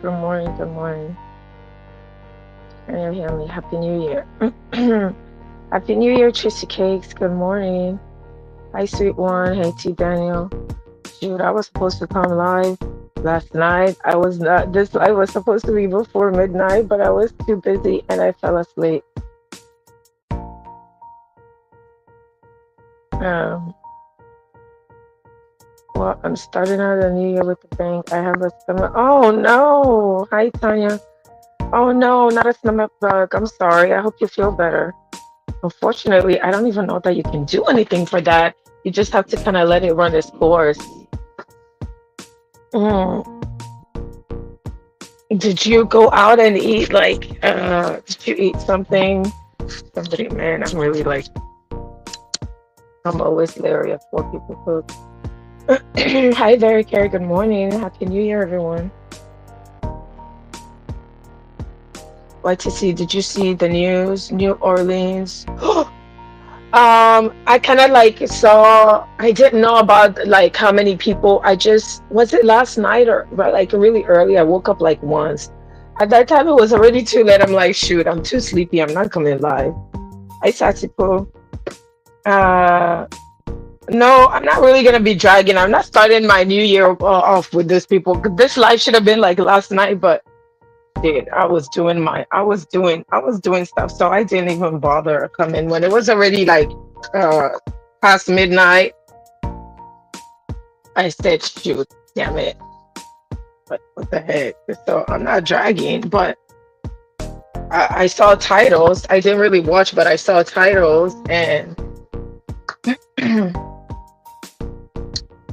Good morning. Good morning. Can you hear me? Happy New Year. Happy New Year, Trissy Cakes. Good morning. Hi, sweet one. Hey, T. Daniel. Shoot, I was supposed to come live last night. I was not. This live was supposed to be before midnight, but I was too busy and I fell asleep. Um, well, I'm starting out the new year with a bang. I have a stomach. Oh no! Hi, Tanya. Oh no, not a stomach bug. I'm sorry. I hope you feel better. Unfortunately, I don't even know that you can do anything for that. You just have to kind of let it run its course. Mm. Did you go out and eat did you eat something? Somebody, man, I'm really like, I'm always leery of what people cook. Hi there, Carrie. Good morning. Happy New Year, everyone. YTC, did you see the news? New Orleans. I kind of like saw, I didn't know about like how many people. I just, was it last night or but like really early? I woke up like once. At that time, it was already too late. I'm like, shoot, I'm too sleepy. I'm not coming live. I Satipo. Uh, no, I'm not really gonna be dragging. I'm not starting my new year off with this people. This live should have been like last night, but dude, I was doing stuff, so I didn't even bother coming when it was already like uh past midnight. I said, shoot, damn it. But what the heck? So I'm not dragging, but I saw titles. I didn't really watch, but I saw titles and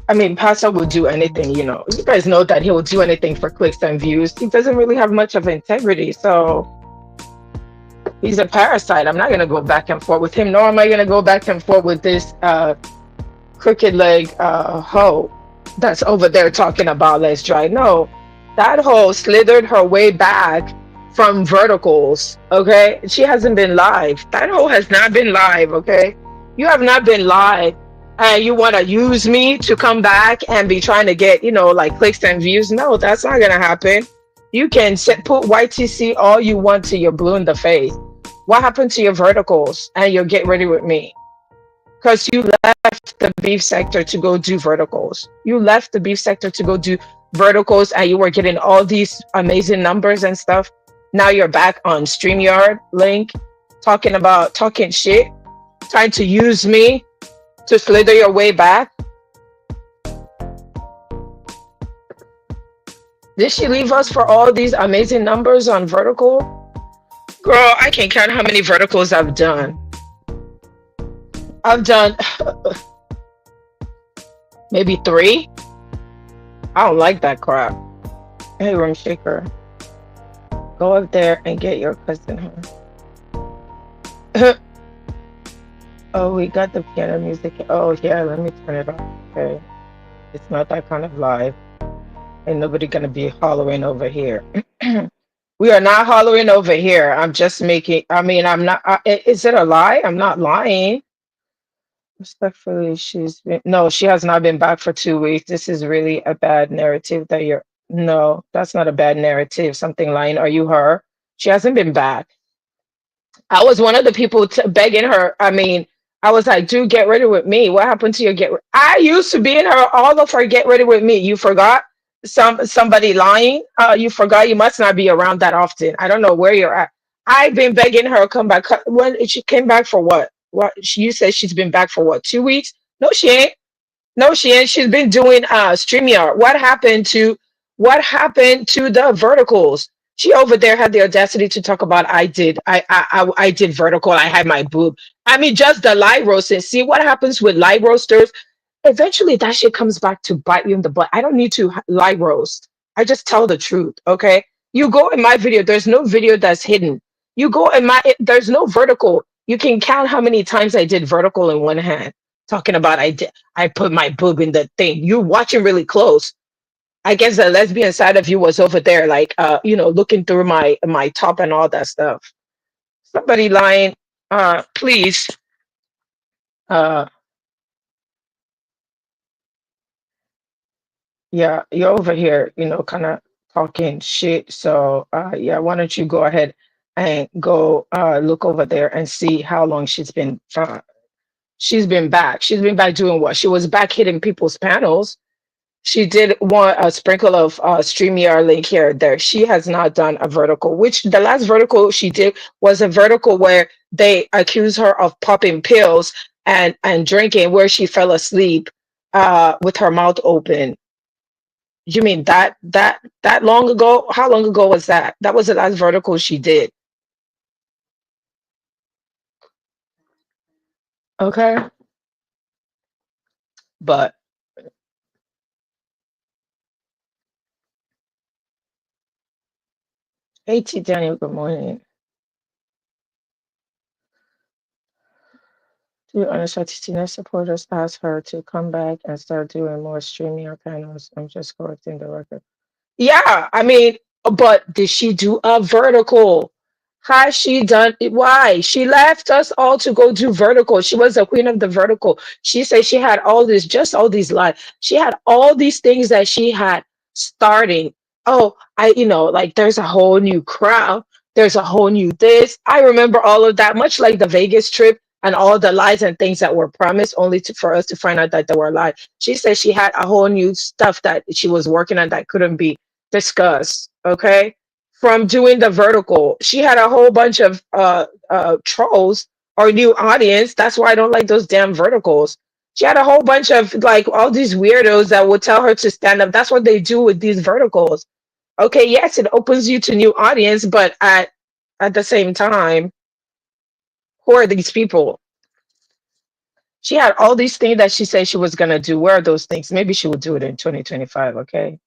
I mean, Pastor will do anything, you know. You guys know that he will do anything for clicks and views. He doesn't really have much of integrity, so he's a parasite. I'm not gonna go back and forth with him, nor am I gonna go back and forth with this crooked leg hoe that's over there talking about let's try. No, that hoe slithered her way back from verticals. Okay, she hasn't been live. That hoe has not been live. Okay, you have not been live, and you want to use me to come back and be trying to get like clicks and views. No, that's not gonna happen. You can put YTC all you want to your blue in the face. What happened to your verticals and your get ready with me? Because you left the beef sector to go do verticals. You left the beef sector to go do verticals and you were getting all these amazing numbers and stuff. Now you're back on StreamYard link talking shit, trying to use me to slither your way back. Did she leave us for all these amazing numbers on vertical? Girl, I can't count how many verticals I've done. I've done maybe three. I don't like that crap. Hey, Room Shaker. Go up there and get your cousin, huh? Oh, we got the piano music. Oh, yeah, let me turn it off. Okay. It's not that kind of live. Ain't nobody gonna be hollering over here. We are not hollering over here. I'm just making, I mean, I'm not, is it a lie? I'm not lying. Respectfully, no, she has not been back for 2 weeks. This is really a bad narrative that you're, no, that's not a bad narrative. Something lying. Are you her? She hasn't been back. I was one of the people begging her. I mean, I was like, dude, get ready with me. What happened to your I used to be in her, all of her get ready with me. You forgot somebody lying? You forgot you must not be around that often. I don't know where you're at. I've been begging her come back. When she came back for what? You said she's been back for what, 2 weeks? No, she ain't. No, she ain't. She's been doing StreamYard. What happened to the verticals? She over there had the audacity to talk about I did vertical. I had my boob. I mean, just the live roasting. See what happens with live roasters? Eventually that shit comes back to bite you in the butt. I don't need to live roast. I just tell the truth. Okay. You go in my video, there's no video that's hidden. You go in there's no vertical. You can count how many times I did vertical in one hand. Talking about I put my boob in the thing. You're watching really close. I guess the lesbian side of you was over there, like looking through my top and all that stuff. Somebody lying, please. Uh yeah, you're over here, kind of talking shit. So yeah, why don't you go ahead and go look over there and see how long she's been back. She's been back doing what? She was back hitting people's panels. She did want a sprinkle of StreamYard link here or there. She has not done a vertical, which the last vertical she did was a vertical where they accused her of popping pills and drinking, where she fell asleep with her mouth open. You mean that long ago? How long ago was that? That was the last vertical she did. Okay. But hey T Daniel, good morning. To understand Tina supporters asked her to come back and start doing more streaming panels. I'm just correcting the record. Yeah, I mean, but did she do a vertical? Has she done it? Why? She left us all to go do vertical. She was the queen of the vertical. She said she had all this, just all these lives. She had all these things that she had starting. Oh, like there's a whole new crowd. There's a whole new this. I remember all of that, much like the Vegas trip and all the lies and things that were promised only for us to find out that they were lies. She said she had a whole new stuff that she was working on that couldn't be discussed. Okay, from doing the vertical, she had a whole bunch of trolls or new audience. That's why I don't like those damn verticals. She had a whole bunch of like all these weirdos that would tell her to stand up. That's what they do with these verticals. Okay, yes, it opens you to new audience, but at the same time, who are these people? She had all these things that she said she was gonna do. Where are those things? Maybe she will do it in 2025. Okay.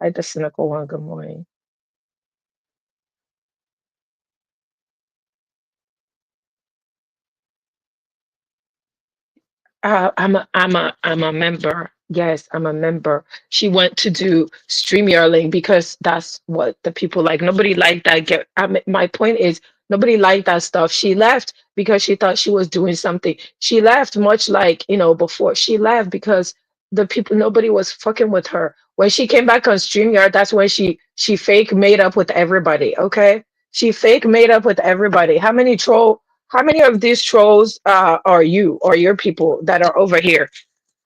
Hi, the cynical one. Good morning. I'm a member. Yes, I'm a member. She went to do StreamYard because that's what the people like. Nobody liked that. My point is, nobody liked that stuff. She left because she thought she was doing something. She left much like, before. She left because the people, nobody was fucking with her. When she came back on StreamYard, that's when she fake made up with everybody. Okay, she fake made up with everybody. How many of these trolls are you or your people that are over here?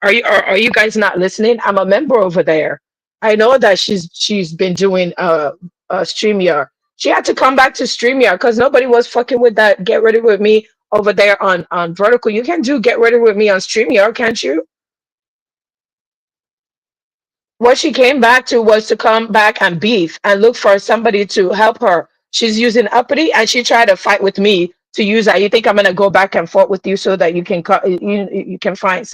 Are you guys not listening? I'm a member over there. I know that she's been doing StreamYard. She had to come back to StreamYard because nobody was fucking with that get ready with me over there on vertical. You can do get ready with me on StreamYard, can't you? What she came back to was to come back and beef and look for somebody to help her. She's using uppity and she tried to fight with me to use that. You think I'm gonna go back and forth with you so that you can find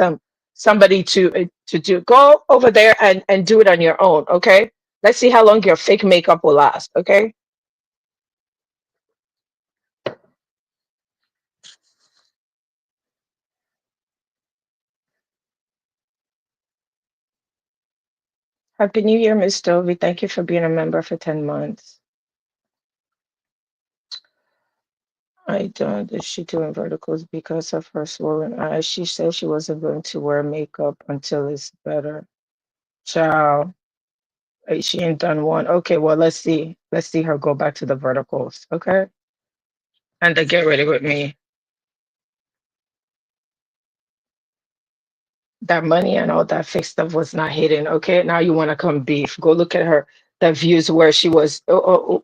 somebody to do go over there and do it on your own, okay? Let's see how long your fake makeup will last, okay? Happy New Year, Miss Dovey. Thank you for being a member for 10 months. I don't. Is she doing verticals because of her swollen eyes? She said she wasn't going to wear makeup until it's better. Ciao. She ain't done one. Okay, well, let's see. Let's see her go back to the verticals. Okay. And to get ready with me. That money and all that fake stuff was not hidden. Okay. Now you want to come beef. Go look at her, the views where she was,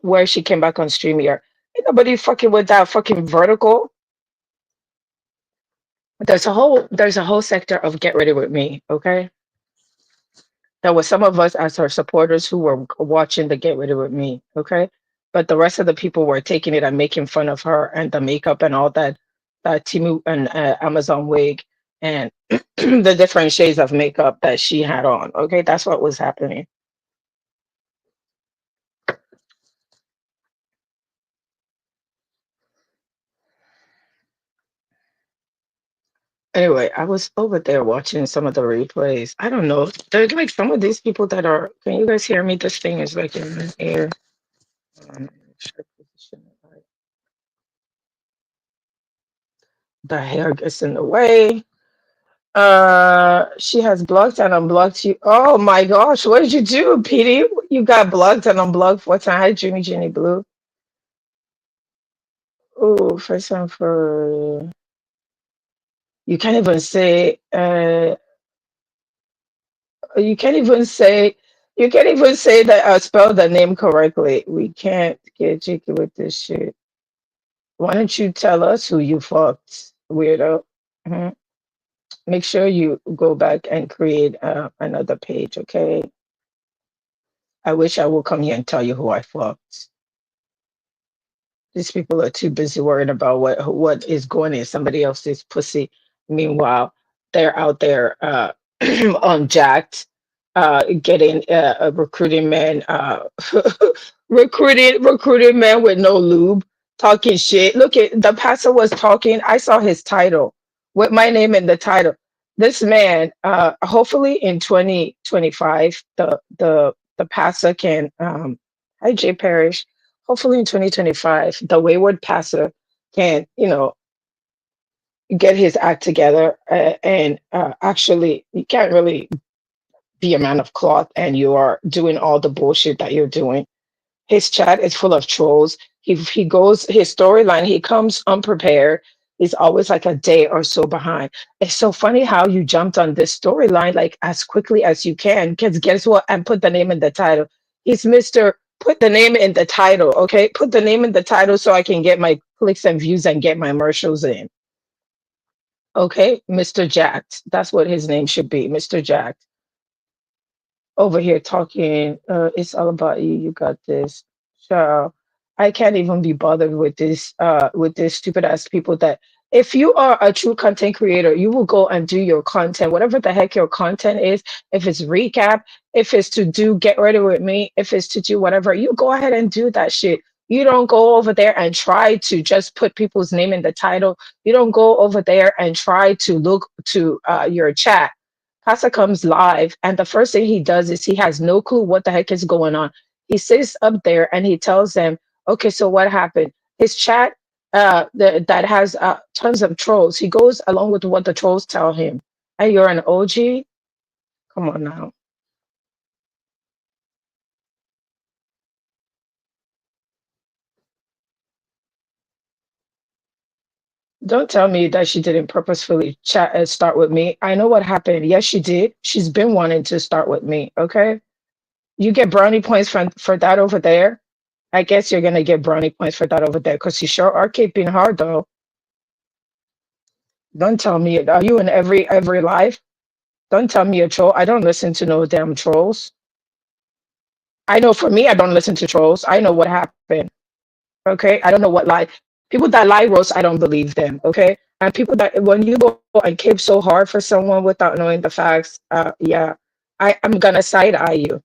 where she came back on StreamYard. Ain't nobody fucking with that fucking vertical. There's a whole sector of get ready with me. Okay. There was some of us as her supporters who were watching the Get Ready With Me, okay? But the rest of the people were taking it and making fun of her and the makeup and all that Timu and Amazon wig and the different shades of makeup that she had on, okay? That's what was happening. Anyway, I was over there watching some of the replays. I don't know. There's like some of these people that are, can you guys hear me? This thing is like in the air. Make sure I position it right. The hair gets in the way. She has blocked and unblocked you. Oh my gosh, what did you do, Petey? You got blocked and unblocked 4 times. Hi, Jimmy Jenny Blue. Oh, first time for you can't even say you can't even say you can't even say that spell the name correctly. We can't get jiggy with this shit. Why don't you tell us who you fucked, weirdo? Mhm. Make sure you go back and create another page, okay? I wish I would come here and tell you who I fucked. These people are too busy worrying about what is going in somebody else's pussy. Meanwhile, they're out there on jacked, getting recruiting men, recruiting men with no lube, talking shit. Look at the pastor was talking. I saw his title with my name in the title. This man, hopefully in 2025, the pastor can. Hi, Jay Parrish. Hopefully in 2025, the Wayward passer can, get his act together and actually, you can't really be a man of cloth and you are doing all the bullshit that you're doing. His chat is full of trolls. He goes his storyline. He comes unprepared. He's always like a day or so behind. It's so funny how you jumped on this storyline like as quickly as you can. Because guess what? And put the name in the title. He's Mister. Put the name in the title. Okay, put the name in the title so I can get my clicks and views and get my commercials in. Okay, Mister Jacked. That's what his name should be, Mister Jacked. Over here talking. It's all about you. You got this. So I can't even be bothered with this stupid ass people that if you are a true content creator, you will go and do your content, whatever the heck your content is. If it's recap, if it's to do get ready with me, if it's to do whatever, you go ahead and do that shit. You don't go over there and try to just put people's name in the title. You don't go over there and try to look to your chat. Casa comes live, and the first thing he does is he has no clue what the heck is going on. He sits up there and he tells them, "Okay, so what happened?" His chat, that has tons of trolls. He goes along with what the trolls tell him. And you're an OG. Come on now. Don't tell me that she didn't purposefully chat and start with me. I know what happened. Yes, she did. She's been wanting to start with me. Okay, you get brownie points for that over there. I guess you're gonna get brownie points for that over there because you sure are keeping hard though. Don't tell me, are you in every life? Don't tell me a troll. I don't listen to no damn trolls. I know for me, I don't listen to trolls. I know what happened. Okay, I don't know what lie. People that lie roast, I don't believe them. Okay, and people that when you go and cape so hard for someone without knowing the facts, yeah, I'm gonna side eye you.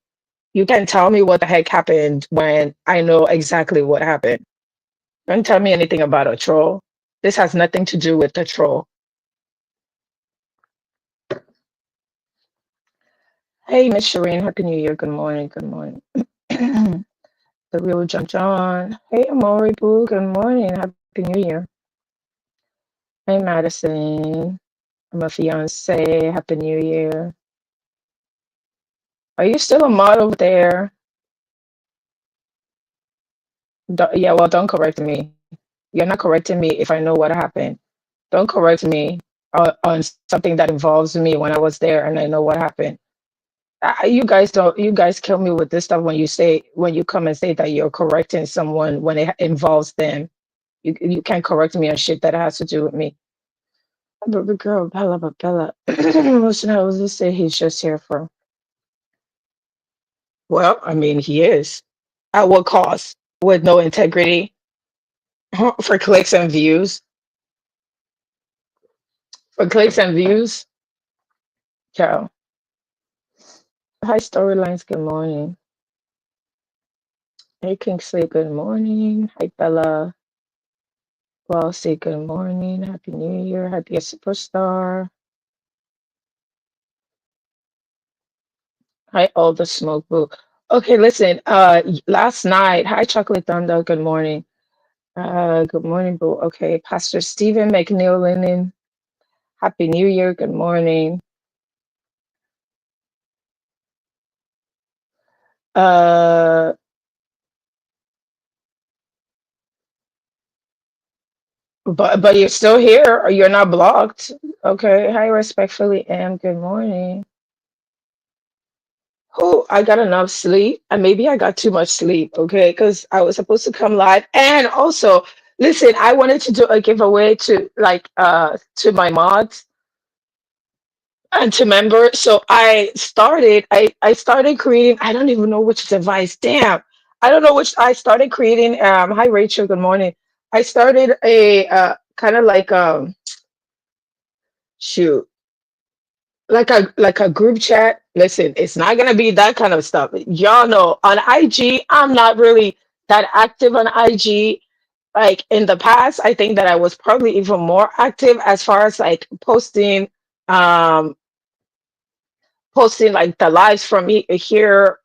You can tell me what the heck happened when I know exactly what happened. Don't tell me anything about a troll. This has nothing to do with the troll. Hey, Miss Shireen, Happy New Year. Good morning. Good morning. The real John John. Hey, Amori Boo. Good morning. Happy New Year. Hey, Madison. I'm a fiance. Happy New Year. Are you still a model there? Yeah, well, don't correct me. You're not correcting me if I know what happened. Don't correct me on something that involves me when I was there and I know what happened. You guys don't. You guys kill me with this stuff when you come and say that you're correcting someone when it involves them. You can't correct me on shit that has to do with me. But girl, Bella, but Bella. Listen, I was just say he's just here for. Well, I mean, he is. At what cost? With no integrity for clicks and views. For clicks and views. Ciao. Hi, storylines. Good morning. Hey, Kingsley. Good morning. Hi, Bella. Well, say good morning. Happy New Year. Happy a superstar. Hi, all the smoke boo. Okay, listen. Last night. Hi, Chocolate Thunder. Good morning. Good morning, boo. Okay, Pastor Stephen McNeil Lennon. Happy New Year. Good morning. Uh, but you're still here, or you're not blocked. Okay. Hi, respectfully, am. Good morning. Oh, I got enough sleep, and maybe I got too much sleep. Okay, because I was supposed to come live, and also, listen, I wanted to do a giveaway to to my mods and to members. So I started creating. I don't even know which device. Damn, I don't know which. I started creating. Hi Rachel. Good morning. I started a kind of like shoot like a group chat. Listen, it's not gonna be that kind of stuff. Y'all know on IG, I'm not really that active on IG. Like in the past, I think that I was probably even more active as far as like um posting like the lives from here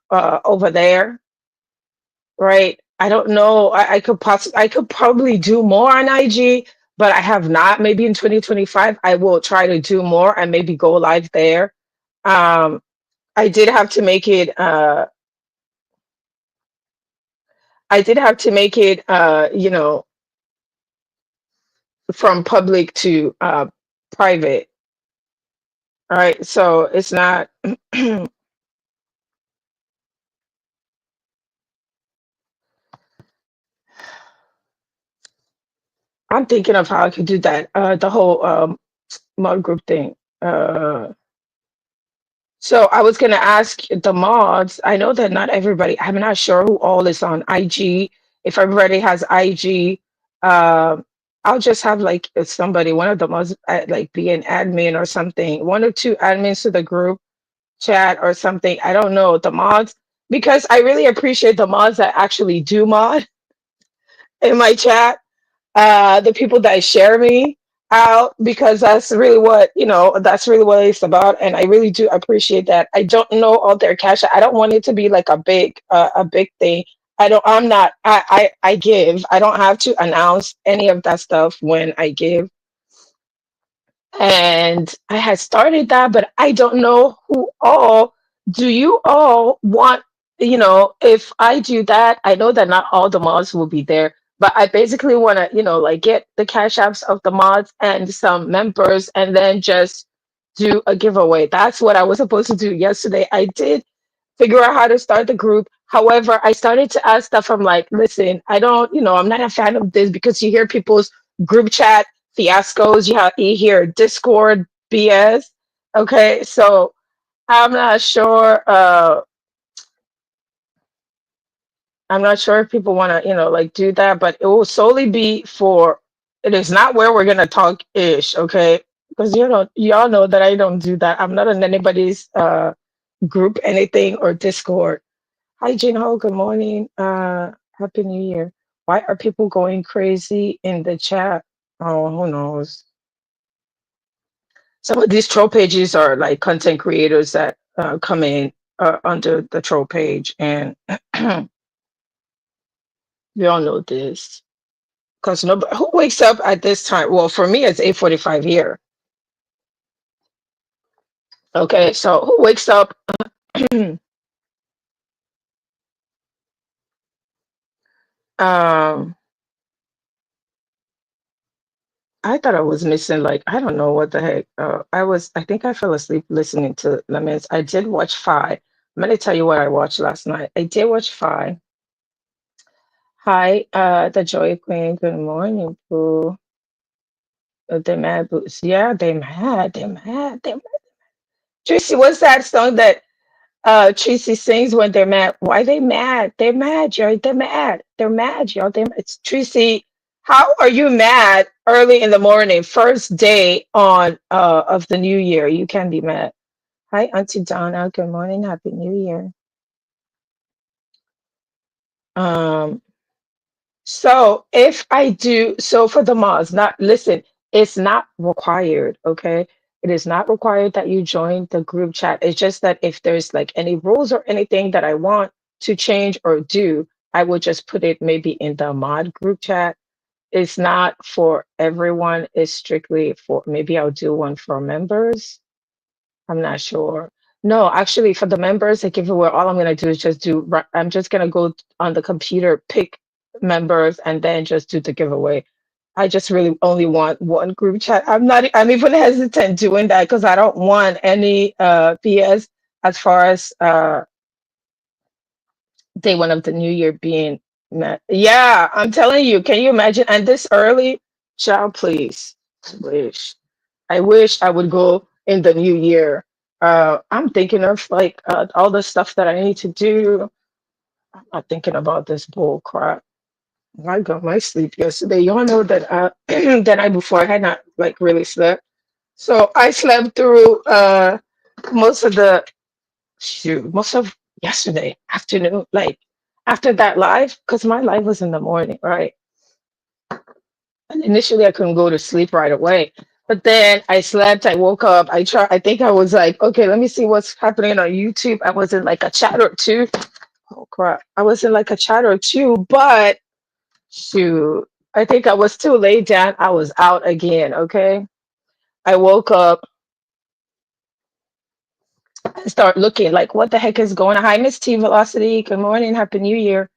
over there, right? I don't know. I could probably do more on IG, but I have not. Maybe in 2025, I will try to do more and maybe go live there. Um, I did have to make it. I did have to make it. From public to private. All right, so it's not. I'm thinking of how I could do that. The whole mod group thing. So I was gonna ask the mods. I know that not everybody. I'm not sure who all is on IG. If everybody has IG, I'll just have like somebody, one of the mods, like be an admin or something. One or two admins to the group chat or something. I don't know the mods because I really appreciate the mods that actually do mod in my chat, the people that share me out, because that's really what that's really what it's about, and I really do appreciate that. I don't know all their cash. I don't want it to be like a big thing. I'm not I give. I don't have to announce any of that stuff when I give, and I had started that, but I don't know who all. Do you all want, if I do that, I know that not all the mods will be there, but I basically want to, like get the cash apps of the mods and some members and then just do a giveaway. That's what I was supposed to do yesterday. I did figure out how to start the group. However, I started to ask stuff. I'm like, listen, I don't, I'm not a fan of this, because you hear people's group chat fiascos. You hear Discord BS. Okay, so I'm not sure. I'm not sure if people want to, like do that, but it will solely be for. It is not where we're gonna talk ish, okay? Because y'all know that I don't do that. I'm not in anybody's group, anything, or Discord. Hi, Jinho. Good morning. Happy New Year. Why are people going crazy in the chat? Oh, who knows? Some of these troll pages are like content creators that come in under the troll page, and we all know this because nobody who wakes up at this time. Well, for me, it's 8:45 here. Okay, so who wakes up? um, I thought I was missing, like, I don't know what the heck. I think I fell asleep listening to Lemons. I did watch Five. I'm gonna tell you what I watched last night. I did watch Five. Hi, the Joy Queen. Good morning, boo. The Mad Boots. Yeah, they mad. They mad. They mad. Tracy, what's that song that Tracy sings when they're mad? Why they mad? They're mad, y'all. They're mad. They're mad, y'all. It's Tracy. How are you mad early in the morning, first day on of the new year? You can be mad. Hi, Auntie Donna. Good morning. Happy New Year. Um, so if I do so for the mods, not listen, it's not required, okay? It is not required that you join the group chat. It's just that if there's like any rules or anything that I want to change or do, I will just put it maybe in the mod group chat. it's not for everyone. It's strictly for, maybe I'll do one for members. I'm not sure. No, actually, for the members, the giveaway, all I'm gonna do is just do. I'm just gonna go on the computer, pick members, and then just do the giveaway. I just really only want one group chat. I'm even hesitant doing that because I don't want any BS as far as day one of the new year being met. Yeah, I'm telling you, can you imagine? And this early, child, please. Wish. I wish I would go in the new year. I'm thinking of like all the stuff that I need to do. I'm not thinking about this bull crap. I got my sleep yesterday. Y'all know that the night before I had not like really slept. So I slept through most of the most of yesterday afternoon, like after that live, because my live was in the morning, right? And initially I couldn't go to sleep right away. But then I slept, I woke up, I think I was like, okay, let me see what's happening on YouTube. I was in like a chat or two. Oh crap. I was in like a chat or two, but shoot, I think I was too laid down. I was out again, okay? I woke up and start looking like what the heck is going on. Hi, Miss T Velocity. Good morning. Happy New Year.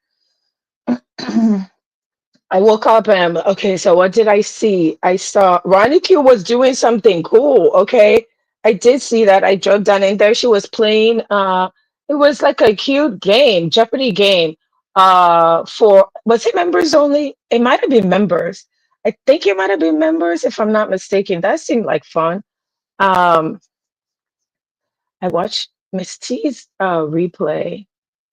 I woke up and I'm okay, so what did I see? I saw Ronnie Q was doing something cool. Okay. I did see that. I drove down in there. She was playing it was like a cute game, Jeopardy game. For was it members only? It might have been members. I think it might have been members if I'm not mistaken. That seemed like fun. Um I watched Miss T's replay.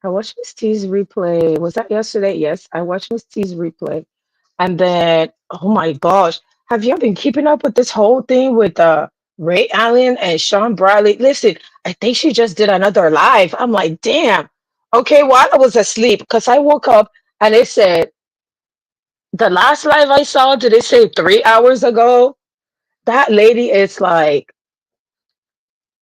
I watched Miss T's replay. Was that yesterday? Yes, I watched Miss T's replay. And then, oh my gosh, have you been keeping up with this whole thing with Ray Allen and Sean Bradley? Listen, I think she just did another live. I'm like, damn. Okay, while I was asleep, because I woke up and it said the last live I saw, did it say 3 hours ago? That lady is like,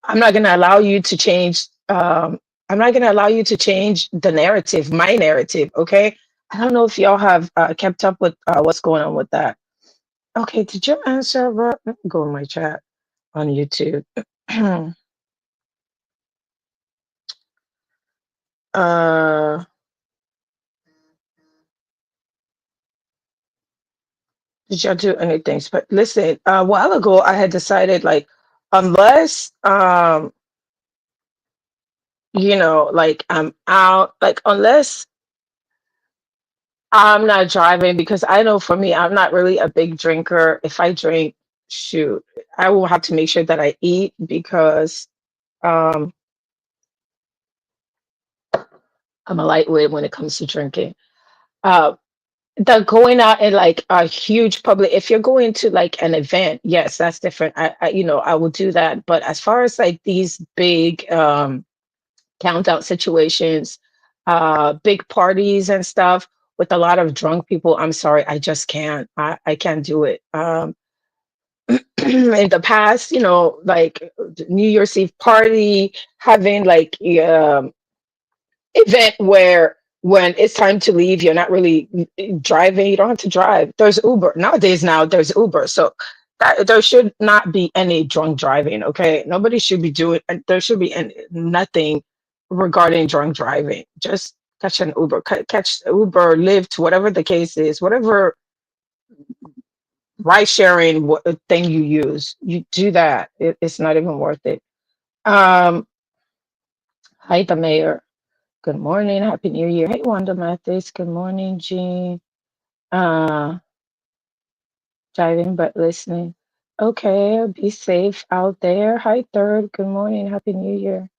I'm not gonna allow you to change. I'm not gonna allow you to change the narrative, my narrative. Okay. I don't know if y'all have kept up with what's going on with that. Okay, did you answer? Let me go in my chat on YouTube. uh, did y'all do anything? But listen, a while ago I had decided like, unless like I'm out, like unless I'm not driving, because I know for me, I'm not really a big drinker. If I drink, shoot, I will have to make sure that I eat because um, I'm a lightweight when it comes to drinking. Uh, the going out in like a huge public, if you're going to like an event, yes, that's different. I will do that. But as far as like these big count situations, big parties and stuff with a lot of drunk people, I'm sorry, I just can't. I can't do it. In the past, like New Year's Eve party, having like event where when it's time to leave, you're not really driving. You don't have to drive. There's Uber nowadays. Now there's Uber, so that there should not be any drunk driving. Okay, nobody should be doing. There should be nothing regarding drunk driving. Just catch an Uber, catch Uber, Lyft, whatever the case is, whatever ride sharing thing you use, you do that. It's not even worth it. Um, Hi, the mayor. Good morning. Happy New Year. Hey, Wanda Mathis. Good morning, Jean. Uh, Driving but listening. Okay, be safe out there. Hi, Third. Good morning. Happy New Year.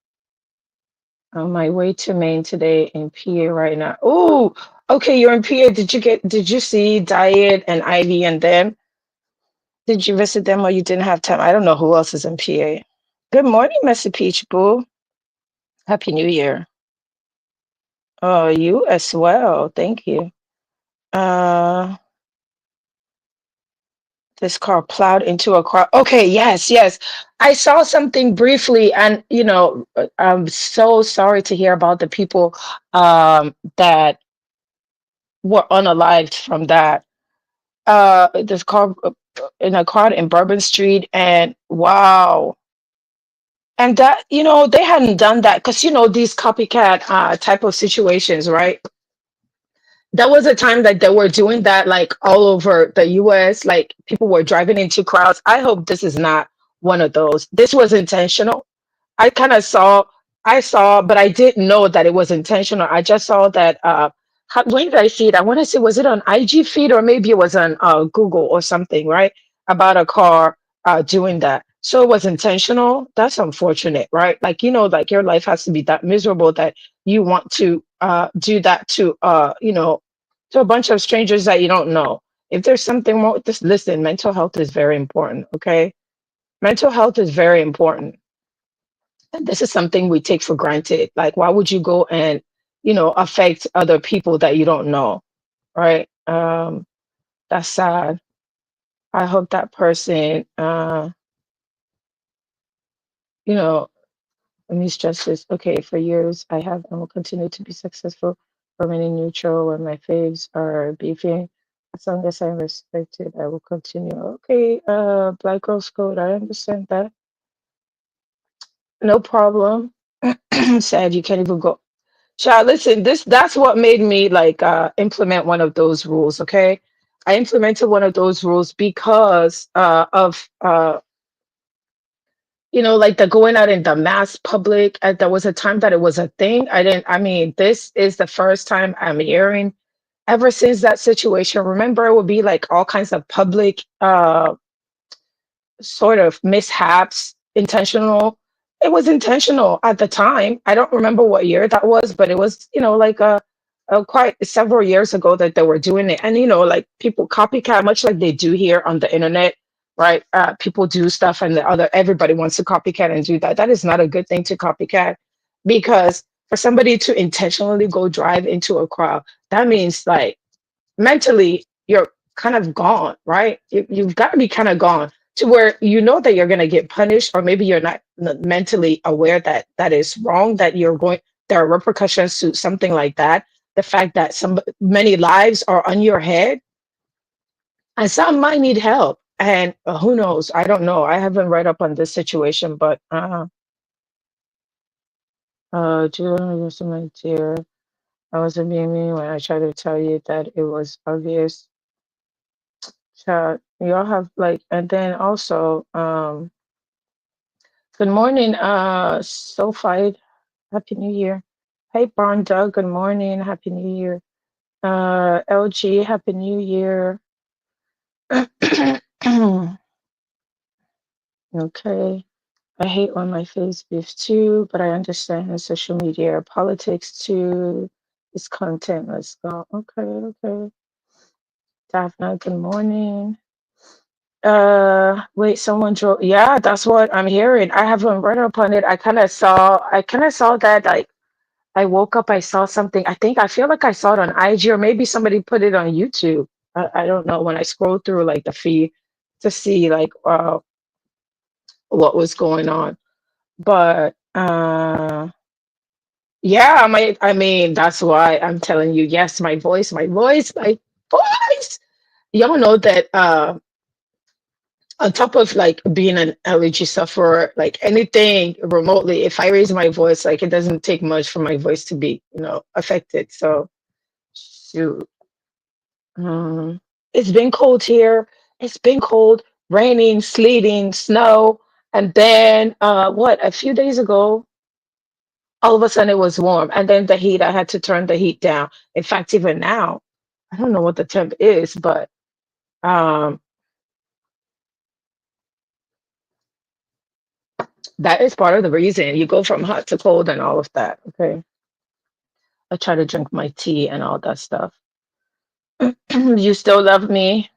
On my way to Maine today in PA right now. Oh, okay, you're in PA. Did you see Diet and Ivy and them? Did you visit them or you didn't have time? I don't know who else is in PA. Good morning, Messy Peach Boo. Happy New Year. Oh, you as well. Thank you. Uh, this car plowed into a car. Okay, yes, yes. I saw something briefly, and I'm so sorry to hear about the people that were unalived from that. this car in a car in Bourbon Street, and wow. And that, they hadn't done that because, these copycat type of situations, right? That was a time that they were doing that like all over the US, like people were driving into crowds. I hope this is not one of those. This was intentional. I kind of saw, but I didn't know that it was intentional. I just saw that. When did I see it? I want to say, was it on IG feed or maybe it was on Google or something, right? About a car doing that. So it was intentional. That's unfortunate, right? Like, like your life has to be that miserable that you want to do that to a bunch of strangers that you don't know. If there's something wrong with this, listen, mental health is very important, okay? Mental health is very important, and this is something we take for granted. Like, why would you go and, affect other people that you don't know, right? That's sad. I hope that person, you know, needs justice. Okay, for years I have and will continue to be successful, remaining neutral when my faves are beefing. As long as I'm respected, I will continue. Okay, Black Girls Code, I understand that. No problem. Sad you can't even go. Child, listen, that's what made me like implement one of those rules, okay? I implemented one of those rules because of like the going out in the mass public. There was a time that it was a thing. I mean, this is the first time I'm hearing ever since that situation. Remember, it would be like all kinds of public sort of mishaps, intentional. It was intentional at the time. I don't remember what year that was, but it was, like quite several years ago that they were doing it. And, like people copycat, much like they do here on the internet, right? People do stuff and everybody wants to copycat and do that. That is not a good thing to copycat, because for somebody to intentionally go drive into a crowd, that means like mentally you're kind of gone, right? You've got to be kind of gone to where you know that you're going to get punished, or maybe you're not mentally aware that that is wrong, that there are repercussions to something like that. The fact that many lives are on your head, and some might need help. And who knows? I don't know. I haven't read up on this situation, but Julian was my dear. I wasn't being mean when I tried to tell you that it was obvious. Chat. We all have like, and then also, good morning, Sophie. Happy New Year. Hey, Barn Doug. Good morning. Happy New Year. LG. Happy New Year. Okay. I hate when my face beefs too, but I understand social media, politics too. It's content. Let's go. Okay. Okay. Daphne. Good morning. Wait, someone drove. Yeah, that's what I'm hearing. I haven't read up on it. I kind of saw that, like, I woke up, I saw something. I feel like I saw it on IG, or maybe somebody put it on YouTube. I don't know, when I scrolled through like the feed to see like what was going on. But yeah, I mean, that's why I'm telling you, yes, my voice. Y'all know that on top of like being an allergy sufferer, like anything remotely, if I raise my voice, like it doesn't take much for my voice to be, affected. So, shoot. It's been cold here. It's been cold, raining, sleeting, snow, and then what? A few days ago, all of a sudden it was warm, and then the heat. I had to turn the heat down. In fact, even now, I don't know what the temp is, but um, that is part of the reason you go from hot to cold and all of that. Okay. I try to drink my tea and all that stuff. You still love me?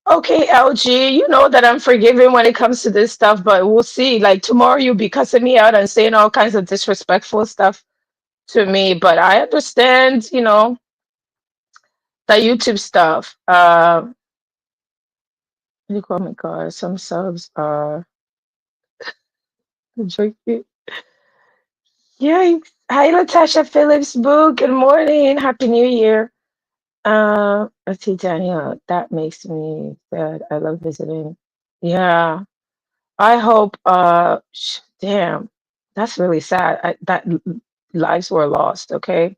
Okay, LG, you know that I'm forgiving when it comes to this stuff, but we'll see. Like tomorrow, you'll be cussing me out and saying all kinds of disrespectful stuff to me. But I understand, the YouTube stuff. You call me God. Some subs are drinking. Yikes. Hi, Latasha Phillips Boo. Good morning. Happy New Year. Let's see, Daniel. That makes me sad. I love visiting. Yeah. I hope. Damn, that's really sad. Lives were lost. Okay,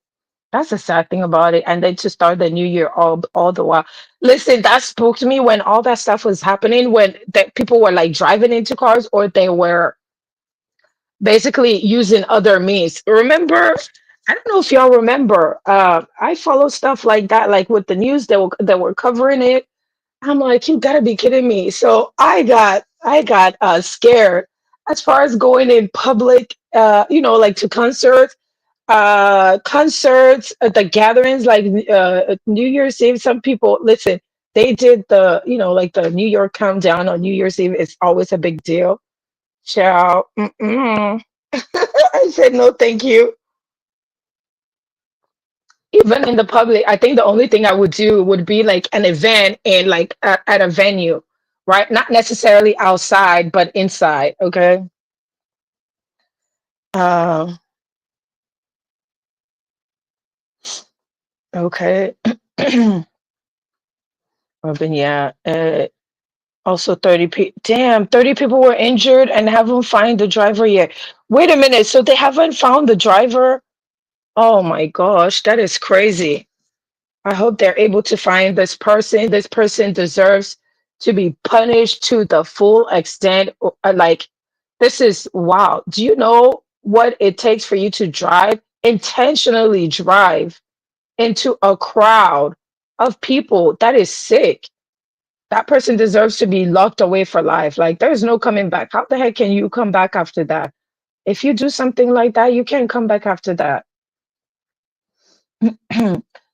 that's the sad thing about it. And then to start the new year all the while. Listen, that spoke to me when all that stuff was happening. When that people were like driving into cars, or they were basically using other means. Remember? I don't know if y'all remember. I follow stuff like that, like with the news that were covering it. I'm like, you gotta be kidding me. So I got scared as far as going in public, like to concerts, the gatherings, like New Year's Eve. Some people, listen, they did like the New York countdown on New Year's Eve. It's always a big deal. Ciao. Mm-mm. I said no, thank you. Even in the public, I think the only thing I would do would be like an event and like at a venue, right? Not necessarily outside, but inside. Okay. Um, okay. Urban, yeah. Also 30 people. Damn, 30 people were injured and haven't found the driver yet. Wait a minute. So they haven't found the driver? Oh my gosh, that is crazy. I hope they're able to find this person. This person deserves to be punished to the full extent. Like, this is wow. Do you know what it takes for you to intentionally drive into a crowd of people? That is sick. That person deserves to be locked away for life. Like, there's no coming back. How the heck can you come back after that? If you do something like that, you can't come back after that.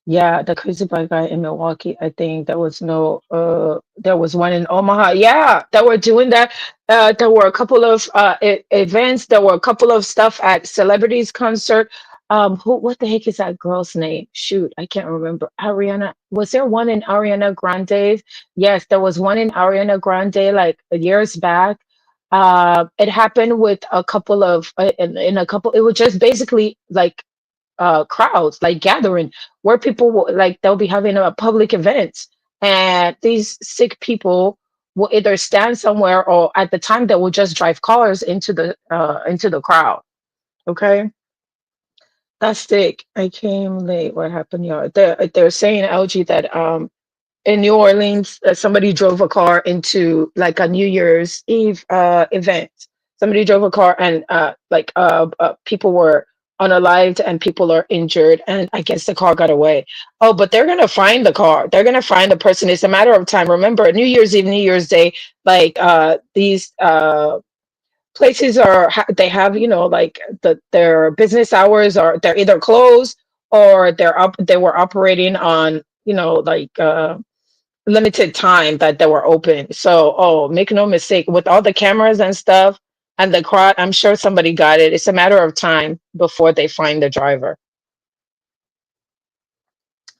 Yeah, the crazy bike guy in Milwaukee. I think there was one in Omaha. Yeah, that were doing that. There were a couple of events. There were a couple of stuff at celebrities concert. What the heck is that girl's name? Shoot, I can't remember. Ariana. Was there one in Ariana Grande? Yes, there was one in Ariana Grande like years back. It happened with a couple of in a couple. It was just basically like crowds, like gathering, where people will, like they'll be having a public event, and these sick people will either stand somewhere, or at the time they will just drive cars into the crowd. Okay, that's sick. I came late. What happened? Yeah, they're saying, LG, that in New Orleans, somebody drove a car into like a New Year's Eve event. Somebody drove a car, and people were unalived and people are injured, and I guess the car got away. Oh, but they're gonna find the car. They're gonna find the person. It's a matter of time. Remember, New Year's Eve, New Year's Day, like these places they have, like their business hours are, they're either closed, or they were operating on, like limited time that they were open. So, oh, make no mistake, with all the cameras and stuff and the crowd, I'm sure somebody got it. It's a matter of time before they find the driver.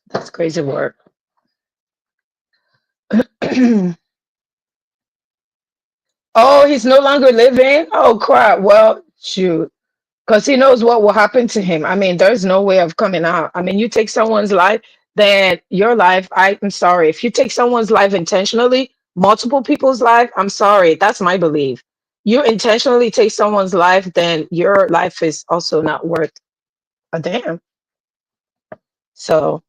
That's crazy work. Oh, he's no longer living? Oh, crap. Well, shoot. Because he knows what will happen to him. I mean, there's no way of coming out. I mean, you take someone's life, then your life, I'm sorry. If you take someone's life intentionally, multiple people's life, I'm sorry. That's my belief. You intentionally take someone's life, then your life is also not worth a damn. So,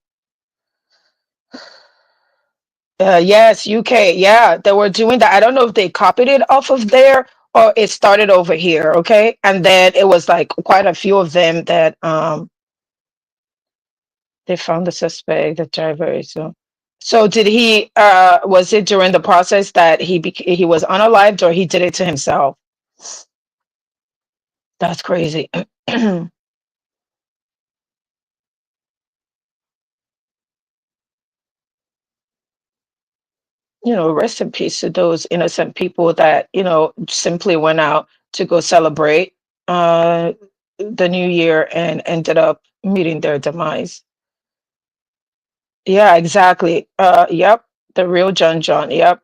yes, UK. Yeah, they were doing that. I don't know if they copied it off of there or it started over here. Okay. And then it was like quite a few of them that, they found the suspect, the driver. So did he? Was it during the process that he was unalived, or he did it to himself? That's crazy. Rest in peace to those innocent people that simply went out to go celebrate uh, the new year and ended up meeting their demise. Yeah, exactly. Yep, the real John John. Yep,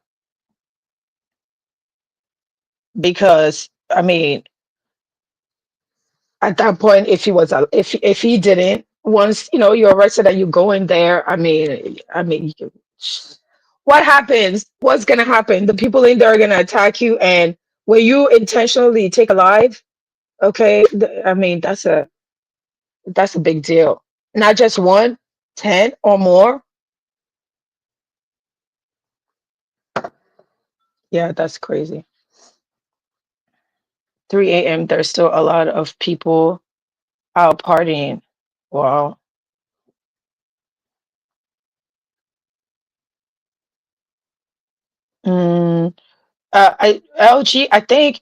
because I mean, at that point, if he didn't, once you're arrested and you go in there, what happens? What's gonna happen? The people in there are gonna attack you, and will you intentionally take a life? Okay, that's a big deal. Not just one, 10 or more. Yeah, that's crazy. 3 a.m. There's still a lot of people out partying. Wow. Mm, LG, I think,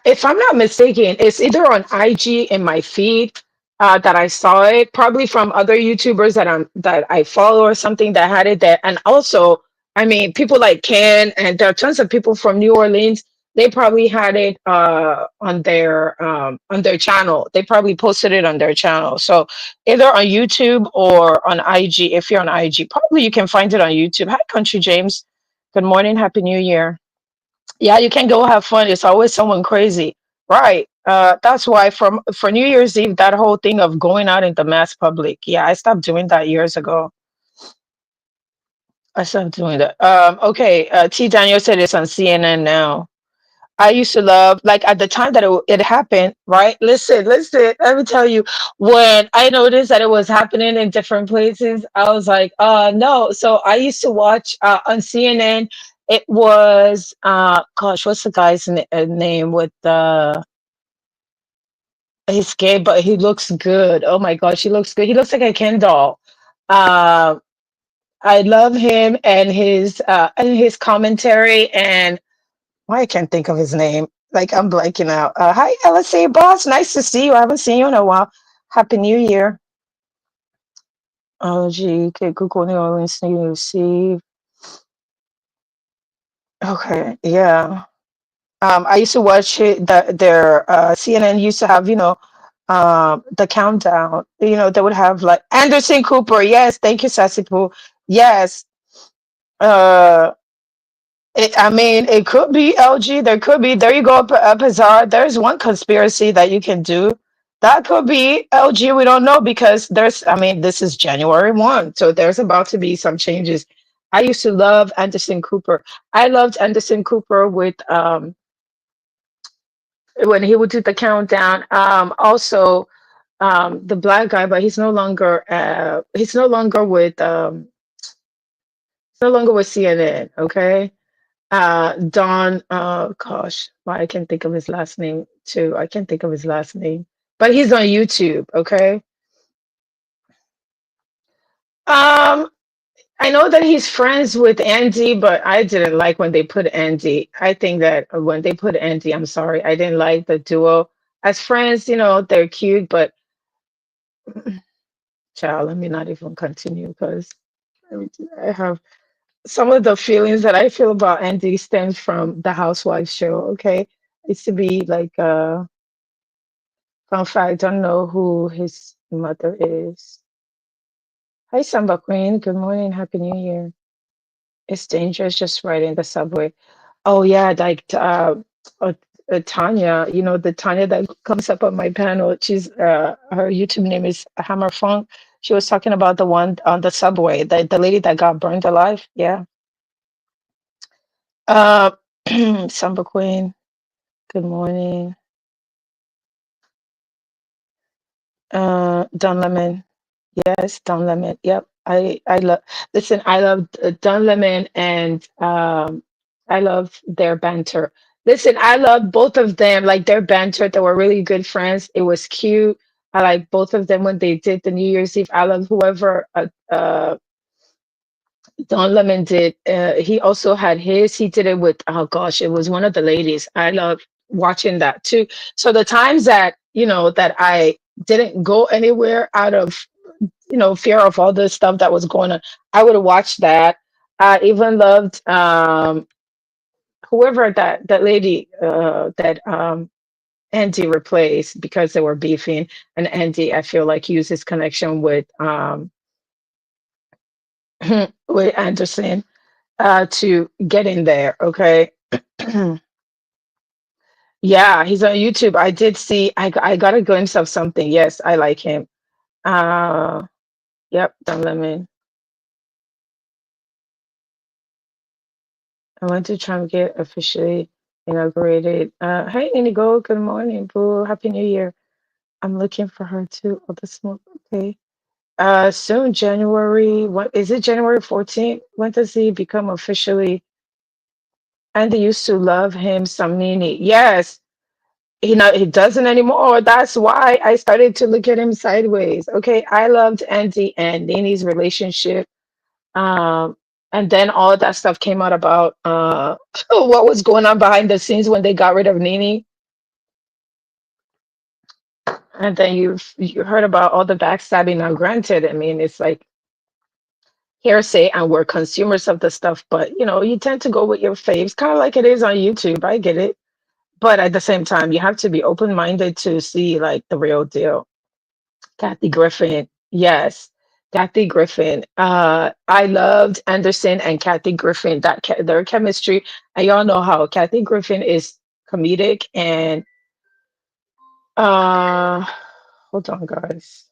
if I'm not mistaken, it's either on IG in my feed that I saw it, probably from other YouTubers that I follow or something that had it there. And also, people like Ken, and there are tons of people from New Orleans. They probably had it on their channel. They probably posted it on their channel. So either on YouTube or on IG. If you're on IG, probably you can find it on YouTube. Hi, Country James. Good morning. Happy New Year. Yeah, you can go have fun. It's always someone crazy. Right. That's why for New Year's Eve, that whole thing of going out in the mass public. Yeah, I stopped doing that years ago. I stopped doing that. Okay. T. Daniel said it's on CNN now. I used to love, like, at the time that it happened, right? Listen, let me tell you, when I noticed that it was happening in different places, I was like, no. So I used to watch on CNN. It was, gosh, what's the guy's name with he's gay, but he looks good. Oh my gosh, he looks good. He looks like a Ken doll. Uh, I love him and his commentary, and why I can't think of his name. Like, I'm blanking out. Hi, LSA boss. Nice to see you. I haven't seen you in a while. Happy New Year. Oh, gee. Okay, Google New Orleans New see. Okay, yeah. I used to watch their CNN used to have, the countdown. They would have like Anderson Cooper. Yes, thank you, Sassy Poo. Yes. Uh, it could be LG. There could be. There you go, Pazar. There's one conspiracy that you can do. That could be LG. We don't know because this is January 1. So there's about to be some changes. I used to love Anderson Cooper. I loved Anderson Cooper with when he would do the countdown. Also, the black guy, but he's no longer with CNN. Okay. Don, gosh, why I can't think of his last name too. I can't think of his last name, but he's on YouTube. Okay. Um, I know that he's friends with Andy, but I didn't like when they put Andy. I think that when they put Andy, I'm sorry, I didn't like the duo as friends. They're cute, but child, let me not even continue because I have some of the feelings that I feel about Andy stems from the Housewives show. Okay. I used to be like fun fact, I don't know who his mother is. Hi, Samba Queen. Good morning. Happy New Year. It's dangerous just riding the subway. Oh, yeah. Like uh, Tanya, the Tanya that comes up on my panel, her YouTube name is Hammer Funk. She was talking about the one on the subway, the lady that got burned alive. Yeah. Uh, Samba Queen. Good morning. Don Lemon. Yes, Don Lemon. Yep. I love listen, I love Don Lemon and I love their banter. Listen, I love both of them, like their banter. They were really good friends. It was cute. I like both of them when they did the New Year's Eve. I love whoever Don Lemon did. He also had he did it with, oh gosh, it was one of the ladies. I love watching that too. So the times that I didn't go anywhere out of fear of all the stuff that was going on, I would watch that. I even loved whoever that lady that Andy replaced because they were beefing, and Andy, I feel like, used his connection with with Anderson to get in there. Okay. Yeah, he's on YouTube. I did see. I got a glimpse of something. Yes, I like him. Uh, yep, don't let me. I went to try and get officially inaugurated. Hey, Indigo, good morning, boo. Happy New Year. I'm looking for her too. Oh, the smoke. Okay. Soon, January. What is it? January 14th. When does he become officially? And they used to love him, some Nini. Yes, he doesn't anymore. That's why I started to look at him sideways. Okay, I loved Andy and Nini's relationship. Um, and then all of that stuff came out about what was going on behind the scenes when they got rid of Nini. And then you heard about all the backstabbing. Now, granted, I mean it's like hearsay, and we're consumers of the stuff, but you tend to go with your faves, kind of like it is on YouTube. I get it, but at the same time, you have to be open minded to see like the real deal. Kathy Griffin, yes. Kathy Griffin. I loved Anderson and Kathy Griffin. Their chemistry, and y'all know how Kathy Griffin is comedic and uh, hold on, guys.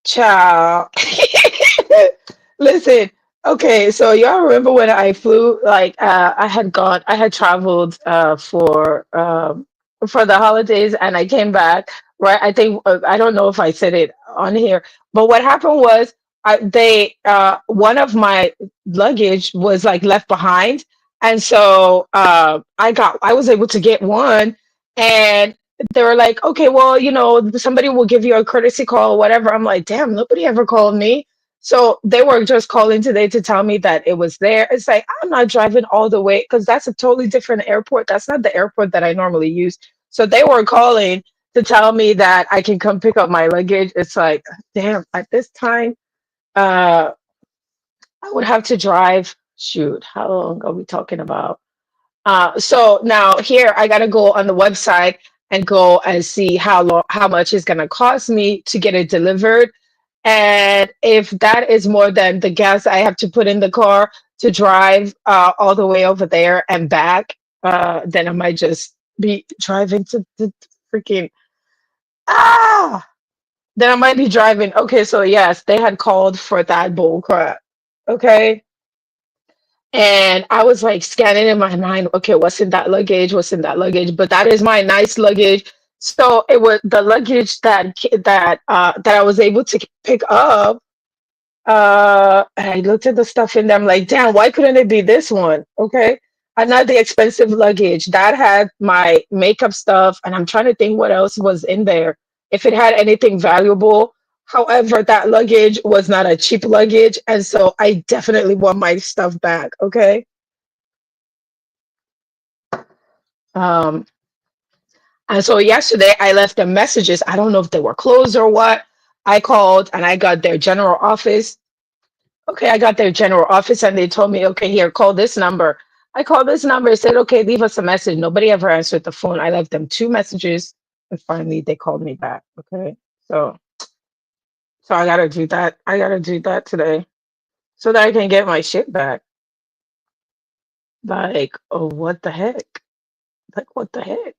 Ciao. Listen, okay, so y'all remember when I flew, like I had traveled for the holidays and I came back, right? I think I don't know if I said it on here, but what happened was they one of my luggage was like left behind, and so I was able to get one, and they were like, okay, well, somebody will give you a courtesy call or whatever. I'm like, damn, nobody ever called me. So they were just calling today to tell me that it was there. It's like, I'm not driving all the way because that's a totally different airport. That's not the airport that I normally use. So they were calling to tell me that I can come pick up my luggage. It's like, damn, at this time, uh, I would have to drive. Shoot, how long are we talking about? So now here I gotta go on the website and go and see how much it's gonna cost me to get it delivered. And if that is more than the gas I have to put in the car to drive all the way over there and back, then I might just be driving to freaking ah. Then I might be driving. Okay, so yes, they had called for that bull crap. Okay. And I was like scanning in my mind, okay, what's in that luggage? What's in that luggage? But that is my nice luggage. So it was the luggage that I was able to pick up. And I looked at the stuff in there. I'm like, damn, why couldn't it be this one? Okay. And not the expensive luggage. That had my makeup stuff, and I'm trying to think what else was in there. If it had anything valuable. However, that luggage was not a cheap luggage, and so I definitely want my stuff back. Okay. Um, and so yesterday I left them messages. I don't know if they were closed or what. I called and I got their general office. Okay, I got their general office and they told me, okay, here, call this number. I called this number and said, okay, leave us a message. Nobody ever answered the phone. I left them two messages and finally they called me back. Okay. So I gotta do that. I gotta do that today so that I can get my shit back. Like, oh, what the heck? Like, what the heck?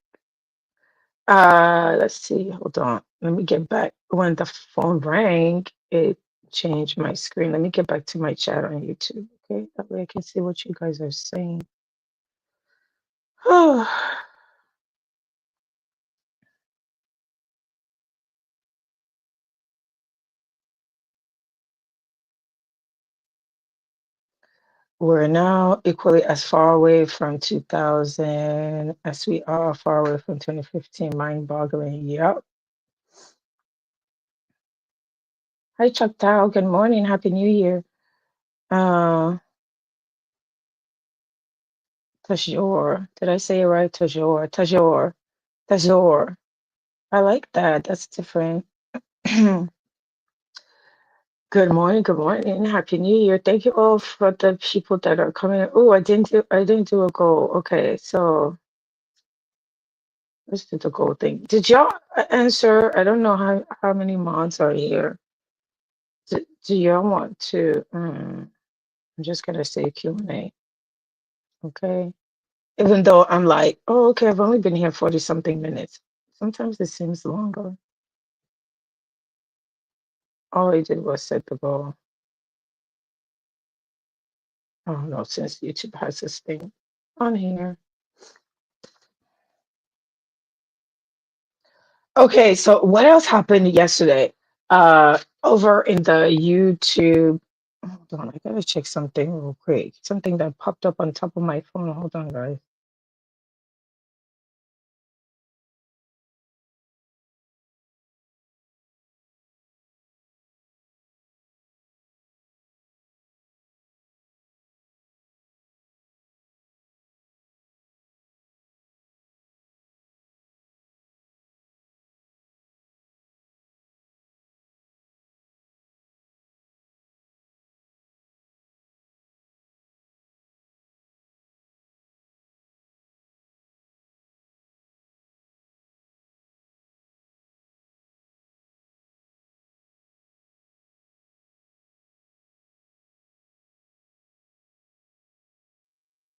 Let's see. Hold on. Let me get back. When the phone rang, it changed my screen. Let me get back to my chat on YouTube. Okay, that way I can see what you guys are saying. We're now equally as far away from 2000 as we are far away from 2015. Mind-boggling. Yep. Hi, Chuck Tao. Good morning. Happy New Year. Tajor. Did I say it right? Tajor. Tajor. Tajor. I like that. That's different. Good morning. Good morning. Happy New Year. Thank you all for the people that are coming. Oh, I didn't do a goal. Okay, so let's do the goal thing. Did y'all answer? I don't know how many mods are here. Do y'all want to? I'm just gonna say Q&A. Okay. Even though I'm like, oh, okay, I've only been here 40 something minutes. Sometimes it seems longer. All I did was set the goal. Oh no, since YouTube has this thing on here. Okay, so what else happened yesterday? Over in the YouTube. Hold on, I gotta check something real quick. Something that popped up on top of my phone. Hold on, guys.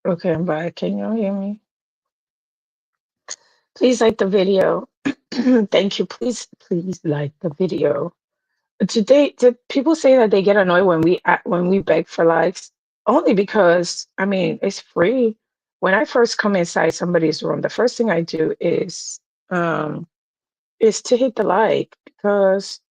Okay, I'm back. Can you hear me? Please like the video. Thank you. Please like the video. Did people say that they get annoyed when we beg for likes? Only because I mean it's free. When I first come inside somebody's room, the first thing I do um is to hit the like because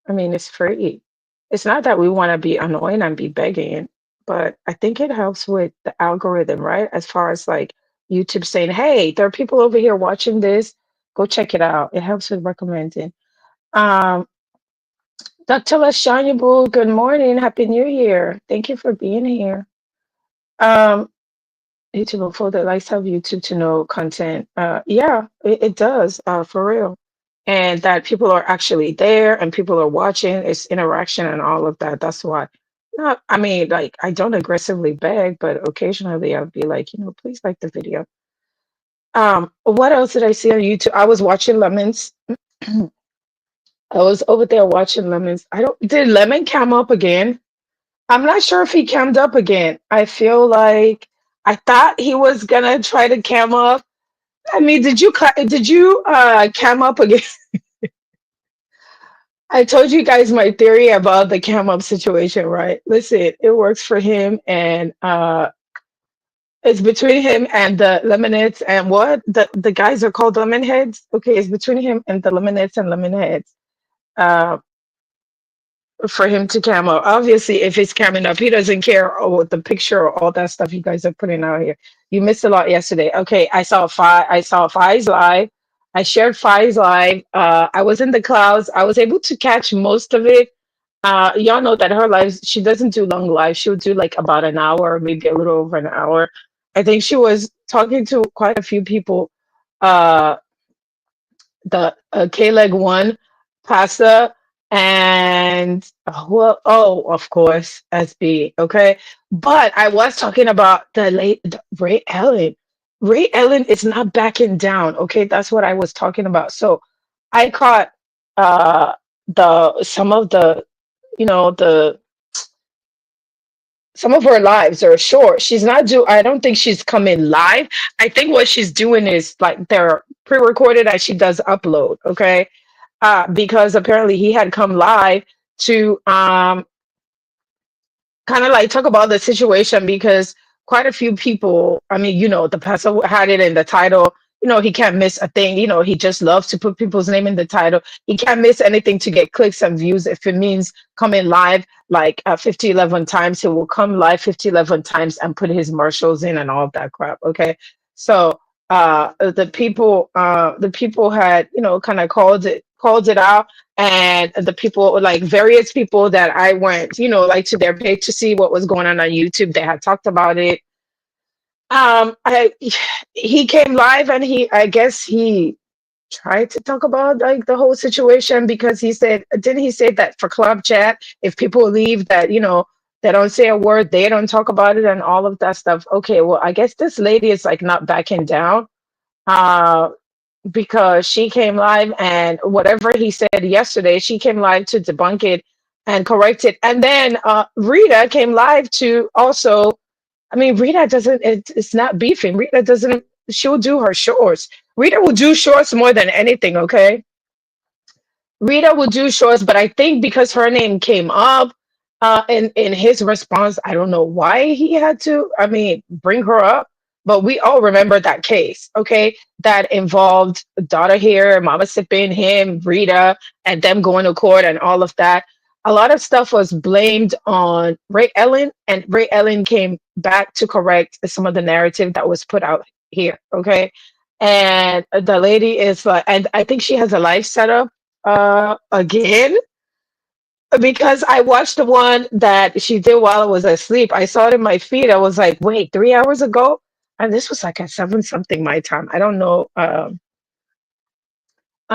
I mean it's free. It's not that we want to be annoying and be begging, but I think it helps with the algorithm, right? As far as like YouTube saying, "Hey, there are people over here watching this. Go check it out." It helps with recommending. Um, Dr. Lashanyabul, good morning. Happy New Year. Thank you for being here. Um, YouTube will folder likes have YouTube to know content. Yeah, it does, for real. And that people are actually there and people are watching, it's interaction and all of that. That's why. Not, I mean, like I don't aggressively beg, but occasionally I'll be like, please like the video. What else did I see on YouTube? I was watching Lemons. I was over there watching Lemons. I don't did Lemon come up again? I'm not sure if he cammed up again. I feel like I thought he was gonna try to cam up. I mean, did you cam up again? I told you guys my theory about the cam up situation, right? Listen, it works for him and it's between him and the lemonades and what? The guys are called lemon heads. Okay, it's between him and the lemonades and lemon heads. Uh, for him to cam up. Obviously, if he's camming up, he doesn't care what the picture or all that stuff you guys are putting out here. You missed a lot yesterday. Okay, I saw Fi's live. I shared Fi's live. I was in the clouds. I was able to catch most of it. Y'all know that her lives, she doesn't do long lives. She'll do like about an hour, maybe a little over an hour. I think she was talking to quite a few people. Uh, the K-Leg one, pasta, and well, oh, of course, SB. Okay, but I was talking about the Ray Ellen. Ray Ellen is not backing down. Okay, that's what I was talking about. So I caught the some of the you know some of her lives are short. She's not do. I don't think she's coming live. I think what she's doing is like they're pre-recorded and she does upload. Okay, because apparently he had come live to kind of like talk about the situation because quite a few people, I mean, the pastor had it in the title. He can't miss a thing. He just loves to put people's name in the title. He can't miss anything to get clicks and views. If it means coming live like 50, 11 times, he will come live 50, 11 times and put his marshals in and all of that crap. Okay. So the people had, kind of called it out, and the people, like various people that I went, like to their page to see what was going on YouTube, they had talked about it. I He came live and I guess he tried to talk about like the whole situation because he said, didn't he say that for club chat, if people leave that, they don't say a word, they don't talk about it and all of that stuff. Okay, well, I guess this lady is like not backing down. Uh, because she came live and whatever he said yesterday, she came live to debunk it and correct it. And then Rita came live to also, I mean, Rita doesn't, it's not beefing. Rita doesn't, she'll do her shorts. Rita will do shorts more than anything, okay? Rita will do shorts, but I think because her name came up in his response, I don't know why he had to, I mean, bring her up. But we all remember that case, okay? That involved daughter here, Mama Sippin, him, Rita, and them going to court and all of that. A lot of stuff was blamed on Ray Ellen, and Ray Ellen came back to correct some of the narrative that was put out here, okay? And the lady is like, and I think she has a life setup again, because I watched the one that she did while I was asleep. I saw it in my feed. I was like, wait, 3 hours ago? And this was like at seven something my time. I don't know. I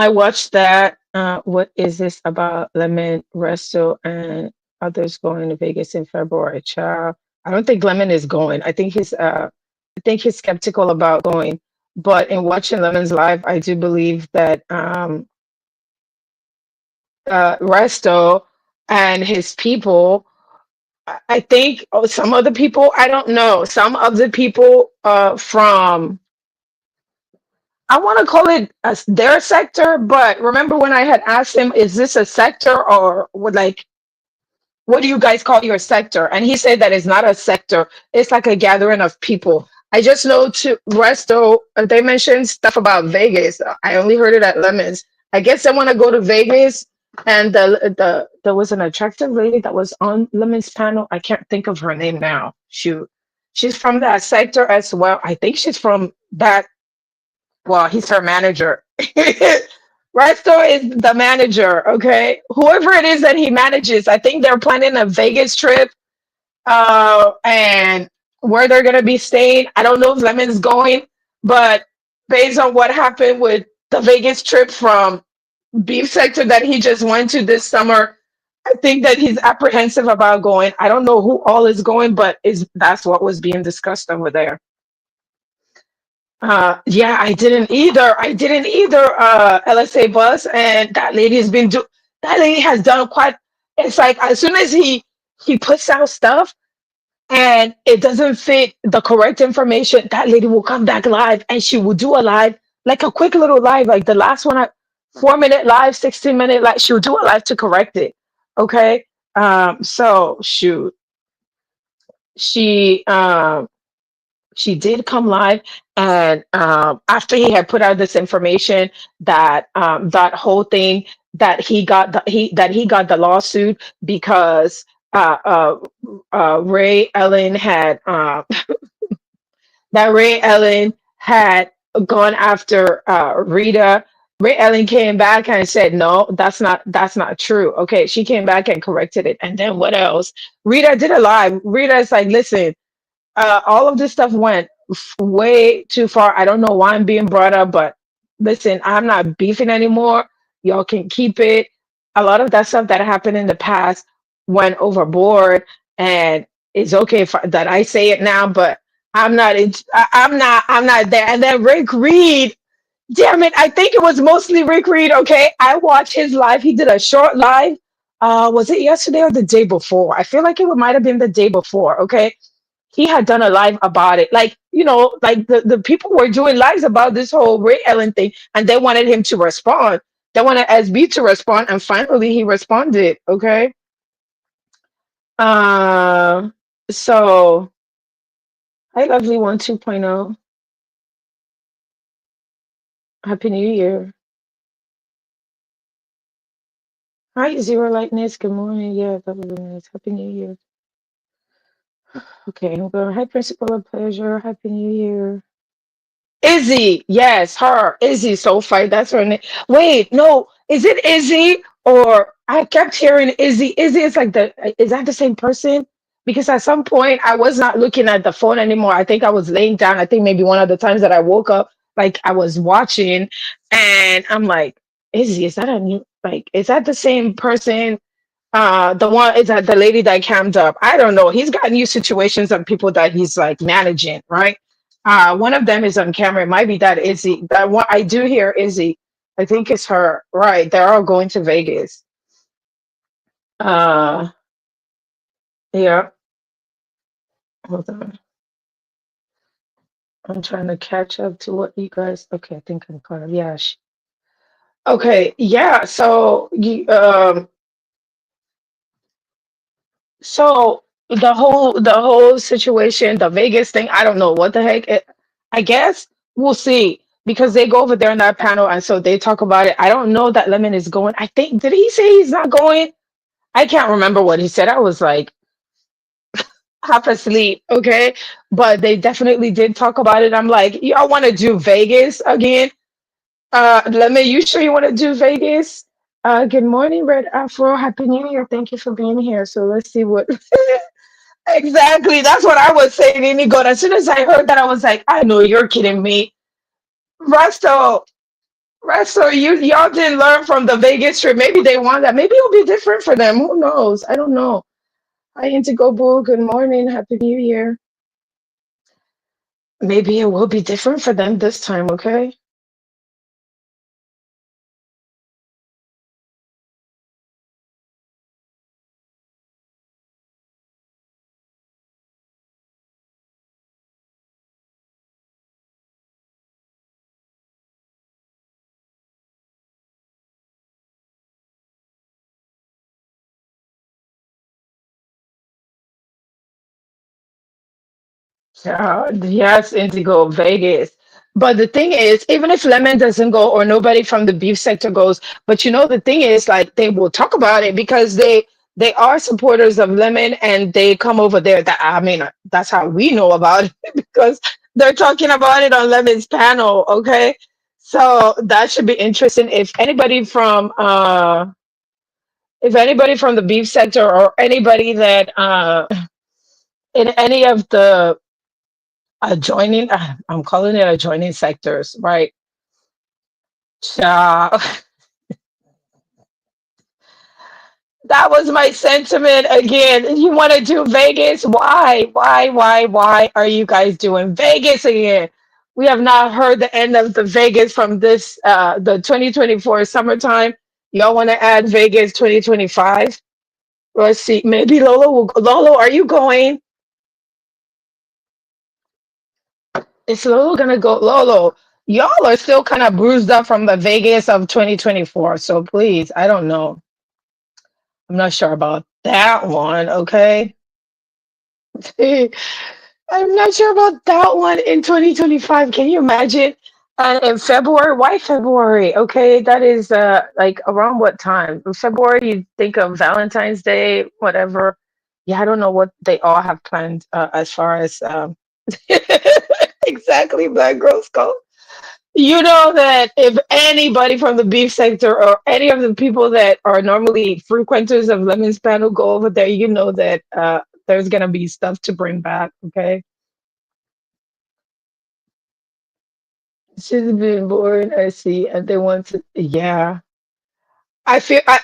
watched that. What is this about Lemon, Resto, and others going to Vegas in February? Child, I don't think Lemon is going. I think he's skeptical about going. But in watching Lemon's live, I do believe that Resto and his people, I think some of the people, I don't know, some of the people from, I want to call it their sector, but remember when I had asked him, is this a sector or would like, what do you guys call your sector? And he said that it's not a sector, it's like a gathering of people. I just know to Resto, they mentioned stuff about Vegas. I only heard it at Lemons. I guess they want to go to Vegas. And there was an attractive lady that was on Lemons panel. I can't think of her name now. Shoot. She's from that sector as well. I think she's from that. Well, he's her manager. Resto is the manager, okay? Whoever it is that he manages, I think they're planning a Vegas trip, and where they're gonna be staying. I don't know if Lemon's going, but based on what happened with the Vegas trip from beef sector that he just went to this summer, I think that he's apprehensive about going. I don't know who all is going, but is that's what was being discussed over there. Yeah, I didn't either, LSA bus, and that lady has done quite, it's like as soon as he puts out stuff and it doesn't fit the correct information, that lady will come back live and she will do a live, like a quick little live, like the last one, 4 minute live, 16 minute live. She'll do a live to correct it. Okay. So shoot, she she did come live, and after he had put out this information that that whole thing that he got the lawsuit because Ray Ellen had that Ray Ellen had gone after Rita. Ray Ellen came back and said, "No, that's not true." Okay, she came back and corrected it. And then what else? Rita did a live. Rita is like, "Listen, all of this stuff went way too far. I don't know why I'm being brought up, but listen, I'm not beefing anymore. Y'all can keep it. A lot of that stuff that happened in the past went overboard, and it's okay that I say it now, but I'm not there." And then Rick Reed, damn it, I think it was mostly Rick Reed. Okay, I watched his live. He did a short live Was it yesterday or the day before? I feel like it might have been the day before. Okay, he had done a live about it. Like, like the people were doing lives about this whole Ray Ellen thing, and they wanted him to respond. They wanted SB to respond, and finally he responded. Okay. Um, so hi, lovely one 2.0. Happy New Year. Hi, Zero Lightness. Good morning. Yeah, that was nice. Happy New Year. Okay, I'm going. Hi, Principal of Pleasure. Happy New Year. Izzy, yes, her, Izzy Soulfight. That's her name. Wait, no, is it Izzy or I kept hearing Izzy? Izzy is like is that the same person? Because at some point I was not looking at the phone anymore. I think I was laying down. I think maybe one of the times that I woke up, like I was watching, and I'm like, Izzy, is that a new? Like, is that the same person? The one is that the lady that cammed up. I don't know. He's got new situations and people that he's like managing, right? One of them is on camera. It might be that Izzy. That one I do hear Izzy. I think it's her. Right. They're all going to Vegas. Uh yeah. Hold on. I'm trying to catch up to what you guys okay, I think I'm caught up. Yeah. Okay, yeah. So the whole situation, the Vegas thing, I don't know what the heck. I guess we'll see because they go over there in that panel and so they talk about it. I don't know that Lemon is going. I think did he say he's not going? I can't remember what he said. I was like half asleep, okay? But they definitely did talk about it. I'm like, y'all want to do Vegas again? Lemon, you sure you want to do Vegas? Good morning, Red Afro. Happy New Year. Thank you for being here. So let's see what exactly. That's what I was saying, Inigo. As soon as I heard that, I was like, I know you're kidding me. Resto, Resto, y'all didn't learn from the Vegas trip. Maybe they want that. Maybe it'll be different for them. Who knows? I don't know. Hi, Indigo Bull. Good morning. Happy New Year. Maybe it will be different for them this time, okay? Yeah, yes, Indigo, Vegas. But the thing is, even if Lemon doesn't go or nobody from the beef sector goes, but the thing is, like they will talk about it because they are supporters of Lemon and they come over there. That I mean, that's how we know about it because they're talking about it on Lemon's panel. Okay, so that should be interesting. If anybody from the beef sector or anybody that in any of the adjoining I'm calling it adjoining sectors, right? Child, that was my sentiment again. You want to do Vegas? Why are you guys doing Vegas again? We have not heard the end of the Vegas from this the 2024 summertime. Y'all want to add Vegas 2025? Let's see. Maybe Lolo, are you going? Is Lolo gonna go? Lolo, y'all are still kind of bruised up from the Vegas of 2024. So please, I don't know. I'm not sure about that one. Okay. I'm not sure about that one in 2025. Can you imagine? And in February, why February? Okay, that is like around what time? In February, you think of Valentine's Day, whatever. Yeah, I don't know what they all have planned as far as exactly Black Girls go. You know that if anybody from the beef sector or any of the people that are normally frequenters of Lemon's panel go over there, you know that there's gonna be stuff to bring back. Okay, she's been born. I see, and they want to. Yeah,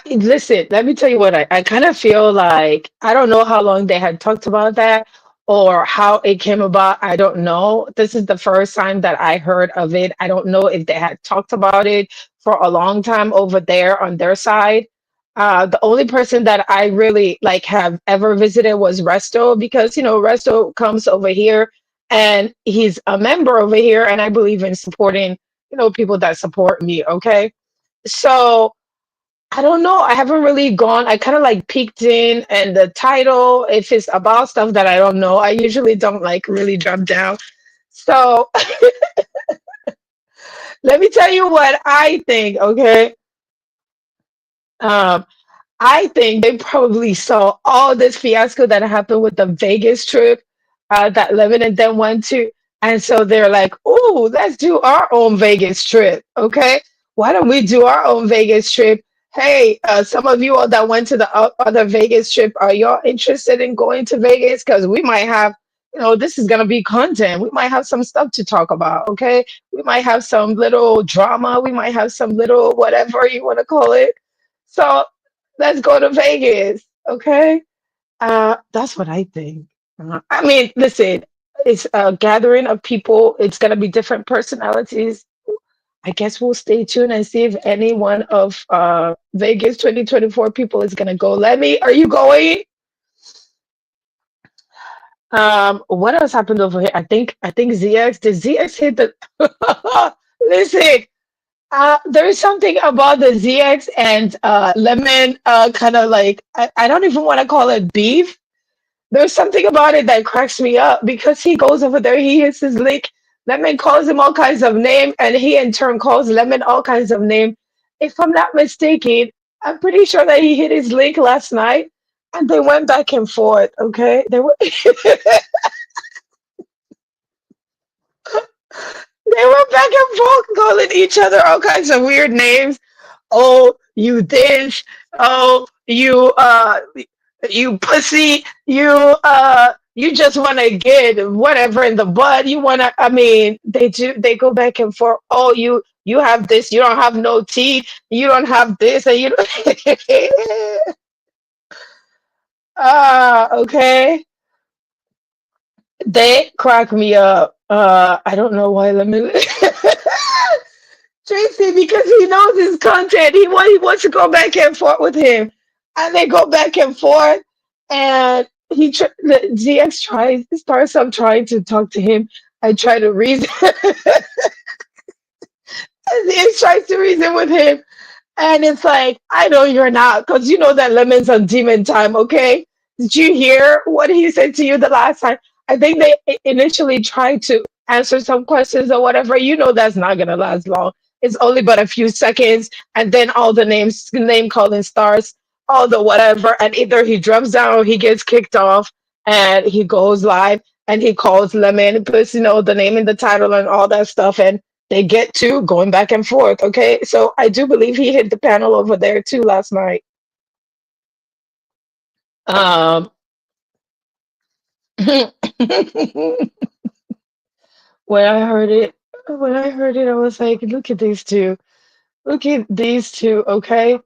listen, let me tell you what I kind of feel like I don't know how long they had talked about that or how it came about. I don't know. This is the first time that I heard of it. I don't know if they had talked about it for a long time over there on their side. The only person that I really like have ever visited was Resto, because Resto comes over here and he's a member over here, and I believe in supporting people that support me. Okay, so I don't know. I haven't really gone. I kind of like peeked in, and the title, if it's about stuff that I don't know, I usually don't like really jump down. So let me tell you what I think. Okay. Um, I think they probably saw all this fiasco that happened with the Vegas trip that Lemon and them went to. And so they're like, "Ooh, let's do our own Vegas trip. Okay. Why don't we do our own Vegas trip? Hey, some of you all that went to the other Vegas trip, are y'all interested in going to Vegas? Because we might have, this is going to be content. We might have some stuff to talk about. Okay. We might have some little drama. We might have some little whatever you want to call it. So let's go to Vegas, okay? That's what I think. I mean, listen, it's a gathering of people. It's gonna be different personalities. I guess we'll stay tuned and see if any one of Vegas 2024 people is gonna go. Let me. Are you going? What else happened over here? I think ZX. Did ZX hit the? Listen, there's something about the ZX and Lemon, kind of like I don't even want to call it beef. There's something about it that cracks me up because he goes over there, he hits his lick. Lemon calls him all kinds of name, and he in turn calls Lemon all kinds of name. If I'm not mistaken, I'm pretty sure that he hit his lick last night, and they went back and forth. Okay, they were they were back and forth calling each other all kinds of weird names. Oh, you this. Oh, you pussy. You just want to get whatever in the butt. You want to. I mean, they go back and forth. Oh, you have this. You don't have no teeth. You don't have this, and you. Okay. They crack me up. I don't know why. Let me. Tracy, because he knows his content. He wants to go back and forth with him, and they go back and forth, and the GX tries starts up trying to talk to him. I try to reason. GX tries to reason with him, and it's like, I know you're not, because you know that Lemon's on demon time, okay? Did you hear what he said to you the last time? I think they initially tried to answer some questions or whatever. You know that's not gonna last long. It's only but a few seconds, and then all the name calling starts, all the whatever, and either he drops down or he gets kicked off, and he goes live and he calls Lemon, puts the name in the title and all that stuff, and they get to going back and forth. Okay, so I do believe he hit the panel over there too last night. Um, when I heard it, I was like, look at these two. Look at these two. Okay,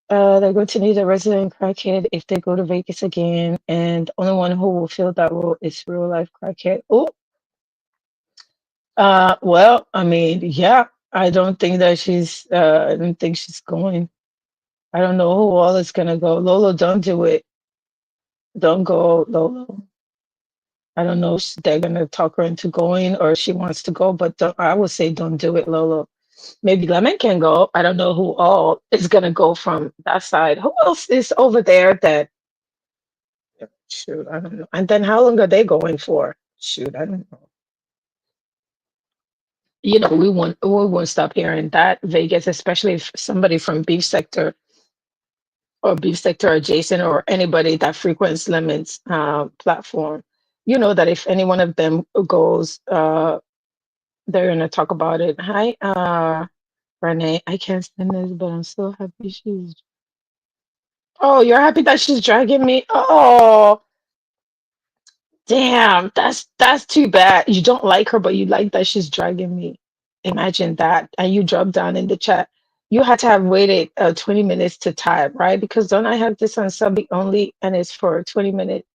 they're going to need a resident crackhead if they go to Vegas again, and the only one who will fill that role is real life crackhead. Oh, well, I mean, yeah, I don't think that she's. I don't think she's going. I don't know who all is gonna go. Lolo, don't do it. Don't go, Lolo. I don't know if they're gonna talk her into going or she wants to go, but I would say don't do it, Lolo. Maybe Lemon can go. I don't know who all is gonna go from that side. Who else is over there that shoot, I don't know. And then how long are they going for? Shoot, I don't know. We won't stop hearing that Vegas, especially if somebody from beef sector or beef sector adjacent or anybody that frequents Lemon's platform. You know that if any one of them goes, they're gonna talk about it. Hi, Renee. I can't stand this, but I'm so happy she's. Oh, you're happy that she's dragging me? Oh, damn. That's too bad. You don't like her, but you like that she's dragging me. Imagine that. And you drop down in the chat. You had to have waited 20 minutes to type, right? Because don't I have this on subby only and it's for 20 minutes?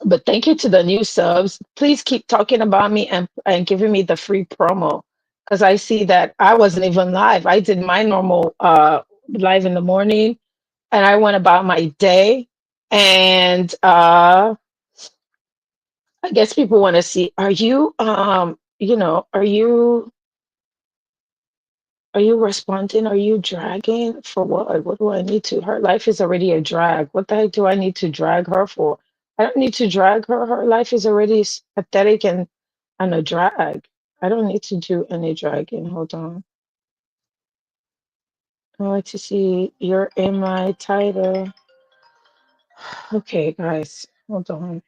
But thank you to the new subs. Please keep talking about me and giving me the free promo. Because I see that I wasn't even live. I did my normal live in the morning, and I went about my day. And I guess people want to see, are you are you responding? Are you dragging for what? What do I need to? Her life is already a drag. What the heck do I need to drag her for? I don't need to drag her. Her life is already pathetic and a drag. I don't need to do any dragging. Hold on. I want to see you're in my title. Okay, guys, hold on.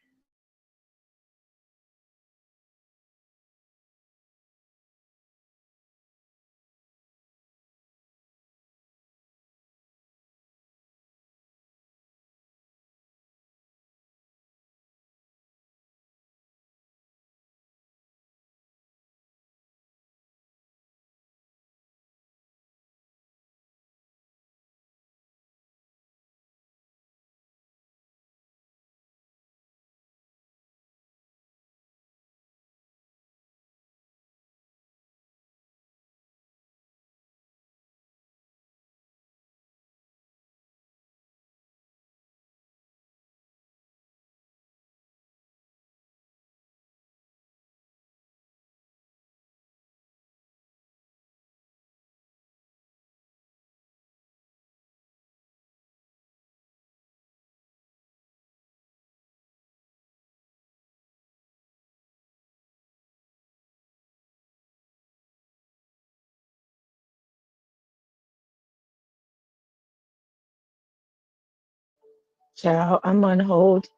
Ciao, I'm on hold.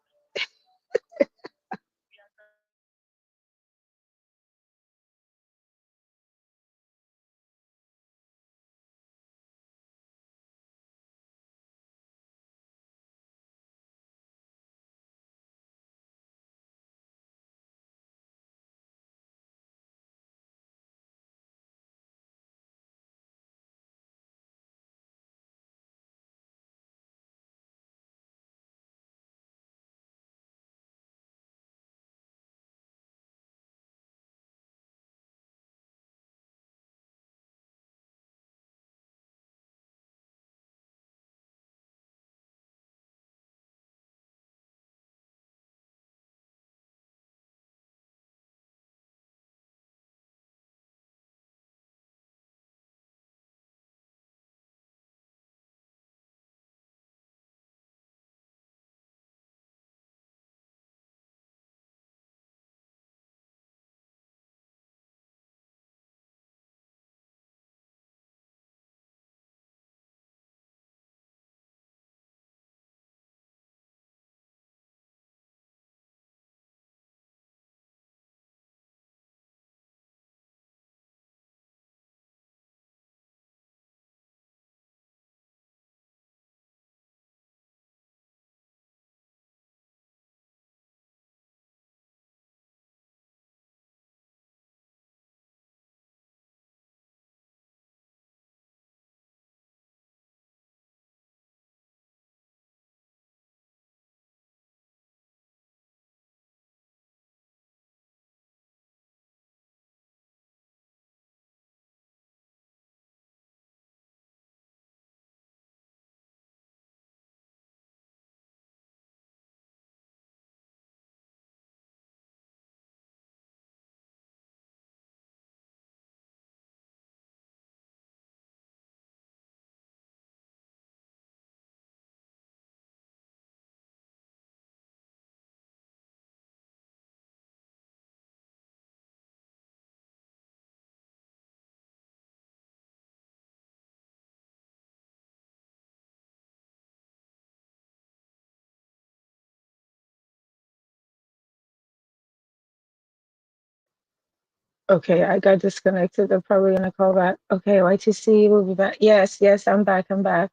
Okay, I got disconnected. They're probably gonna call back. Okay, YTC, we'll be back. Yes, yes, I'm back. I'm back.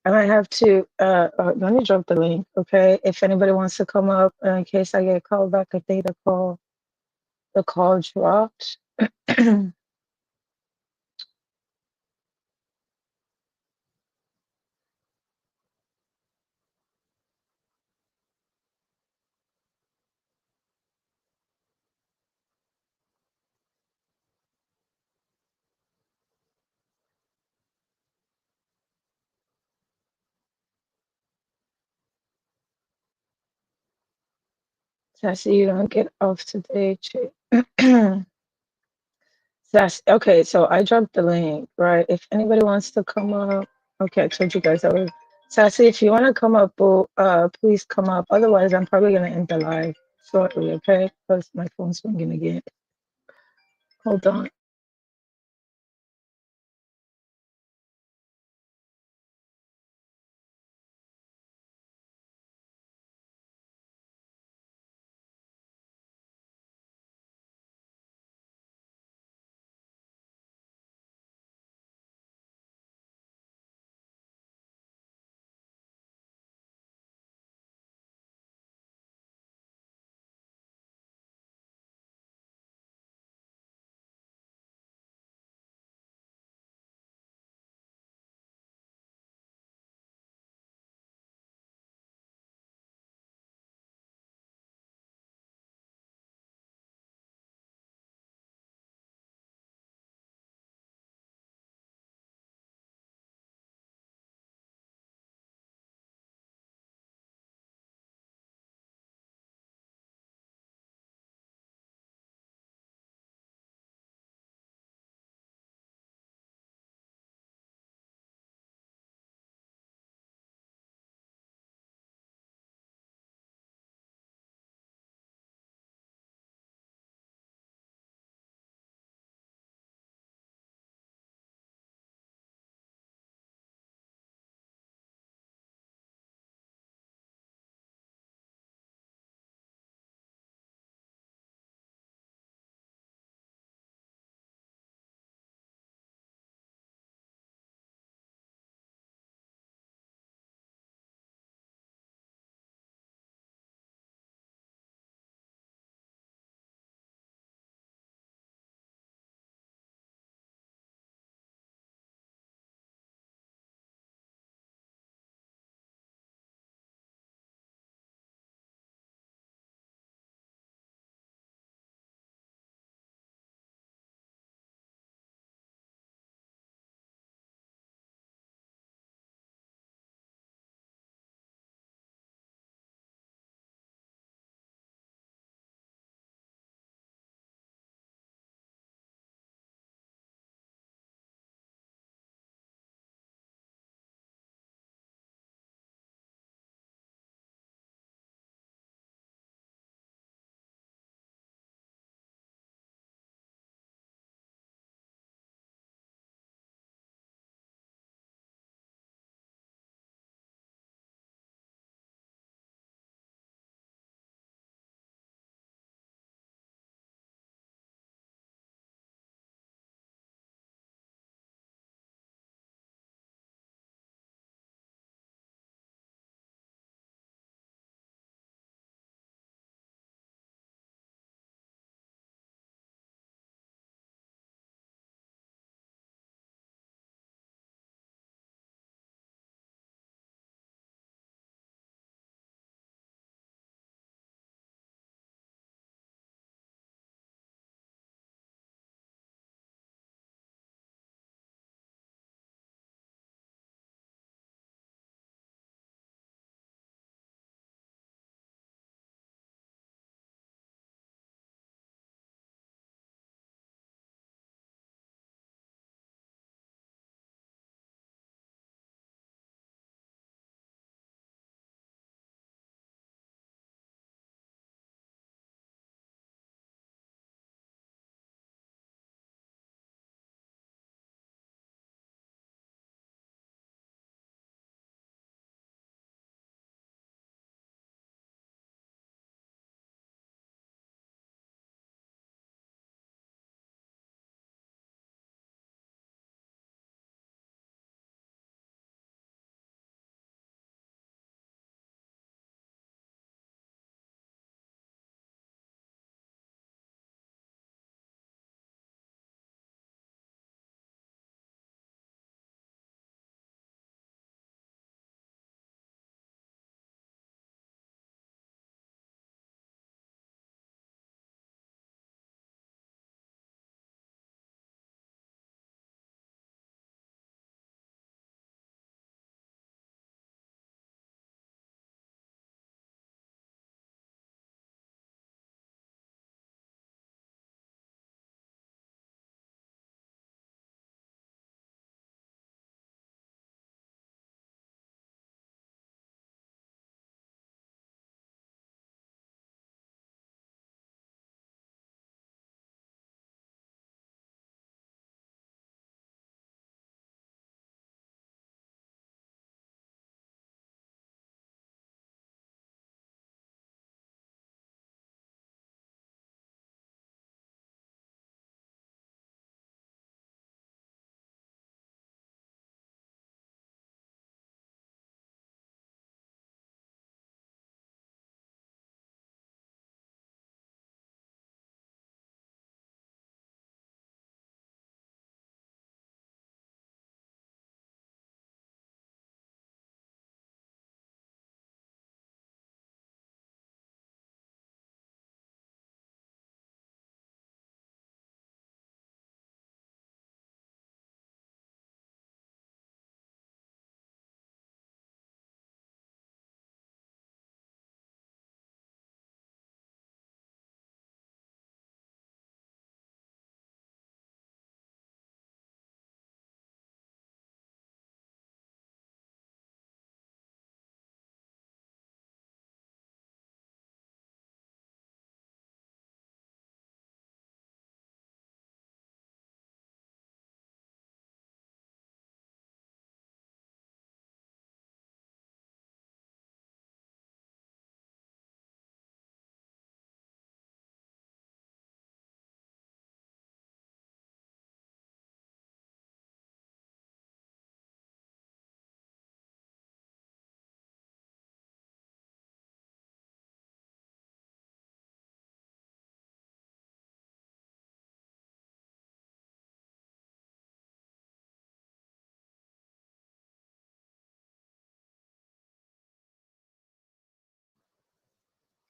I might have to let me drop the link, okay? If anybody wants to come up in case I get called back, I think the call dropped. Sassy, you don't get off today, chick. Sassy, okay, so I dropped the link, right? If anybody wants to come up, okay, I told you guys I was. Sassy, if you want to come up, please come up. Otherwise, I'm probably gonna end the live shortly, okay? Because my phone's ringing again. Hold on.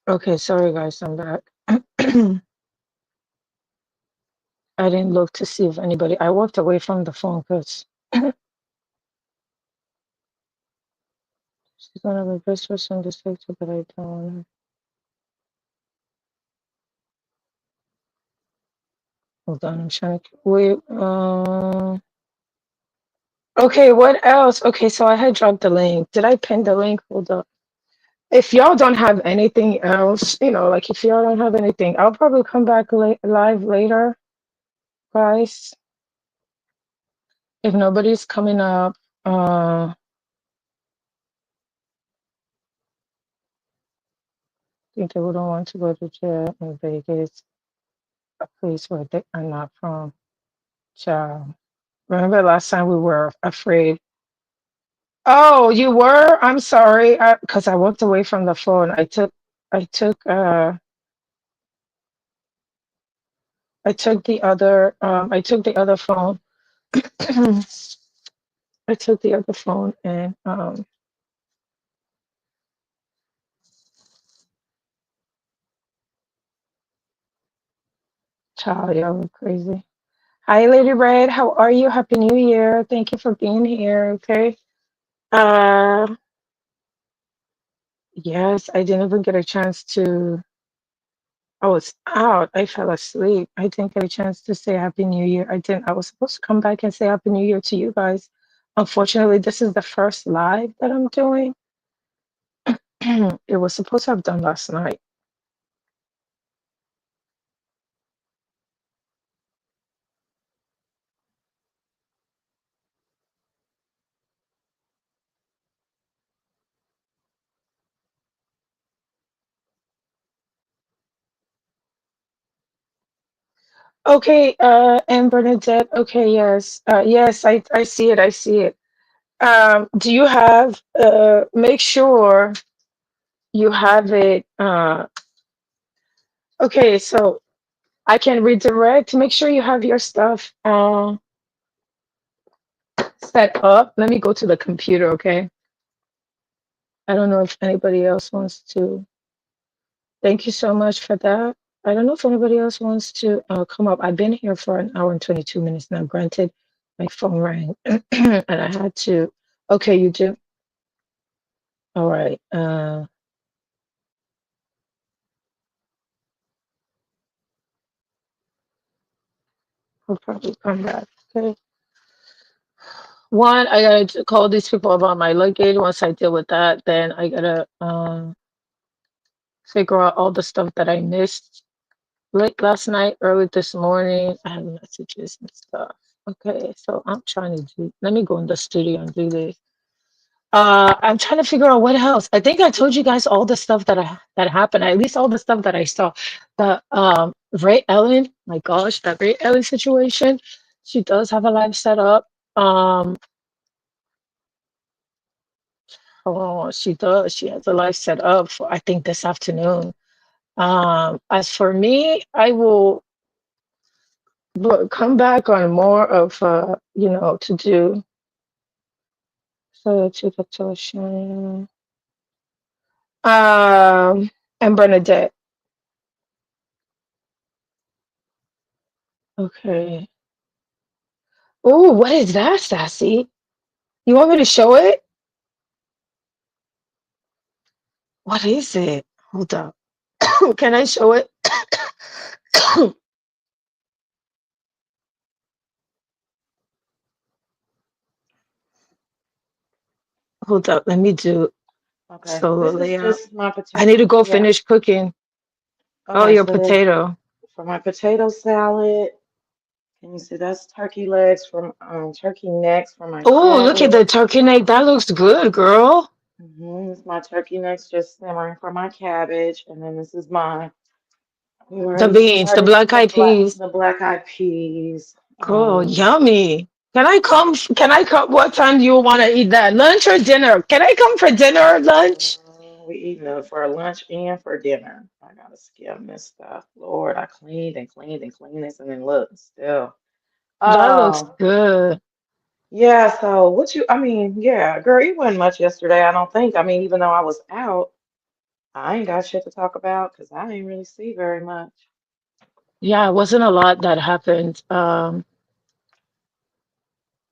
Okay, sorry guys, I'm back. I didn't look to see if anybody. I walked away from the phone because she's one of the best person in this picture, but I don't want to. Hold on, I'm trying to wait. Okay, what else? Okay, so I had dropped the link. Did I pin the link? Hold up. If y'all don't have anything else, like if y'all don't have anything, I'll probably come back live later, guys. If nobody's coming up, I think they wouldn't want to go to jail in Vegas, a place where they are not from. Child. Remember last time we were afraid. Oh, you were? I'm sorry. Because I walked away from the phone. I took I took the other phone. I took the other phone and child, y'all were crazy. Hi, Lady Red. How are you? Happy New Year. Thank you for being here. Okay. Uh, yes, I didn't even get a chance to. I was out. I fell asleep. I didn't get a chance to say Happy New Year. I didn't. I was supposed to come back and say Happy New Year to you guys. Unfortunately, this is the first live that I'm doing. It was supposed to have done last night. Okay, and Bernadette. Okay, yes, yes, I see it. I see it. Do you have? Make sure you have it. Okay, so I can redirect. Make sure you have your stuff set up. Let me go to the computer. Okay. I don't know if anybody else wants to. Thank you so much for that. I don't know if anybody else wants to come up. I've been here for an hour and 22 minutes now. Granted, my phone rang and I had to. Okay, you do. All right. I'll probably come back. Okay. One, I gotta call these people about my luggage. Once I deal with that, then I gotta figure out all the stuff that I missed late last night, early this morning. I have messages and stuff. Okay, so I'm trying to do. Let me go in the studio and do this. I'm trying to figure out what else. I think I told you guys all the stuff that happened. At least all the stuff that I saw. The Ray Ellen. My gosh, that Ray Ellen situation. She does have a live set up. Oh, she does. She has a live set up for I think this afternoon. As for me, I will come back on more of to do so to the and Bernadette. Okay. Oh, what is that, Sassy? You want me to show it? What is it? Hold up. Can I show it? Hold up. Let me do Okay, solo this is layout. just my I potato. need to go Yeah. finish cooking. Oh, Okay, your so this potato. for my potato salad. Can you see that's turkey legs from turkey necks for my Oh, look at cabbage. the turkey neck. That looks good, girl. This is my turkey necks just simmering for my cabbage, and then this is my. We The already beans, the started black eyed peas. the black eyed peas. Girl, yummy. Can I come? Can I come? What time do you want to eat that? Lunch or dinner? Can I come for dinner or lunch? We eating it for lunch and for dinner. I gotta skim this stuff. Lord, I cleaned and cleaned and cleaned this, and then look, still. That looks Um, good. yeah, so what you, I mean, yeah, girl, it wasn't much yesterday, I don't think. I mean, even though I was out, I ain't got shit to talk about because I ain't really see very much. Yeah, it wasn't a lot that happened.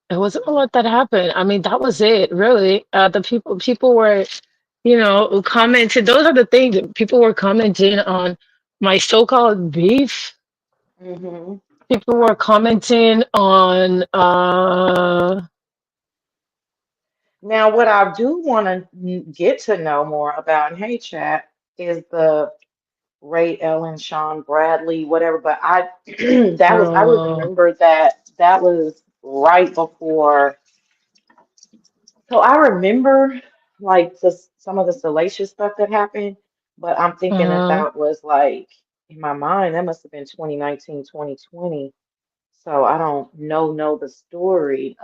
It wasn't a lot that happened. I mean, that was it, really. The people were, commented. Those are the things that people were commenting on my so-called beef. Hmm. People were commenting on Now, what I do want to get to know more about, and hey, chat, is the Ray Ellen, Sean Bradley, whatever. But I I girl. remember that that was right before. So I remember like some of the salacious stuff that happened, but I'm thinking that Uh, that was like in my mind that must have been 2019, 2020. So I don't know the story.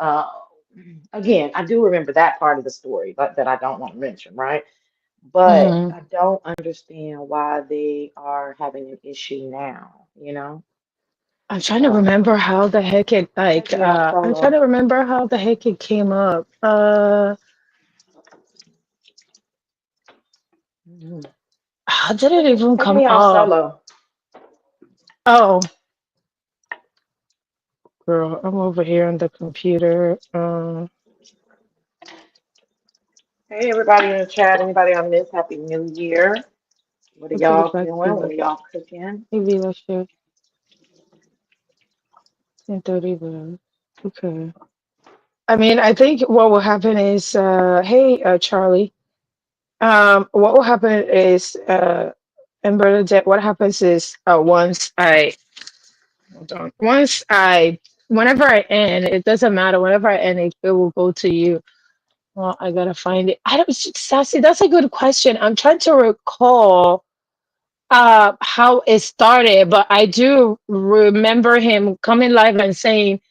Again, I do remember that part of the story, but that I don't want to mention, right? But mhm. I don't understand why they are having an issue now, you know? I'm trying to So remember how the heck it check it out, I'm trying solo. to remember how the heck it came up. Mhm. How did it even Take come me off up? solo. Oh, girl, I'm over here on the computer. Hey, everybody in the chat, anybody on this? Happy New Year. What are Let's go y'all back to doing? What the are y'all cooking? maybe let's share 10:30 the okay. I mean, I think what will happen is hey Charlie. What will happen is in Bernadette, what happens is once I hold on, whenever I end, it doesn't matter. Whenever I end, it will go to you. Well, I gotta find it. I don't, Sassy. That's a good question. I'm trying to recall how it started, but I do remember him coming live and saying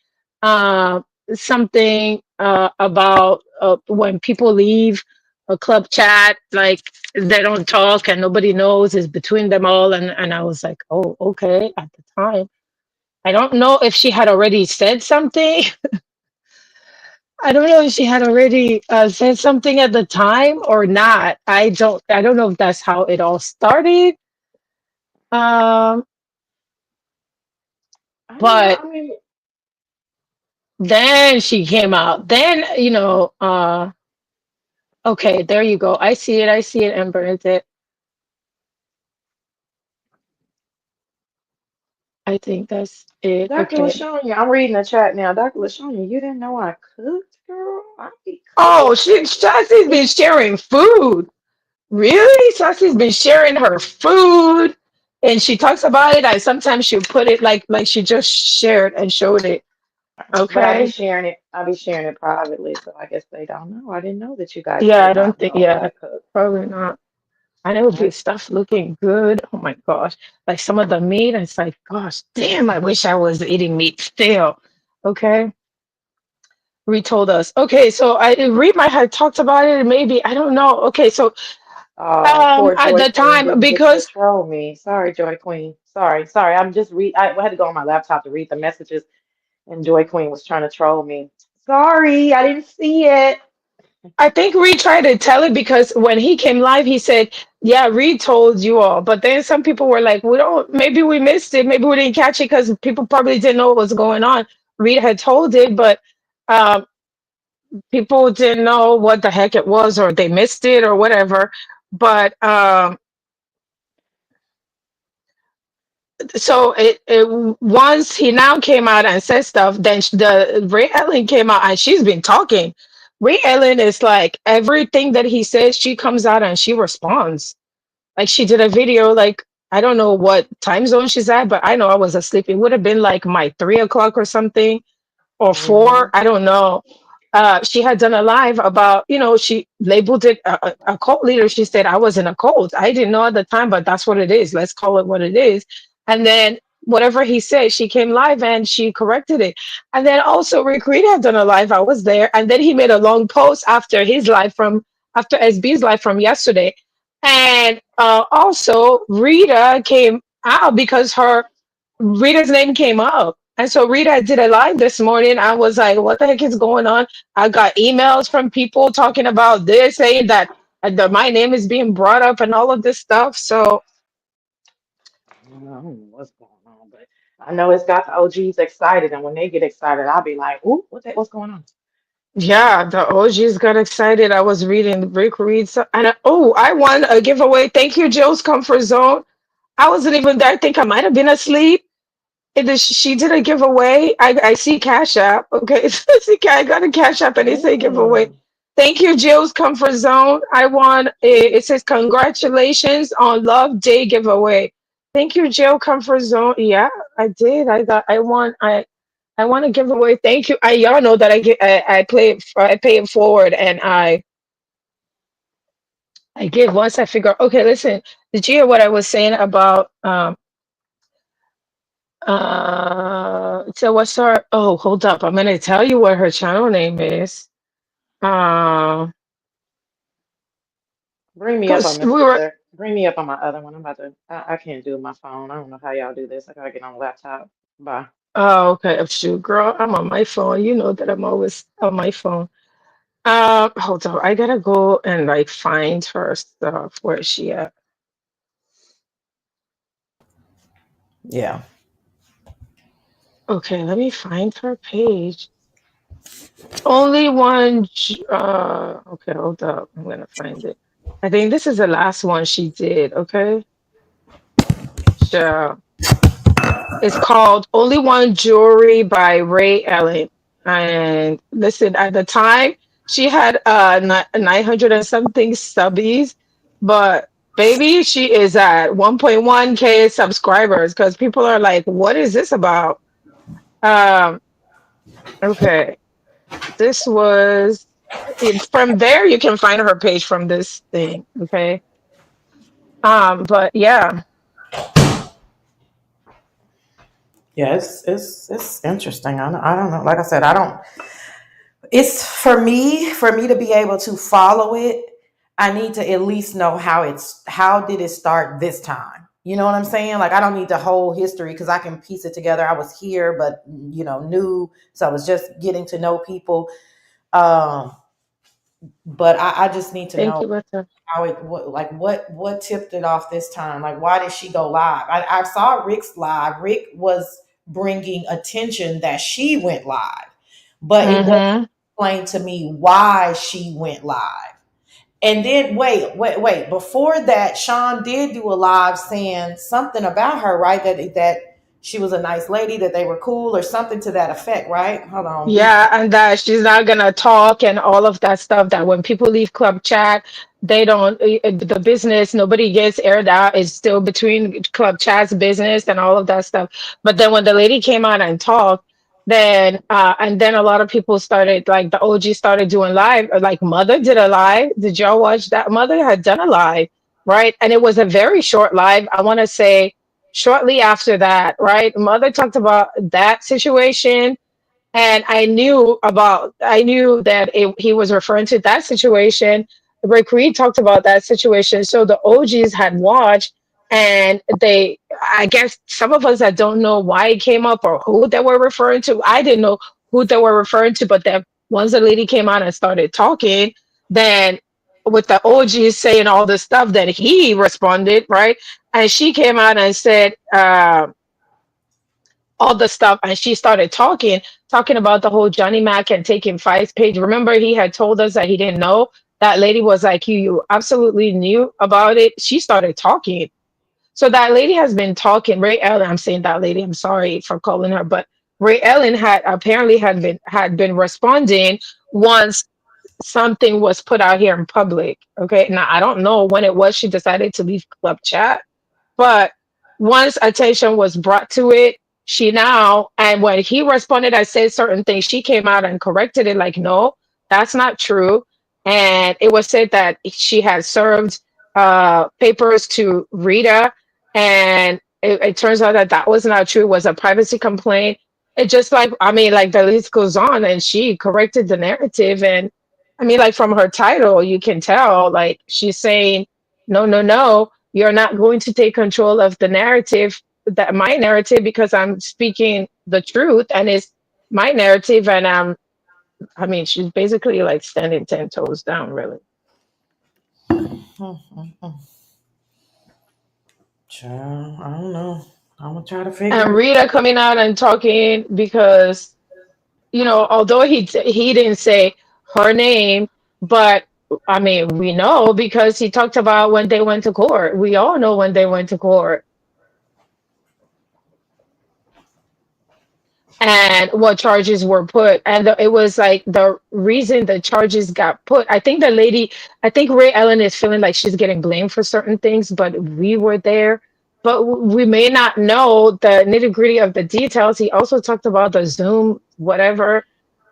uh, something about when people leave a club chat, like they don't talk and nobody knows, it's between them all. And I was like, oh, okay, at the time. I don't know if she had already said something. I don't know if she had already said something at the time or not. I don't know if that's how it all started. Um, I don't know. but I mean, then she came out. Then, okay, there you go. I see it. I see it, Amber. Is it? I think that's it. Dr. Okay. LaShawn, I'm reading the chat now. Dr. LaShawn, you didn't know I cooked, girl? I be cooking Oh, for Sassy's been sharing food. Really? Sassy's been sharing her food, and she talks about it. And sometimes she'll put it like she just shared and showed it. but I be Okay. sharing it. I be sharing it privately, so I guess they don't know. I didn't know that you guys Yeah, I did don't not think. know that Yeah, I cooked. probably not. I know the That's stuff looking good. Oh my gosh. Like some of the meat, it's like, gosh, damn, I wish I was eating meat still. Okay. Retold us. Okay, so Reed might have talked about it, maybe. I don't know. Okay, so poor at Joy the Queen time, didn't get to because troll me. Sorry, Joy Queen. Sorry. I'm just read. I had to go on my laptop to read the messages, and Joy Queen was trying to troll me. Sorry, I didn't see it. I think Reed tried to tell it because when he came live, he said, yeah, Reed told you all. But then some people were like, we don't, maybe we missed it. Maybe we didn't catch it because people probably didn't know what was going on. Reed had told it, but um, people didn't know what the heck it was or they missed it or whatever. But so once he now came out and said stuff, then the Ray Ellen came out and she's been talking. Ray Ellen is like everything that he says, she comes out and she responds. Like she did a video, like I don't know what time zone she's at, but I know I was asleep. It would have been like my 3 o'clock or something or Hmm. 4, I don't know. She had done a live about, she labeled it a cult leader. She said, I was in a cult. I didn't know at the time, but that's what it is. Let's call it what it is. And then whatever he said, she came live and she corrected it. And then also Rick Reed had done a live. I was there. And then he made a long post after his live after SB's live from yesterday. And also Rita came out because Rita's name came up. And so Rita did a live this morning. I was like, what the heck is going on? I got emails from people talking about this, saying that. my name is being brought up and all of this stuff. So I don't know what's going on, but I know it's got the OGs excited, and when they get excited, I'll be like, "Ooh, what's going on?" yeah, the OGs got excited. I was reading Rick Reed, and oh, I won a giveaway. Thank you, Joe's Comfort Zone. I wasn't even there. I think I might have been asleep. She did a giveaway. I see Cash App. Okay, I got a Cash App and it say giveaway. Ooh, Thank you, Jill's Comfort Zone. I won. It says congratulations on Love Day giveaway. Thank you, Jill Comfort Zone. Yeah, I did. I got. I won. I want to give away. Thank you. Y'all know that I play it. I pay it forward, and I give once I figure. Okay, listen. Did you hear what I was saying about so what's her? Oh, hold up. I'm gonna tell you what her channel name is. Um, bring me up on because this we were. other. Bring me up on my other one. I'm about to. I can't do my phone. I don't know how y'all do this. I gotta get on the laptop. Bye. Oh, okay. Shoot, girl, I'm on my phone. You know that I'm always on my phone. Hold on. I gotta go and like find her stuff. Where is she at? Yeah. Okay, let me find her page. Only one. Okay, hold up. I'm gonna find it. I think this is the last one she did. Okay, sure. It's called Only One Jewelry by Ray Allen. And listen, at the time, she had 900 and something subbies, but baby, she is at 1.1K subscribers because people are like, what is this about? Um, okay, this was from there, you can find her page from this thing. Okay. But yeah, Yeah, it's interesting. I don't know. Like I said, I don't. It's for me to be able to follow it. I need to at least know how did it start this time. You know what I'm saying? Like I don't need the whole history because I can piece it together. I was here, but new, so I was just getting to know people. Um, but I just need to thank know you, Butter. how it what tipped it off this time. Like why did she go live? I saw Rick's live. Rick was bringing attention that she went live, but it wasn't Mm-hmm. explained to me why she went live. And then wait. Before that, Sean did do a live saying something about her, right? That she was a nice lady, that they were cool, or something to that effect, right? Hold on, read. Yeah, and that she's not gonna talk and all of that stuff. That when people leave club chat, they don't the business, nobody gets aired out. It's still between club chat's business and all of that stuff. But then when the lady came out and talked, then and then a lot of people started like the OG started doing live. Like Mother did a live. Did y'all watch that? Mother had done a live, right? And it was a very short live. I want to say shortly after that, right? Mother talked about that situation and I knew that he was referring to that situation. Rick Reed talked about that situation. So the OGs had watched, and I guess some of us that don't know why it came up or who they were referring to, I didn't know who they were referring to, but then once the lady came out and started talking, then with the OGs saying all this stuff, then he responded, right? And she came out and said, all the stuff, and she started talking about the whole Johnny Mac and taking Five's page. Remember, he had told us that he didn't know. That lady was like, you absolutely knew about it. She started talking. So that lady has been talking. Ray Ellen, I'm saying that lady, I'm sorry for calling her, but Ray Ellen had apparently had been responding once something was put out here in public. Okay. Now I don't know when it was she decided to leave club chat, but once attention was brought to it, she now, and when he responded, I said certain things, she came out and corrected it like, no, that's not true. And it was said that she had served papers to Rita, and it turns out that that was not true. It was a privacy complaint. It just like, I mean, like the list goes on, and she corrected the narrative. And I mean, like from her title, you can tell, like she's saying, no, no, no, you're not going to take control of the narrative, that my narrative, because I'm speaking the truth and it's my narrative. And I mean, she's basically like standing 10 toes down, really. Child, I don't know. I'm gonna try to figure And it. Rita coming out and talking because, although he didn't say her name, but I mean, we know because he talked about when they went to court. We all know when they went to court and what charges were put. And it was like the reason the charges got put. I think Ray Ellen is feeling like she's getting blamed for certain things, but we were there. But we may not know the nitty gritty of the details. He also talked about the Zoom, whatever,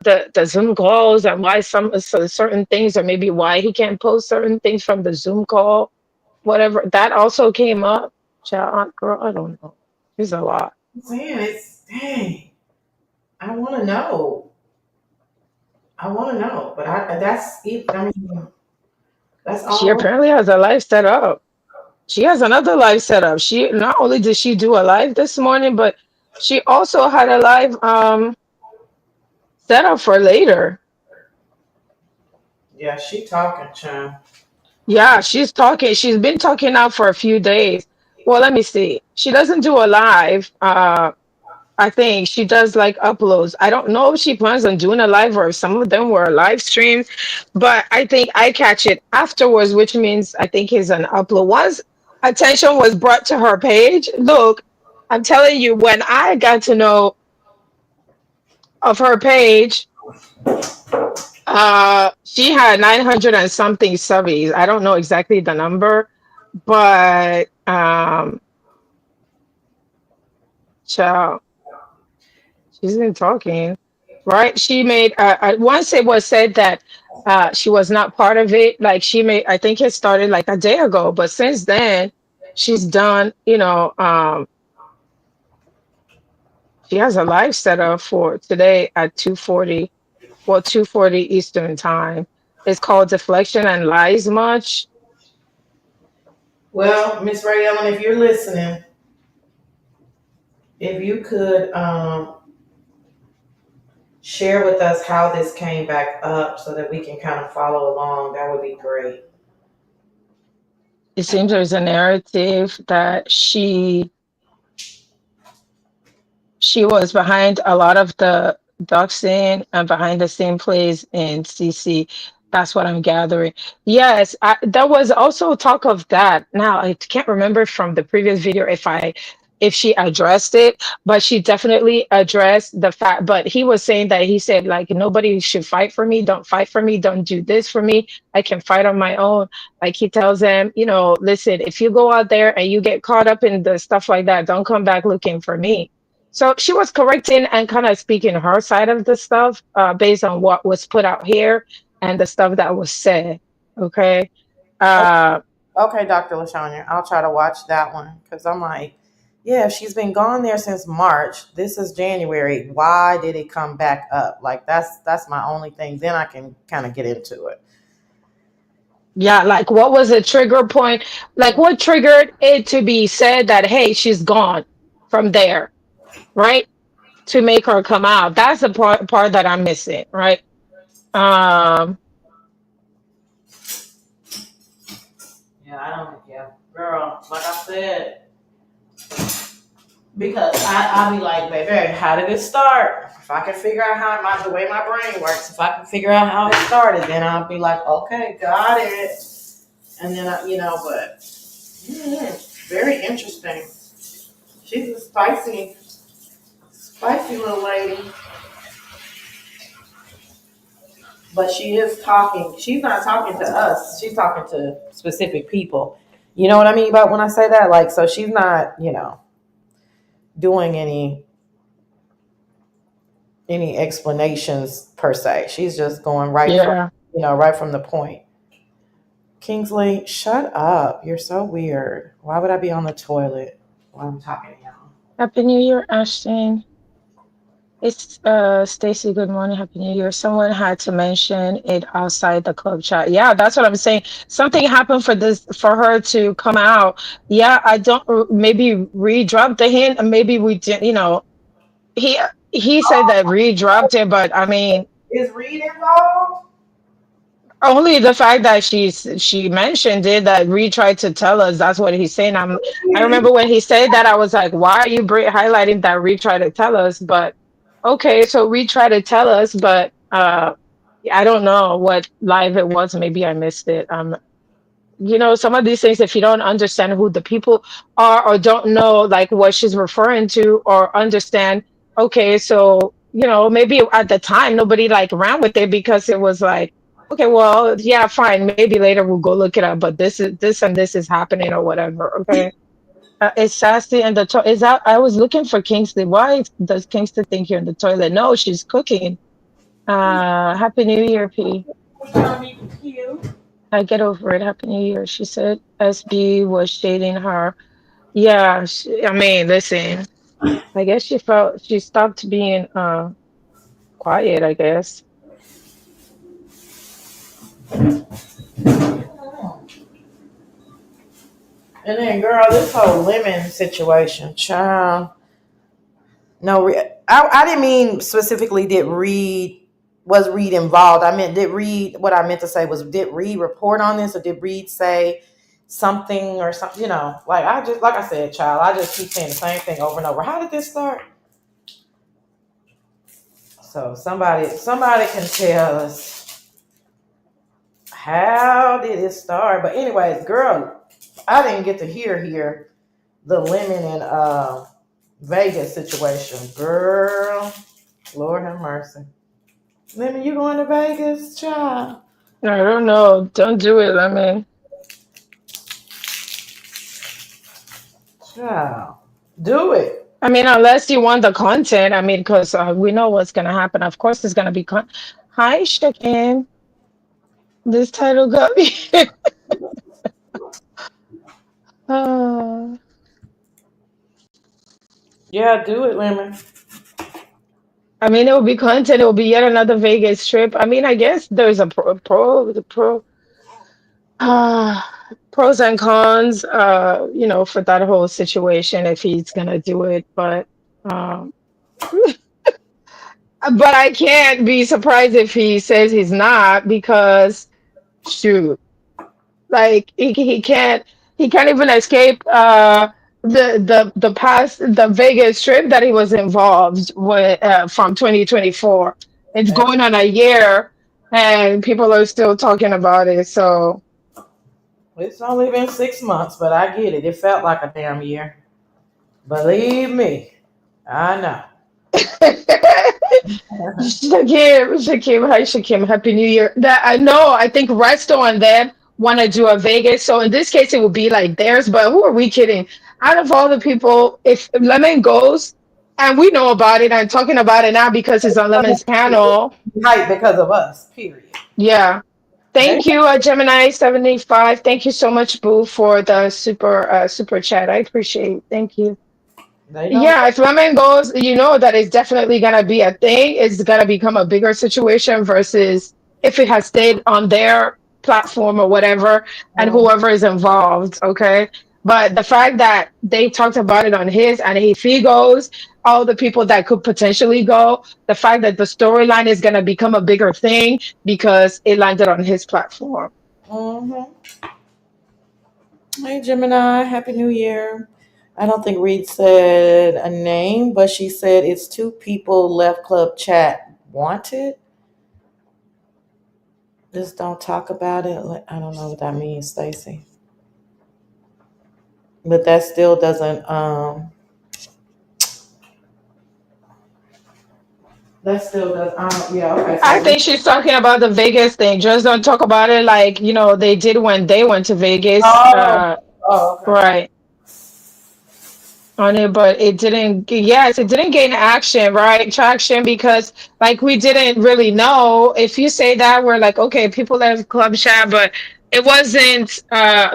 the Zoom calls and why certain things, or maybe why he can't post certain things from the Zoom call, whatever. That also came up. Child, girl, I don't know. There's a lot. I'm saying it's dang. I want to know. I want to know, but that's it. I mean, that's She all. apparently has a life set up. She has another live setup. She not only did she do a live this morning, but she also had a live set up for later. Yeah, she talking, child. Yeah, she's talking. She's been talking now for a few days. Well, let me see. She doesn't do a live. I think she does like uploads. I don't know if she plans on doing a live or if some of them were live streams, but I think I catch it afterwards, which means I think it's an upload. Once attention was brought to her page, look, I'm telling you, when I got to know of her page, she had 900 and something subbies. I don't know exactly the number, but child, she's been talking, right? She made once it was said that she was not part of it. Like she made, I think it started like a day ago, but since then she's done. She has a live set up for today at 2:40. Well, 2:40 Eastern time. It's called Deflection and Lies Much. Well, Miss Ray Ellen, if you're listening, if you could share with us how this came back up so that we can kind of follow along, that would be great. It seems there's a narrative that she was behind a lot of the doxing and behind the scene plays in CC. That's what I'm gathering. Yes, there was also talk of that. Now I can't remember from the previous video if she addressed it, but she definitely addressed the fact. But he was saying that he said like nobody should fight for me. Don't fight for me. Don't do this for me. I can fight on my own. Like he tells them, listen, if you go out there and you get caught up in the stuff like that, don't come back looking for me. So she was correcting and kind of speaking her side of the stuff based on what was put out here and the stuff that was said. Okay. Uh, Okay, Dr. LaShanya, I'll try to watch that one because I'm like, yeah, if she's been gone there since March. This is January. Why did it come back up? Like that's my only thing. Then I can kind of get into it. yeah, like what was a trigger point? Like what triggered it to be said that, hey, she's gone from there, right? To make her come out. That's the part that I'm missing, right? Um, Yeah, I don't. Yeah, girl. Like I said, because I be like, baby, how did it start? If I can figure out the way my brain works, if I can figure out how it started, then I'll be like, okay, got it. And then but very interesting. She's a spicy little lady, but she is talking. She's not talking to us. She's talking to specific people. You know what I mean about when I say that? Like, so she's not, doing any explanations per se. She's just going yeah. right from the point. Kingsley, shut up. You're so weird. Why would I be on the toilet while I'm talking to y'all? Happy New Year, Ashton. It's Stacy, good morning, Happy New Year. Someone had to mention it outside the club chat. Yeah, that's what I'm saying. Something happened for her to come out. Yeah, I don't maybe Reed dropped the hint, and maybe we did, he he said that Reed dropped it, but I mean, Is Reed involved? Only the fact that she mentioned it that Reed tried to tell us. That's what he's saying. I remember when he said that I was like, why are you highlighting that Reed tried to tell us? But okay, so Reed tried to tell us, but I don't know what live it was. Maybe I missed it. Some of these things, if you don't understand who the people are or don't know like what she's referring to or understand, okay, so maybe at the time nobody like ran with it because it was like, okay, well, yeah, fine, maybe later we'll go look it up, but this and this is happening or whatever. Okay. It's Sassy in the toilet. Is that I was looking for Kingsley. Why does Kingsley think you're in the toilet? No, she's cooking. Happy New Year, P. I get over it. Happy New Year. She said SB was shading her. Yeah, I mean, listen. I guess she stopped being quiet, I guess. And then, girl, this whole lemon situation, child. No, I didn't mean specifically was Reed involved. I meant did Reed. What I meant to say was did Reed report on this, or did Reed say something or something? Like I said, child. I just keep saying the same thing over and over. How did this start? So somebody can tell us how did it start. But anyways, girl, I didn't get to hear the lemon and Vegas situation, girl. Lord have mercy. Lemon, you going to Vegas, child? I don't know. Don't do it. I mean, Child, do it. unless you want the content. I mean, because we know what's gonna happen. Of course, it's gonna be Hi, Shakim. This title got me. uh, Yeah, do it, Lemon. it will be content. It will be yet another Vegas trip. I guess there's a uh, pros and cons, for that whole situation if he's gonna do it. But I can't be surprised if he says he's not because shoot, like he can't even escape the past the Vegas trip that he was involved with from 2024. It's going on a year and people are still talking about it. So It's only been 6 months, but I get it. It felt like a damn year. Believe me, I know. Shakim, hi Shakim, Happy New Year. That I know, I think Resto and them want to do a Vegas. So in this case, it would be like theirs. But who are we kidding? Out of all the people, if Lemon goes, and we know about it, I'm talking about it now because it's on Lemon's panel. Hype because of us. Period. Yeah. They Thank you, Gemini 75. Thank you so much, Boo, for the super chat. I appreciate it. Thank you. they don't. Yeah, if Lemon goes, you know that it's definitely gonna be a thing. It's gonna become a bigger situation versus if it has stayed on their platform or whatever, and Mm, whoever is involved. Okay, but the fact that they talked about it on his, and if he goes, all the people that could potentially go, the fact that the storyline is gonna become a bigger thing because it landed on his platform. mhm. Hey Gemini, Happy New Year. I don't think Reed said a name, but she said it's two people left club chat wanted. Just don't talk about it. I don't know what that means, Stacy. But that still doesn't that still does yeah, okay. I So think she's talking about the Vegas thing. Just don't talk about it like they did when they went to Vegas. oh, oh okay. Right on it, but it didn't. Yes, it didn't gain action, right? Traction because like we didn't really know. If you say that, we're like, okay, people left Club Chat, but it wasn't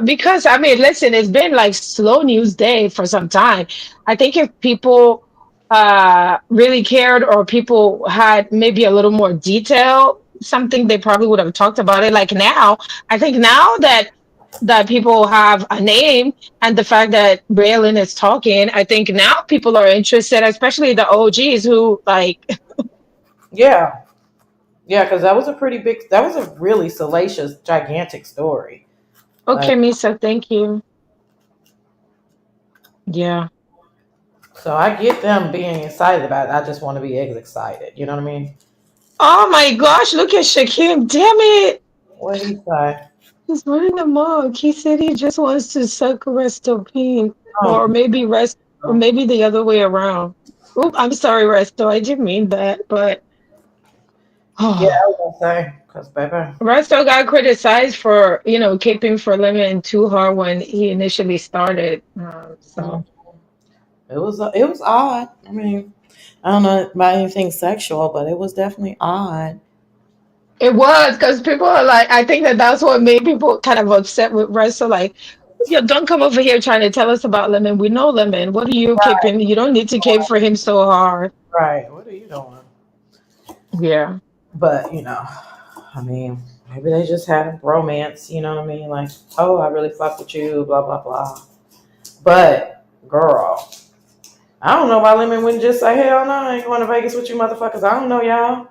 because listen, it's been like slow news day for some time. I think if people really cared or people had maybe a little more detail, something they probably would have talked about it. Like now, I think now that people have a name and the fact that Braylon is talking, I think now people are interested, especially the OGs who like Yeah. Yeah, because that was that was a really salacious, gigantic story. Like, Okay, Misa, thank you. Yeah. so I get them being excited about it. I just want to be excited. You know what I mean? Oh my gosh, look at Shaquem. Damn it. What he say? He's running amok. He said he just wants to suck Resto Pink. Oh, Or maybe or no. maybe the other way around. Oop, I'm sorry, Resto. I didn't mean that, but Yeah, oh. I was gonna say, cause baby, Resto got criticized for, keeping for Lemon too hard when he initially started. So it was odd. I mean, I don't know about anything sexual, but it was definitely odd. it was because people are like, I think that's what made people kind of upset with Resto. Like, don't come over here trying to tell us about Lemon. We know Lemon. What are you keeping? You don't need to cape for him so hard. Right. What are you doing? Yeah. But I mean, maybe they just had a romance. You know what I mean? Like, oh, I really fuck with you. Blah blah blah. But girl, I don't know why Lemon wouldn't just say, hell no, I ain't going to Vegas with you motherfuckers. I don't know y'all.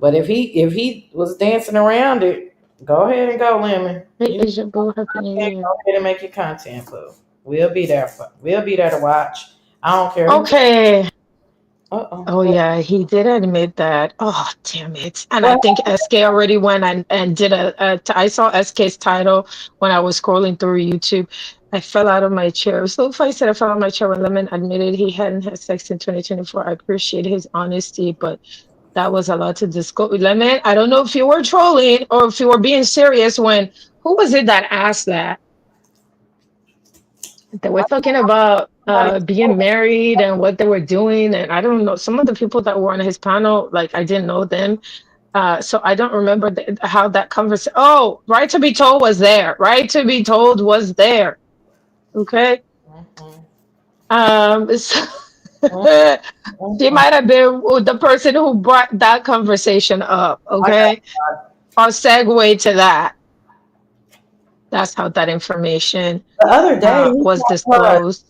But if he was dancing around it, go ahead and go, Lemon. Hey, You know, Asia Boo, Happy New go Year. ahead and make your content, boo. We'll be there to watch. I don't care who. Okay. Uh Oh oh. yeah, he did admit that. Oh, damn it. And I What? think SK already went and did I saw SK's title when I was scrolling through YouTube. I fell out of my chair. So if I said I fell out of my chair when Lemon admitted he hadn't had sex in 2024, I appreciate his honesty, but that was a lot to discuss. Lemon, I don't know if you were trolling or if you were being serious when who was it that asked that? They were talking about Somebody being married and what they were doing, and I don't know some of the people that were on his panel. Like I didn't know them, so I don't remember how that conversation. Oh, right to be told was there. Right to be told was there. Okay. Mhm. So Mhm. she Mhm. might have been the person who brought that conversation up. I Okay, I'll segue to that. That's how that information The other day, was disclosed.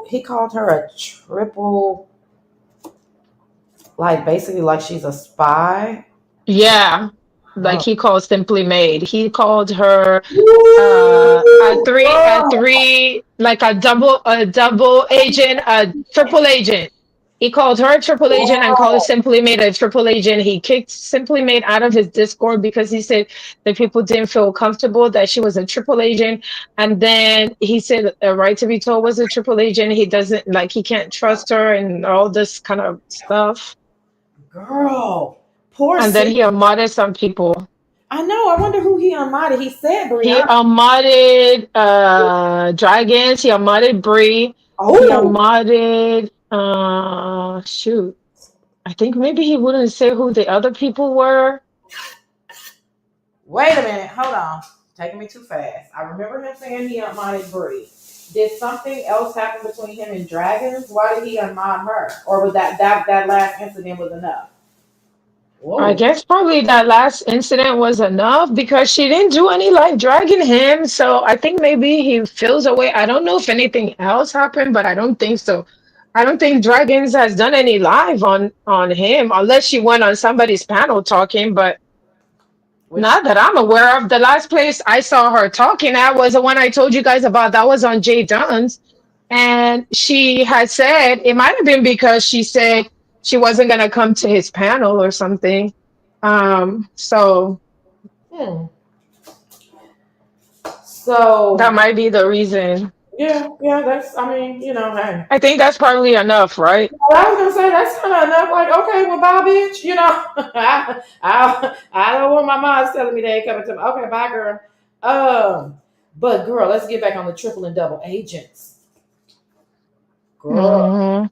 he called her a triple, like basically like she's a spy. Yeah, like Oh. he called Simply Made. He called her Woo! a Oh, three, like a double agent, a triple agent. He called her a triple agent and called oh, Simply Made a triple agent. He kicked Simply Made out of his Discord because he said that people didn't feel comfortable that she was a triple agent. And then he said Right to Be Told was a triple agent. He doesn't like he can't trust her and all this kind of stuff. girl, poor And then Sid. he unmodded some people. I know. I wonder who he unmodded. He said He Brianna. unmodded Dragons. He unmodded Bree. He Oh, unmodded shoot. I think maybe he wouldn't say who the other people were. wait a minute. Hold on. Taking me too fast. I remember him saying he unmodded Bree. Did something else happen between him and Dragons? Why did he unmod her? Or was that last incident was enough? I Whoa. guess probably that last incident was enough because she didn't do any like dragging him. So I think maybe he feels away. I don't know if anything else happened, but I don't think so. I don't think Dragons has done any live on him unless she went on somebody's panel talking, but Which not that I'm aware of. The last place I saw her talking at was the one I told you guys about. That was on Jay Dunn's. And she had said, it might have been because she said she wasn't going to come to his panel or something. So hmm. So that might be the reason. yeah, that's I mean, hey. I think that's probably enough, right? Well, I was gonna say that's kind of enough. Like, okay, well, bye, bitch. I don't want my mom's telling me they ain't coming to me. Okay, bye, girl. But girl, let's get back on the triple and double agents. Girl, Mm-hmm.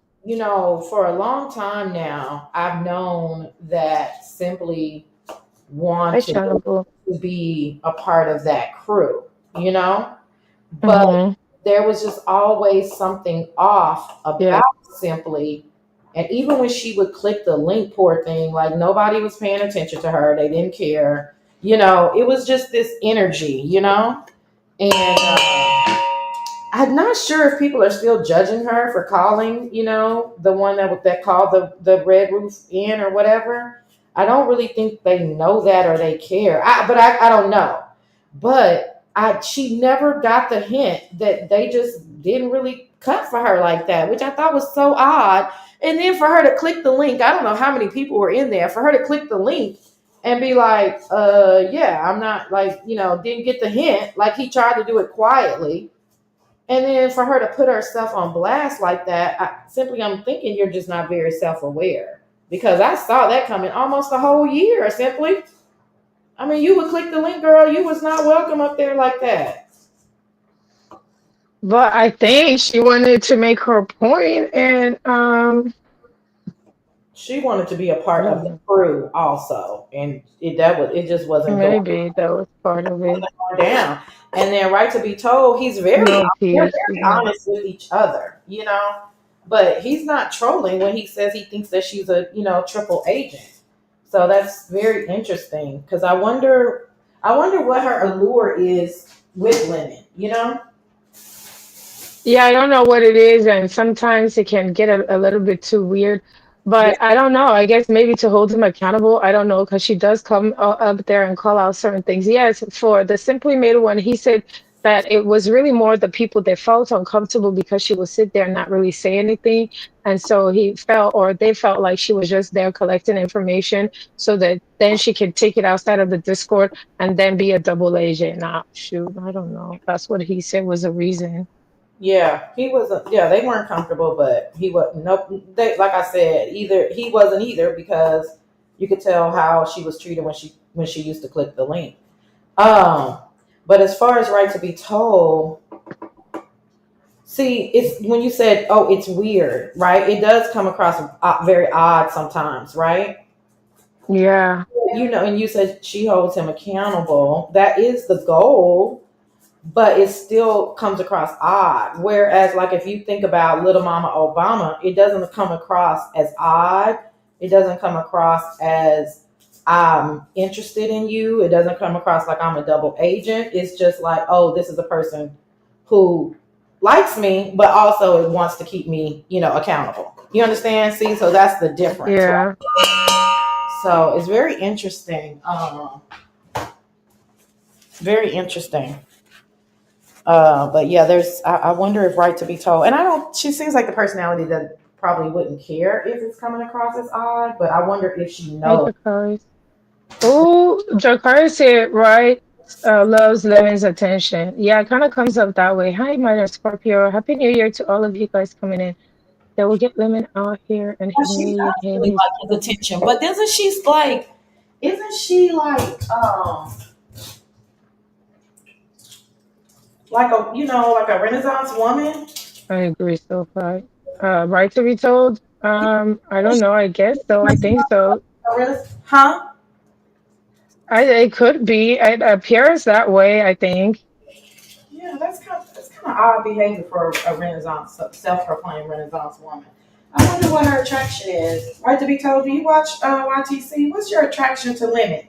for a long time now, I've known that Simply Hi, wanted Shanabu. to be a part of that crew, but Mm-hmm. there was just always something off Yeah. about Simply. And even when she would click the link, poor thing, like nobody was paying attention to her. They didn't care. It was just this energy. And I'm not sure if people are still judging her for calling, the one that called the Red Roof in or whatever. I don't really think they know that or they care. I don't know. But she never got the hint that they just didn't really cut for her like that, which I thought was so odd. And then for her to click the link, I don't know how many people were in there. For her to click the link and be like, yeah, I'm not like, didn't get the hint. Like he tried to do it quietly. And then for her to put herself on blast like that, I'm thinking you're just not very self aware because I saw that coming almost a whole year. Simply, I mean, you would click the link, girl. You was not welcome up there like that. But I think she wanted to make her point, and She wanted to be a part I of don't the know. crew also, and it just wasn't going Maybe that was part of it. down. And then, right to be told, No they're peace. very honest with each other, But he's not trolling when he says he thinks that she's a triple agent. So that's very interesting because I wonder what her allure is with women. Yeah, I don't know what it is, and sometimes it can get a little bit too weird. Yeah, But I don't know. I guess maybe to hold him accountable. I don't know because she does come up there and call out certain things. Yes, for the Simply Made one, he said that it was really more the people that felt uncomfortable because she would sit there and not really say anything, and so he felt or they felt like she was just there collecting information so that then she could take it outside of the Discord and then be a double agent. Nah, shoot, I don't know. That's what he said was a reason. yeah, he wasn't. Yeah, they weren't comfortable, but he wasn't. Nope. They, like I said, either he wasn't either because you could tell how she was treated when she used to click the link. Um, but as far as right to be told, see, it's when you said, "Oh, it's weird," right? It does come across very odd sometimes, right? Yeah. And you said she holds him accountable. That is the goal, but it still comes across odd. Whereas, like, if you think about Little Mama Obama, it doesn't come across as odd. It doesn't come across as I'm interested in you. It doesn't come across like I'm a double agent. It's just like, oh, this is a person who likes me, but also wants to keep me, accountable. You understand? See, so that's the difference, Yeah. right? So it's very interesting. Very interesting. But yeah, I wonder if right to be told, and I don't. She seems like the personality that probably wouldn't care if it's coming across as odd, but I wonder if she Hi, knows. Jakari. Oh, Jakari said, right, loves Lemon's attention. Yeah, it kind of comes up that way. Hi, Minor Scorpio. Happy New Year to all of you guys coming in. They will get Lemon out here and She humiliate does him. really He's like his attention, but isn't she like a Renaissance woman? I agree so far. Right to be told? I don't know. I guess so. I think so. Huh? It could be. It appears that way, I think. Yeah, that's kind of odd behavior for a Renaissance self-proclaimed Renaissance woman. I wonder what her attraction is. Right to be told, do you watch YTC? What's your attraction to Lemon?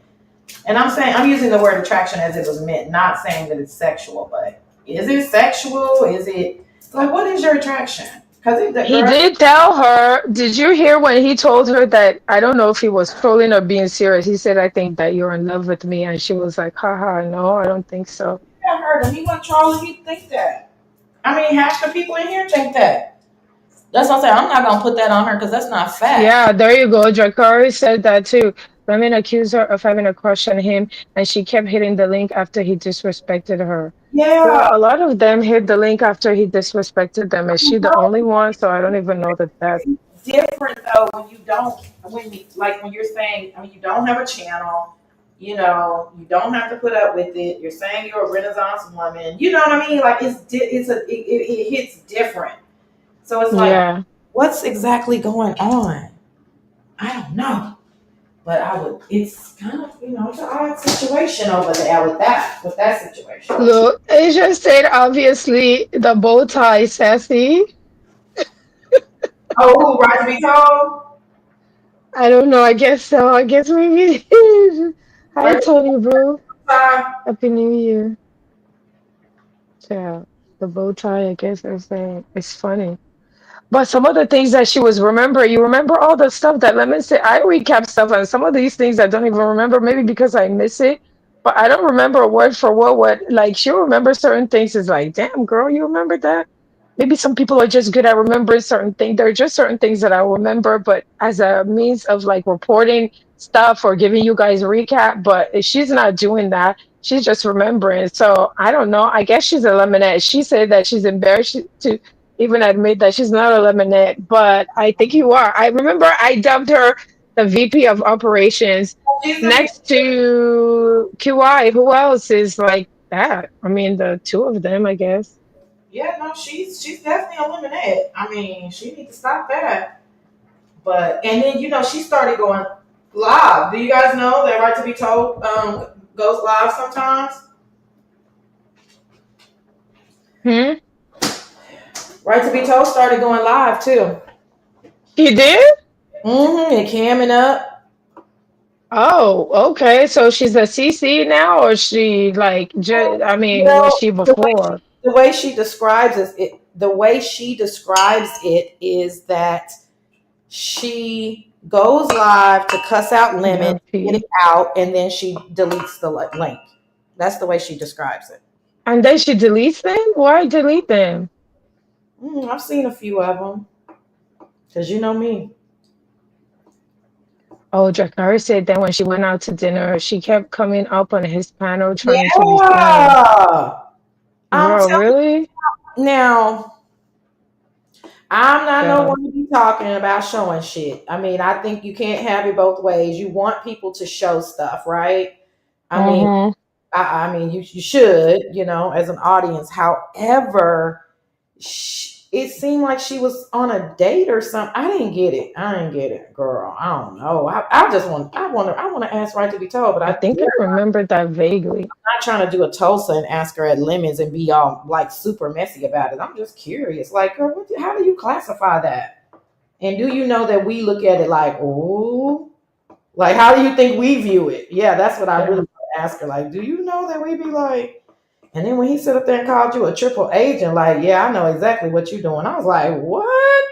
And I'm using the word attraction as it was meant, not saying that it's sexual, but is it sexual? Is it like what is your attraction? Because the He girl, did tell her. Did you hear when he told her that? I don't know if he was trolling or being serious. He said, I think that you're in love with me. And she was like, haha, no, I don't think so. I heard him. He wasn't trolling. He think that. I mean, half the people in here think that. That's what I'm saying. I'm not gonna put that on her because that's not fact. Yeah, there you go. Drakari said that too. Women accused her of having a crush on him, and she kept hitting the link after he disrespected her. Well, Yeah. a lot of them hit the link after he disrespected them. Is she the only one? So I don't even know that that. Different though when you're saying, I mean, you don't have a channel, you don't have to put up with it. You're saying you're a Renaissance woman. You know what I mean? Like it hits different. So it's like, Yeah. what's exactly going on? I don't know. But it's kind of, it's an odd situation over there with that situation. Look, Asia said obviously the bow tie sassy. Oh, who, right to be told? I don't know. I guess so. I guess maybe. Hi, Right Tony, bro. to Happy New Year. Yeah, the bow tie. I guess I'm saying it's funny. But some of the things that she was remembering, you remember all the stuff that, let me say, I recap stuff, and some of these things I don't even remember, maybe because I miss it. But I don't remember word for word what, like, she'll remember certain things. It's like, damn, girl, you remember that? Maybe some people are just good at remembering certain things. There are just certain things that I remember, but as a means of like reporting stuff or giving you guys a recap. But if she's not doing that, she's just remembering. So I don't know. I guess she's a lemonade. She said that she's embarrassed to even admit that she's not a lemonade, but I think you are. I remember I dubbed her the VP of operations She's the next to QI. Who else is like that? I mean, the two of them, I guess. Yeah, no, she's definitely a lemonade. I mean, she needs to stop that. But and then she started going live. Do you guys know that Right to Be Told goes live sometimes? Hmm? Right to Be Told started going live too. She did? And camming up. Oh, okay. So she's a CC now, or she like just, I mean, was Well, she before? the way she describes the way she describes it is that she goes live to cuss out Lemon, get it VP. out, and then she deletes the link. That's the way she describes it. And then she deletes them? Why delete them? I've seen a few of them because you know me. Oh, Drakari said that when she went out to dinner, she kept coming up on his panel trying to be funny. Yeah, I'm Girl, telling really? you now. I'm not no Yeah. one to be talking about showing shit. I mean, I think you can't have it both ways. You want people to show stuff, right? I mean, Mm-hmm. you should, as an audience. However, it seemed like she was on a date or something. I didn't get it. I didn't get it, girl. I don't know. I want to ask Right to Be Told, but I think I remember that vaguely. not trying to do a Tulsa and ask her at Lemons and be all like super messy about it. I'm just curious. Like, girl, how do you classify that? And do you know that we look at it like, oh, like, how do you think we view it? Yeah, that's what I really Yeah. want to ask her. Like, do you know that we be like, and then when he sit up there and called you a triple agent, like, yeah, I know exactly what you're doing. I was like, what?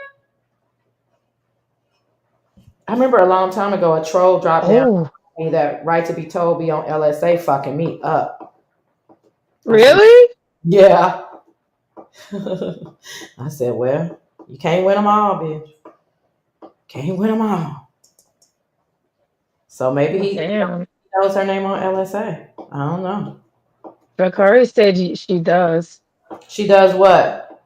I remember a long time ago, a troll dropped down Oh, me that Right to Be Told be on LSA fucking me up. I said, really? yeah. I said, well, you can't win them all, bitch. Can't win them all. So maybe he Damn. knows her name on LSA. I don't know. Drakari said she does. She does what?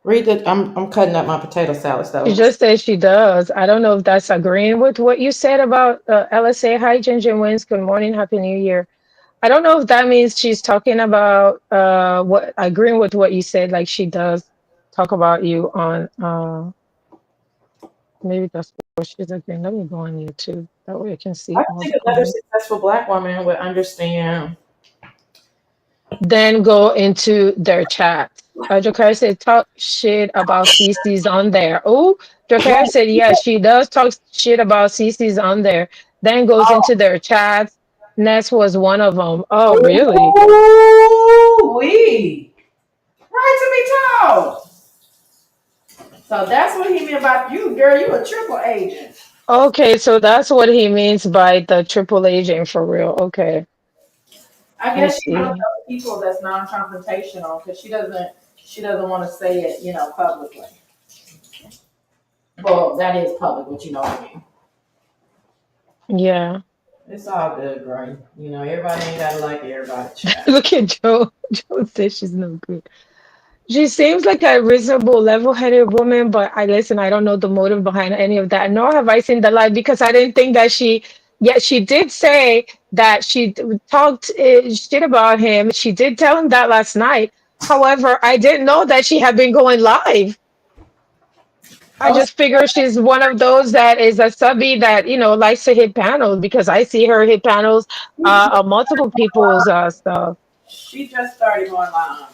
Read the. I'm cutting up my potato salad She though. just said she does. I don't know if that's agreeing with what you said about LSA. Hi, Ginger Wins. Good morning. Happy New Year. I don't know if that means she's talking about what agreeing with what you said, like she does talk about you on maybe that's what she's agreeing. Let me go on YouTube. That way I can see I all think the another comments. successful black woman would understand. Then go into their chat. Jakar said talk shit about CC's on there. Oh, Jakar Right. said yeah, she does talk shit about CC's on there. Then goes into their chats. Ness was one of them. Oh, really? Oh, we right to be told. So that's what he meant about you, girl. You a triple agent. Okay, so that's what he means by the triple agent for real. Okay, I I guess she's one of see. those people that's non-confrontational because she doesn't want to say it, publicly. Well, that is public, but you know what I mean. Yeah. It's all good, girl. Everybody ain't gotta like everybody chat. Look at Joe. Joe says she's no good. She seems like a reasonable, level-headed woman, but I listen, I don't know the motive behind any of that. Nor have I seen the live because I didn't think that yeah, she did say that she talked shit about him. She did tell him that last night. However, I didn't know that she had been going live. I Oh, just figure she's one of those that is a subby that, likes to hit panels because I see her hit panels on multiple people's stuff. she just started going live.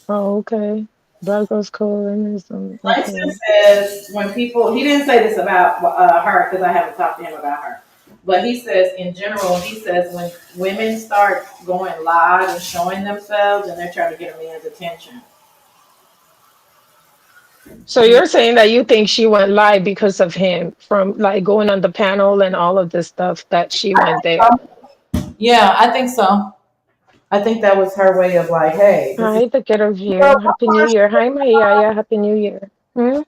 Oh, okay. Black girls colorism. Langston Okay. says when people, he didn't say this about her because I haven't talked to him about her, but he says in general, he says when women start going live and showing themselves and they're trying to get a man's attention. So you're saying that you think she went live because of him from like going on the panel and all of this stuff that she went there. Yeah, I think so. I think that was her way of like, hey, this is. Hi, the get of Girl, you. Happy New Year. Hi, Maya. Happy New Year. Hmm?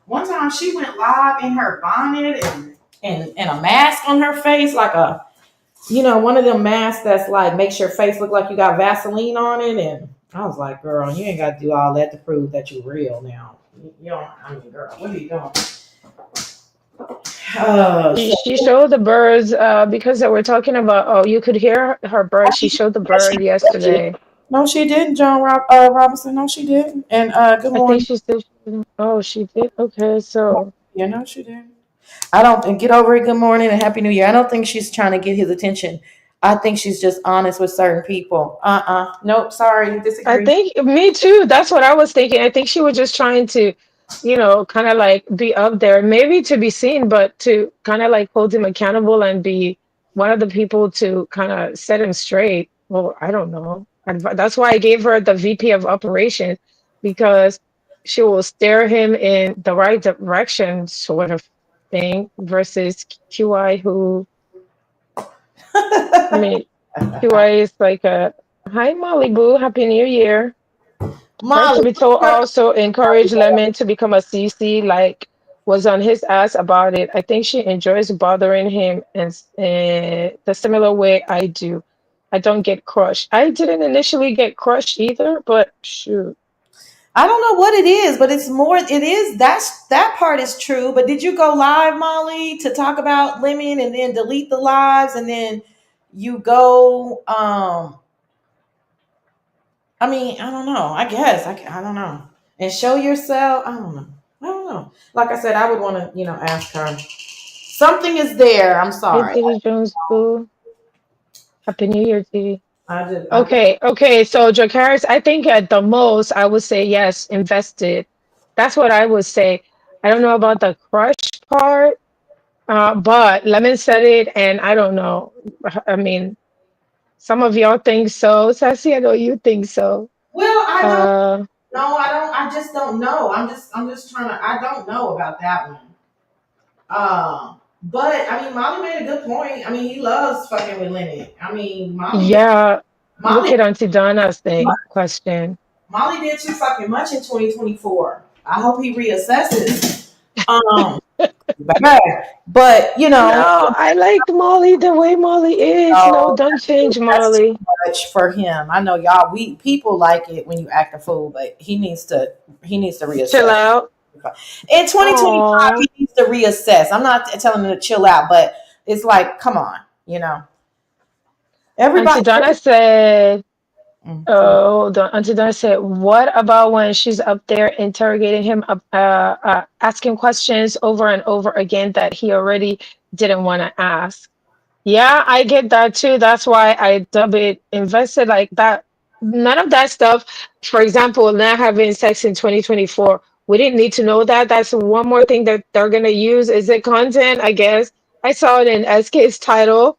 one time she went live in her bonnet and a mask on her face, like a, one of them masks that's like makes your face look like you got Vaseline on it. And I was like, girl, you ain't got to do all that to prove that you're real now. You know, I mean, girl, what are you doing? She, So she showed the birds because they were talking about, oh, you could hear her bird. She showed the bird yesterday. no, she didn't, Robinson. No, she didn't. And good I think morning. she said, oh, she did. Okay, so Yeah, no, she didn't. I don't and get over it. Good morning and happy new year. I don't think she's trying to get his attention. I think she's just honest with certain people. Nope. Sorry. I Disagree. think me too. That's what I was thinking. I think she was just trying to, kind of like be up there, maybe to be seen, but to kind of like hold him accountable and be one of the people to kind of set him straight. Well, I don't know. That's why I gave her the VP of operations because she will steer him in the right direction, sort of thing, versus QI, who, I mean, QI is like a, hi, Molly Boo, Happy New Year. Right to Molly. be told also encourage Lemon to become a CC, like was on his ass about it. I think she enjoys bothering him and the similar way I do. I don't get crushed. I didn't initially get crushed either, but shoot. I don't know what it is, but it's more. It is that part is true. But did you go live, Molly, to talk about Lemon and then delete the lives and then you go? I mean, I don't know. I guess I don't know. And show yourself. I don't know. I don't know. Like I said, I would want to, ask her. Something is there. I'm Hey, sorry. Diddy Jones, boo. Happy New Year, Diddy. I just. Okay. So, Dracarys, I think at the most, I would say yes, invested. That's what I would say. I don't know about the crush part. But Lemon said it, and I don't know. I mean, some of y'all think so. Sassy, I know you think so. Well, I don't Uh, know. I don't. I just don't know. I'm just trying to. I don't know about that one. But I mean, Molly made a good point. I mean, he loves fucking with Lenny. I mean, yeah, look Molly, at Auntie Donna's thing question. Molly did too fucking much in 2024. I hope he reassesses. Um, but No, I like Molly the way Molly is. No, no, don't change that's too Molly. much for him. I know y'all. We people like it when you act a fool, but he needs to Chill reassess. out. In 2025, Oh, he needs to reassess. I'm not telling him to chill out, but it's like, come on, you know. Auntie Everybody. Donna said, Go ahead. oh, Auntie Donna said, what about when she's up there interrogating him, asking questions over and over again that he already didn't want to ask? Yeah, I get that too. That's why I dub it invested like that. None of that stuff, for example, not having sex in 2024, we didn't need to know that. That's one more thing that they're going to use. Is it content? I guess. I saw it in SK's title.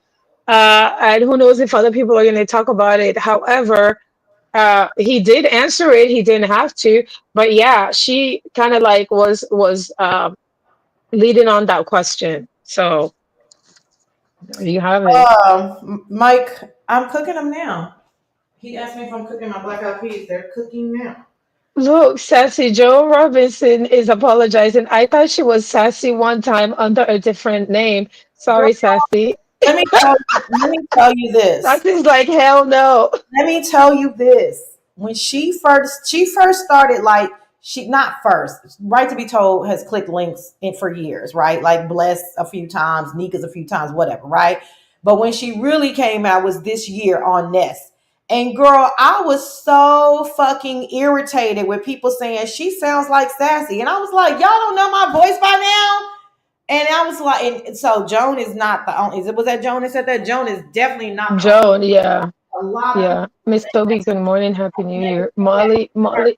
And who knows if other people are going to talk about it. However, he did answer it. He didn't have to. But yeah, she kind of like was leading on that question. So there you have it. Mike, I'm cooking them now. He asked me if I'm cooking my black eyed peas. They're cooking now. Look, Sassy Joe Robinson is apologizing. I thought she was Sassy one time under a different name. Girl, Sorry, Sassy. let me tell you this. Sassy's like, hell no. Let me tell you this. When she first started, like she not first, right to be told has clicked links in for years, right? Like Bless a few times, Nika's a few times, whatever, right? But when she really came out was this year on Nest. And girl, I was so fucking irritated with people saying she sounds like Sassy. And I was like, y'all don't know my voice by now? And I was like, and so Joan is not the only, was that Joan that said that? Joan is definitely not the only. Joan, yeah. A lot of people Yeah. Miss Toby, good morning. Happy New Year. that Molly.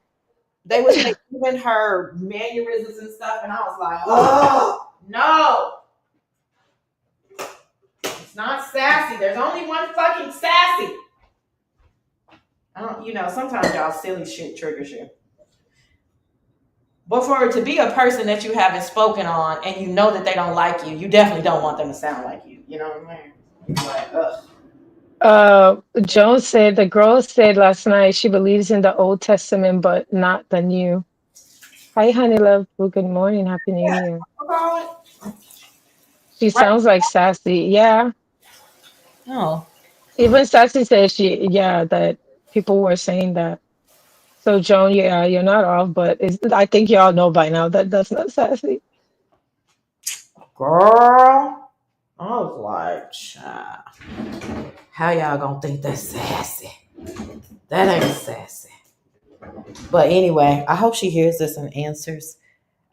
they would say even her mannerisms and stuff, and I was like, oh no, it's not sassy. There's only one fucking sassy. I don't, sometimes y'all silly shit triggers you. But for it to be a person that you haven't spoken on and you know that they don't like you, you definitely don't want them to sound like you. You know what I mean? Like, ugh. Joan said the girl said last night she believes in the Old Testament but not the New. Hi, honey love. Well, good morning. Happy New Year. Oh, She right. sounds like Sassy. Yeah. Oh, Even Sassy said yeah, that people were saying that. So, Joan, yeah, you're not off, but I think y'all know by now that that's not Sassy. girl. I was like, child, how y'all gonna think that's sassy? That ain't sassy. But anyway, I hope she hears this and answers.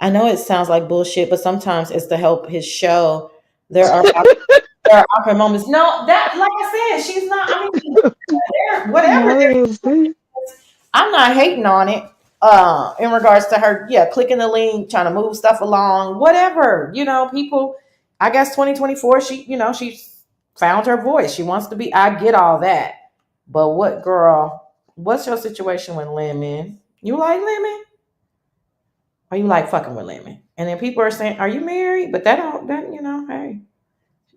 I know it sounds like bullshit, but sometimes it's to help his show. There are there are awkward moments. No, that like I said, she's not. I mean, whatever. Molly is there. I'm not hating on it. In regards to her, yeah, clicking the link, trying to move stuff along, whatever. People. I guess 2024. She found her voice. She wants to be. I get all that, but what, girl? What's your situation with Lemon? You like Lemon? Or you like fucking with Lemon? And then people are saying, "Are you married?" But that don't. That hey,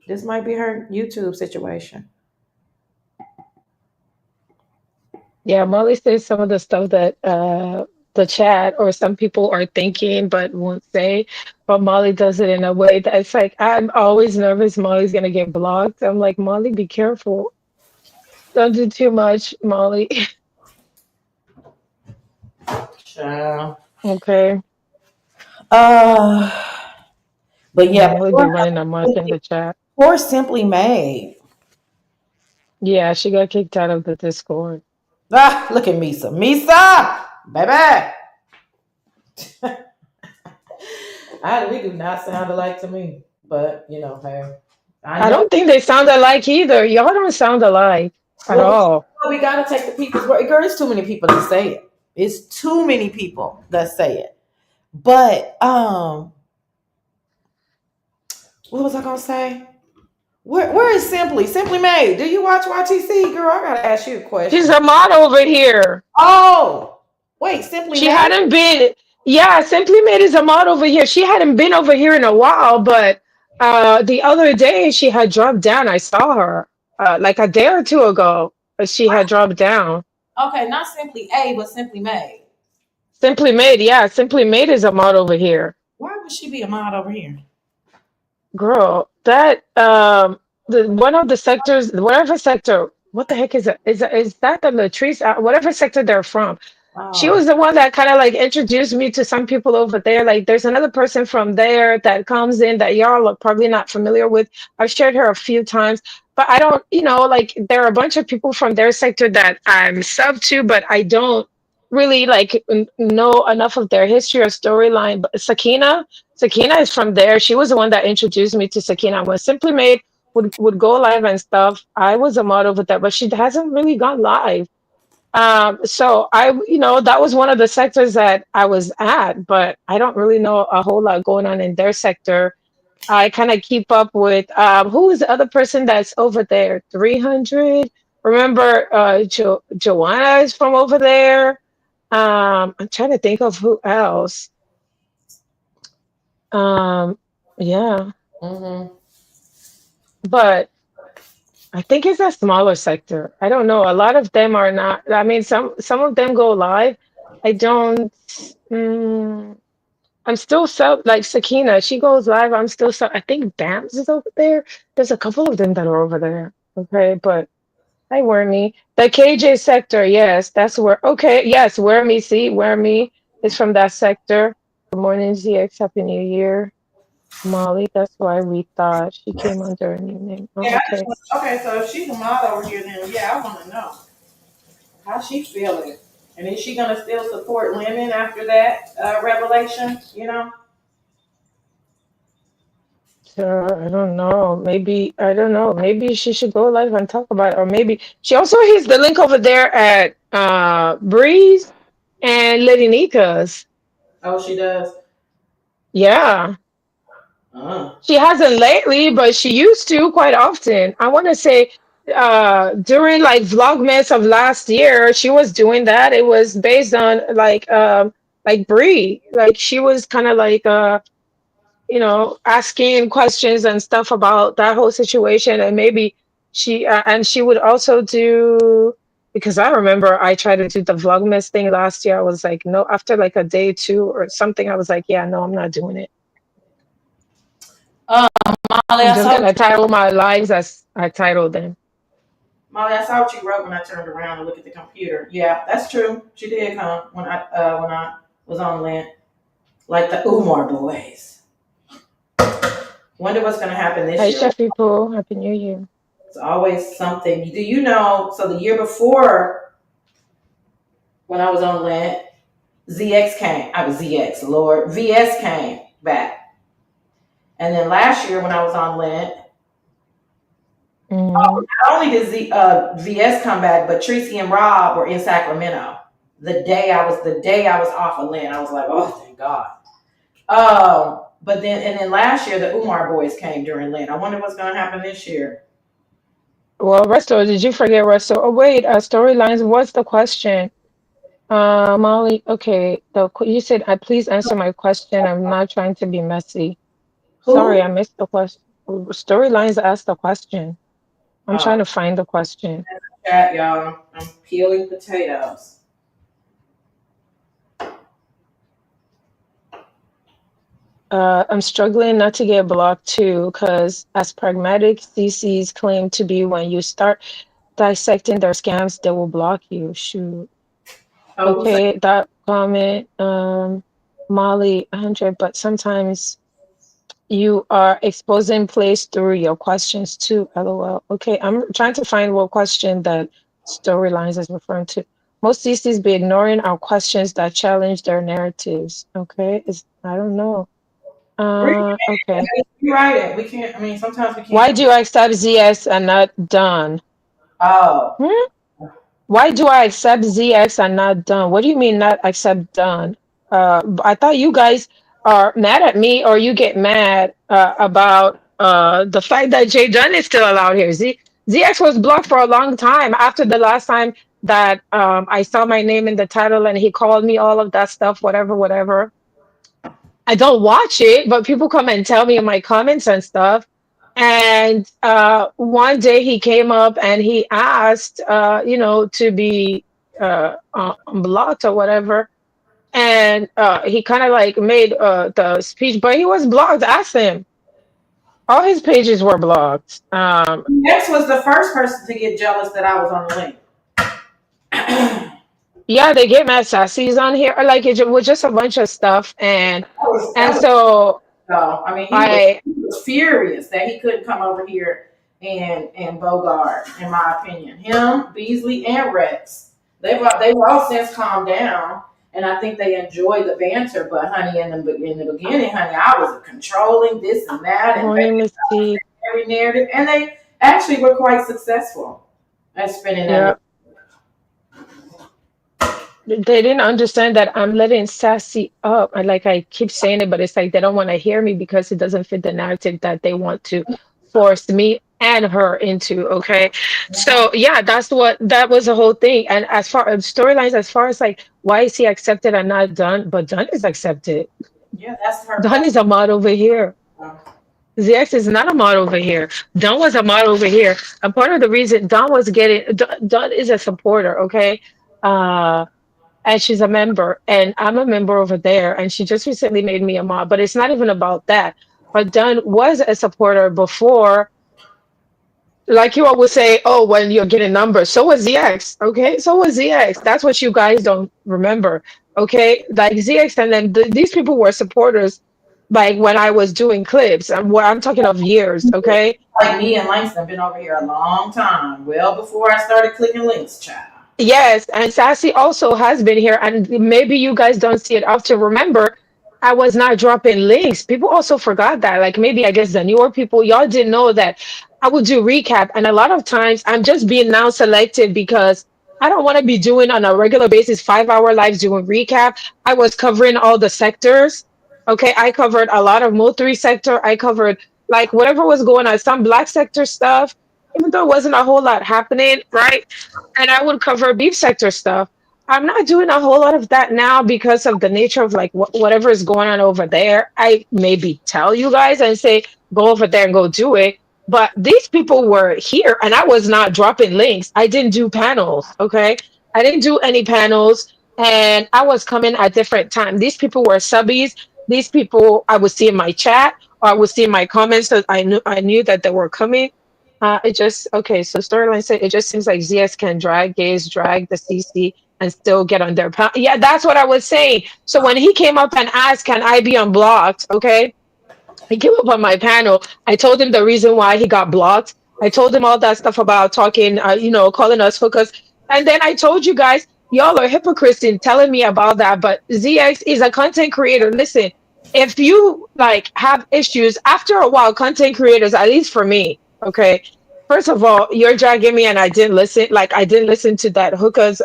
this might be her YouTube situation. Yeah, Molly says some of the stuff that the chat or some people are thinking but won't say. But Molly does it in a way that's like, I'm always nervous Molly's gonna get blocked. I'm like, Molly, be careful. Don't do too much, Molly. Child. Okay. Uh, but yeah, Molly be running amok in the chat. poor Simply Made. Yeah, she got kicked out of the Discord. Ah, look at Misa. Misa, baby. We do not sound alike to me. But, hey, I I know. don't think they sound alike either. Y'all don't sound alike at Well, all. we got to take the people's word. Girl, it's too many people that say it. It's too many people that say it. But, what was I going to say? Where is Simply Made? Do you watch YTC? Girl, I got to ask you a She's question. a mod over here. Oh, wait, Simply She Made? hadn't been, yeah, Simply Made is a mod over here. She hadn't been over here in a while, but the other day she had dropped down. I saw her like a day or two ago. She had dropped down. Okay, not Simply A, but Simply Made. Simply Made, yeah, Simply Made is a mod over here. Why would she be a mod over here? Girl, that the one of the sectors, whatever sector, what the heck is it? Is that the Latrice? Whatever sector they're from. She Oh, was the one that kind of like introduced me to some people over there. Like, there's another person from there that comes in that y'all are probably not familiar with. I've shared her a few times, but I don't, like there are a bunch of people from their sector that I'm sub to, but I don't really like know enough of their history or storyline. But Sakina is from there. She was the one that introduced me to Sakina. When Simply Made would go live and stuff, I was a model with that, but she hasn't really gone live. So that was one of the sectors that I was at, but I don't really know a whole lot going on in their sector. I kind of keep up with who is the other person that's over there? 300. Remember, Joanna is from over there. I'm trying to think of who else. Um, yeah, mm-hmm. but I think it's a smaller sector. I don't know. A lot of them are not. I mean, some of them go live. I don't. Mm, I'm still so like Sakina. She goes live. I'm still so. I think Bams is over there. There's a couple of them that are over there. Okay, but hi, Wormy. The KJ sector. Yes, that's where. Okay, yes, Wormy. See, Wormy is from that sector. Good morning, ZX. Happy New Year, Molly. That's why we thought she came under a new name. Oh, Yeah, okay. okay, so if she's a mod over here, then yeah, I want to know how she feeling. And is she going to still support women after that revelation, So I don't know. Maybe I don't know. Maybe she should go live and talk about it. Or maybe she also has the link over there at Breeze and Lady Nika's. Oh, she does? Yeah. Uh, She hasn't lately, but she used to quite often. I want to say during like Vlogmas of last year, she was doing that. It was based on like like Bree. Like she was kind of like asking questions and stuff about that whole situation, and maybe she would also do, because I remember I tried to do the Vlogmas thing last year. I was like, no, after like a day two or something, I was like, yeah, no, I'm not doing it. Uh, Molly, I'm I just saw gonna title my lives as I titled them. Molly, I saw what you wrote when I turned around and looked at the computer. Yeah, that's true. She did come when I was on Lent, like the Umar boys. Wonder what's gonna happen this Hi, year. chef people, happy New Year. It's always something. Do you know? So the year before, when I was on Lent, ZX came. I was ZX, Lord. VS came back. And then last year when I was on Lent, Mm. not only did VS come back, but Tracy and Rob were in Sacramento. The day I was off of Lent, I was like, oh, thank God. But then last year the Umar boys came during Lent. I wonder what's gonna happen this year. Well, Resto, did you forget Resto? Oh wait, storylines. What's the question? Molly. Okay, you said, I please answer my question. I'm not trying to be messy. Sorry, Who? I missed the question. Storylines asked the question. I'm Oh, trying to find the question. chat, y'all. I'm peeling potatoes. I'm struggling not to get blocked too, because as pragmatic CCs claim to be, when you start dissecting their scams, they will block you. Shoot. Oh, who's that? Okay, that comment, Molly, 100, but sometimes you are exposing place through your questions too, LOL. Okay, I'm trying to find what question that storylines is referring to. Most CCs be ignoring our questions that challenge their narratives. Okay, I don't know. Okay. You're right. We can't. I mean, sometimes we Why can't. do I accept ZX and not done? Oh, Hmm? Why do I accept ZX and not done? What do you mean not accept done? I thought you guys are mad at me, or you get mad about the fact that Jay Dunn is still allowed here. ZX was blocked for a long time after the last time that I saw my name in the title and he called me all of that stuff, whatever, whatever. I don't watch it, but people come and tell me in my comments and stuff. And one day he came up and he asked, to be blocked or whatever. And he kind of like made the speech, but he was blocked. Ask him. All his pages were blocked. X was the first person to get jealous that I was on the link. Yeah, they get mad sassies on here. Like it was just a bunch of stuff, and That was so so. I mean, I he was furious that he couldn't come over here and Bogart. In my opinion, him, Beasley, and Rex, they've all since calmed down, and I think they enjoy the banter. But honey, in the beginning, honey, I was controlling this and that and morning, Miss T. every narrative, and they actually were quite successful at spinning that. Yeah. They didn't understand that I'm letting sassy up. And like I keep saying it, but it's like they don't want to hear me because it doesn't fit the narrative that they want to force me and her into. Okay. So yeah, that was the whole thing. And as far as storylines, as far as like why is he accepted and not done, but done is accepted. Yeah, that's her Done point. is a mod over here. ZX is not a mod over here. Don was a mod over here. And part of the reason Don is a supporter, okay? And she's a member, and I'm a member over there, and she just recently made me a mod, but it's not even about that. But Dunn was a supporter before, like you always say, oh, when you're getting numbers. So was ZX, okay? So was ZX. That's what you guys don't remember, okay? Like ZX, and then these people were supporters, like when I was doing clips, and what I'm talking of years, okay? Like me and Langston been over here a long time, well before I started clicking links, child. Yes, and Sassy also has been here, and maybe you guys don't see it often. Remember, I was not dropping links. People also forgot that. Like maybe I guess the newer people, y'all didn't know that I would do recap, and a lot of times I'm just being now selective because I don't want to be doing on a regular basis 5 hour lives doing recap. I was covering all the sectors. Okay, I covered a lot of Mo3 sector. I covered like whatever was going on, some black sector stuff, even though it wasn't a whole lot happening, right? And I would cover beef sector stuff. I'm not doing a whole lot of that now because of the nature of like whatever is going on over there. I maybe tell you guys and say, go over there and go do it. But these people were here and I was not dropping links. I didn't do panels. Okay. I didn't do any panels and I was coming at different time. These people were subbies. These people I would see in my chat or I would see in my comments that I knew that they were coming. It just okay. So storyline said it just seems like ZS can drag gays, drag the CC, and still get on their pound. Yeah, that's what I was saying. So when he came up and asked, "Can I be unblocked?" Okay, he came up on my panel. I told him the reason why he got blocked. I told him all that stuff about talking, calling us hookers. And then I told you guys, y'all are hypocrites in telling me about that. But ZX is a content creator. Listen, if you like have issues after a while, content creators, at least for me, okay. First of all, you're dragging me, and I didn't listen. Like I didn't listen to that hookers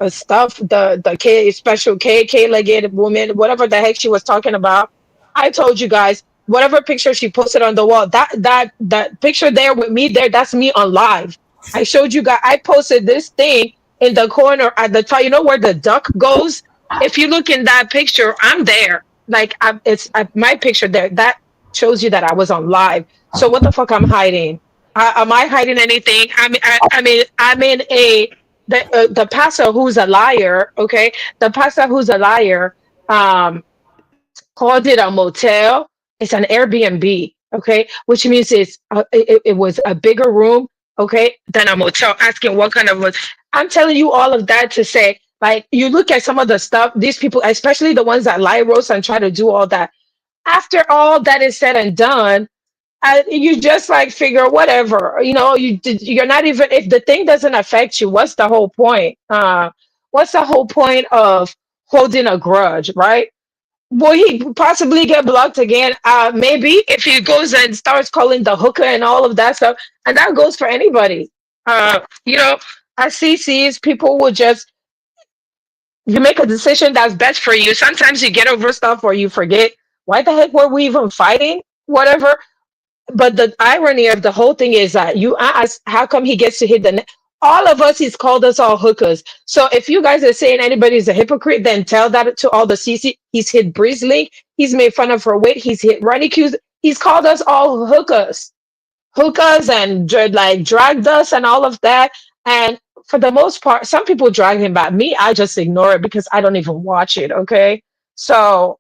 stuff. The K special K legged woman, whatever the heck she was talking about. I told you guys whatever picture she posted on the wall, that picture there with me there, that's me on live. I showed you guys. I posted this thing in the corner at the top. You know where the duck goes? If you look in that picture, I'm there. Like it's my picture there. That shows you that I was on live. So what the fuck I'm hiding? Am I hiding anything? I'm in a the pastor who's a liar. Okay, the pastor who's a liar. Called it a motel. It's an Airbnb, okay, which means it was a bigger room, okay, than a motel. Asking what kind of I'm telling you all of that to say, like, you look at some of the stuff these people, especially the ones that lie roast and try to do all that. After all that is said and done, you just like figure whatever, you're not even if the thing doesn't affect you. What's the whole point? What's the whole point of holding a grudge, right? Will he possibly get blocked again? Maybe if he goes and starts calling the hooker and all of that stuff, and that goes for anybody. You know, at CCs, people will just you make a decision that's best for you. Sometimes you get over stuff or you forget why the heck were we even fighting? Whatever. But the irony of the whole thing is that you ask, how come he gets to hit the net? All of us, he's called us all hookers. So if you guys are saying anybody's a hypocrite, then tell that to all the CC. He's hit Breezlink. He's made fun of her weight. He's hit Ronnie Q's. He's called us all hookers. Hookers and like dragged us and all of that. And for the most part, some people drag him back. Me, I just ignore it because I don't even watch it. Okay. So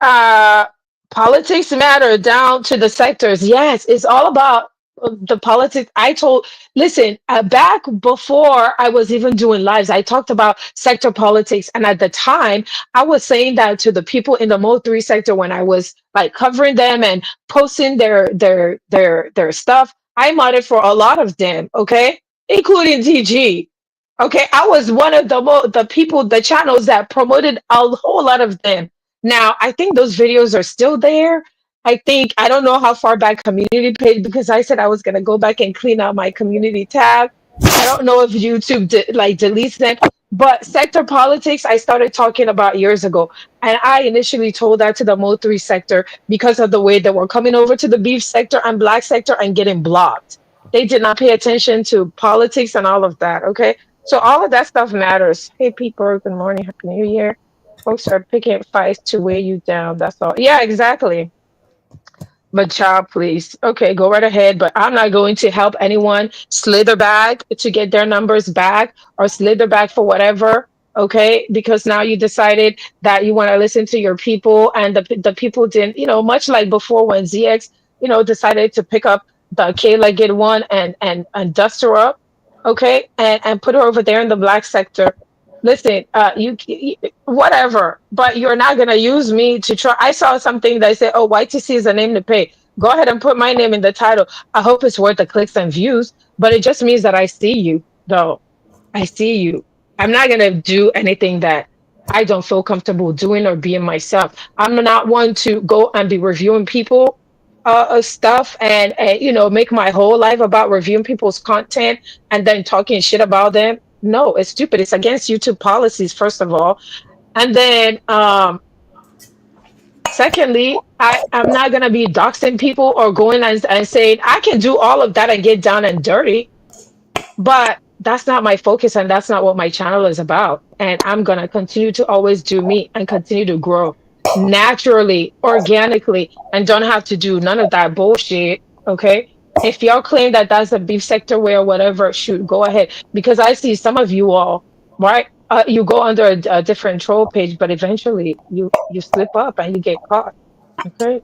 uh politics matter down to the sectors. Yes, it's all about the politics. Listen, back before I was even doing lives, I talked about sector politics, and at the time I was saying that to the people in the Mo3 sector when I was like covering them and posting their stuff. I modded for a lot of them, okay, including TG. Okay, I was one of the people, the channels that promoted a whole lot of them. Now, I think those videos are still there. I don't know how far back community page, because I said I was going to go back and clean out my community tab. I don't know if YouTube deletes them, but sector politics I started talking about years ago. And I initially told that to the Mo3 sector because of the way they were coming over to the beef sector and black sector and getting blocked. They did not pay attention to politics and all of that. Okay. So all of that stuff matters. Hey, people, good morning. Happy New Year. Folks are picking fights to weigh you down. That's all. Yeah, exactly. But child, please. Okay, go right ahead. But I'm not going to help anyone slither back to get their numbers back or slither back for whatever. Okay, because now you decided that you want to listen to your people, and the people didn't. Much like before when ZX, decided to pick up the K-legged one and dust her up. Okay, and put her over there in the black sector. Listen, whatever, but you're not gonna use me to try. I saw something that said, "Oh, YTC is a name to pay." Go ahead and put my name in the title. I hope it's worth the clicks and views, but it just means that I see you, though. I see you. I'm not gonna do anything that I don't feel comfortable doing or being myself. I'm not one to go and be reviewing people stuff and make my whole life about reviewing people's content and then talking shit about them. No, it's stupid. It's against YouTube policies, first of all. And then secondly, I'm not gonna be doxing people or going and saying I can do all of that and get down and dirty. But that's not my focus and that's not what my channel is about. And I'm going to continue to always do me and continue to grow naturally, organically, and don't have to do none of that bullshit. Okay. If y'all claim that that's a beef sector way or whatever, shoot, go ahead. Because I see some of you all, right? You go under a different troll page, but eventually you slip up and you get caught. Okay.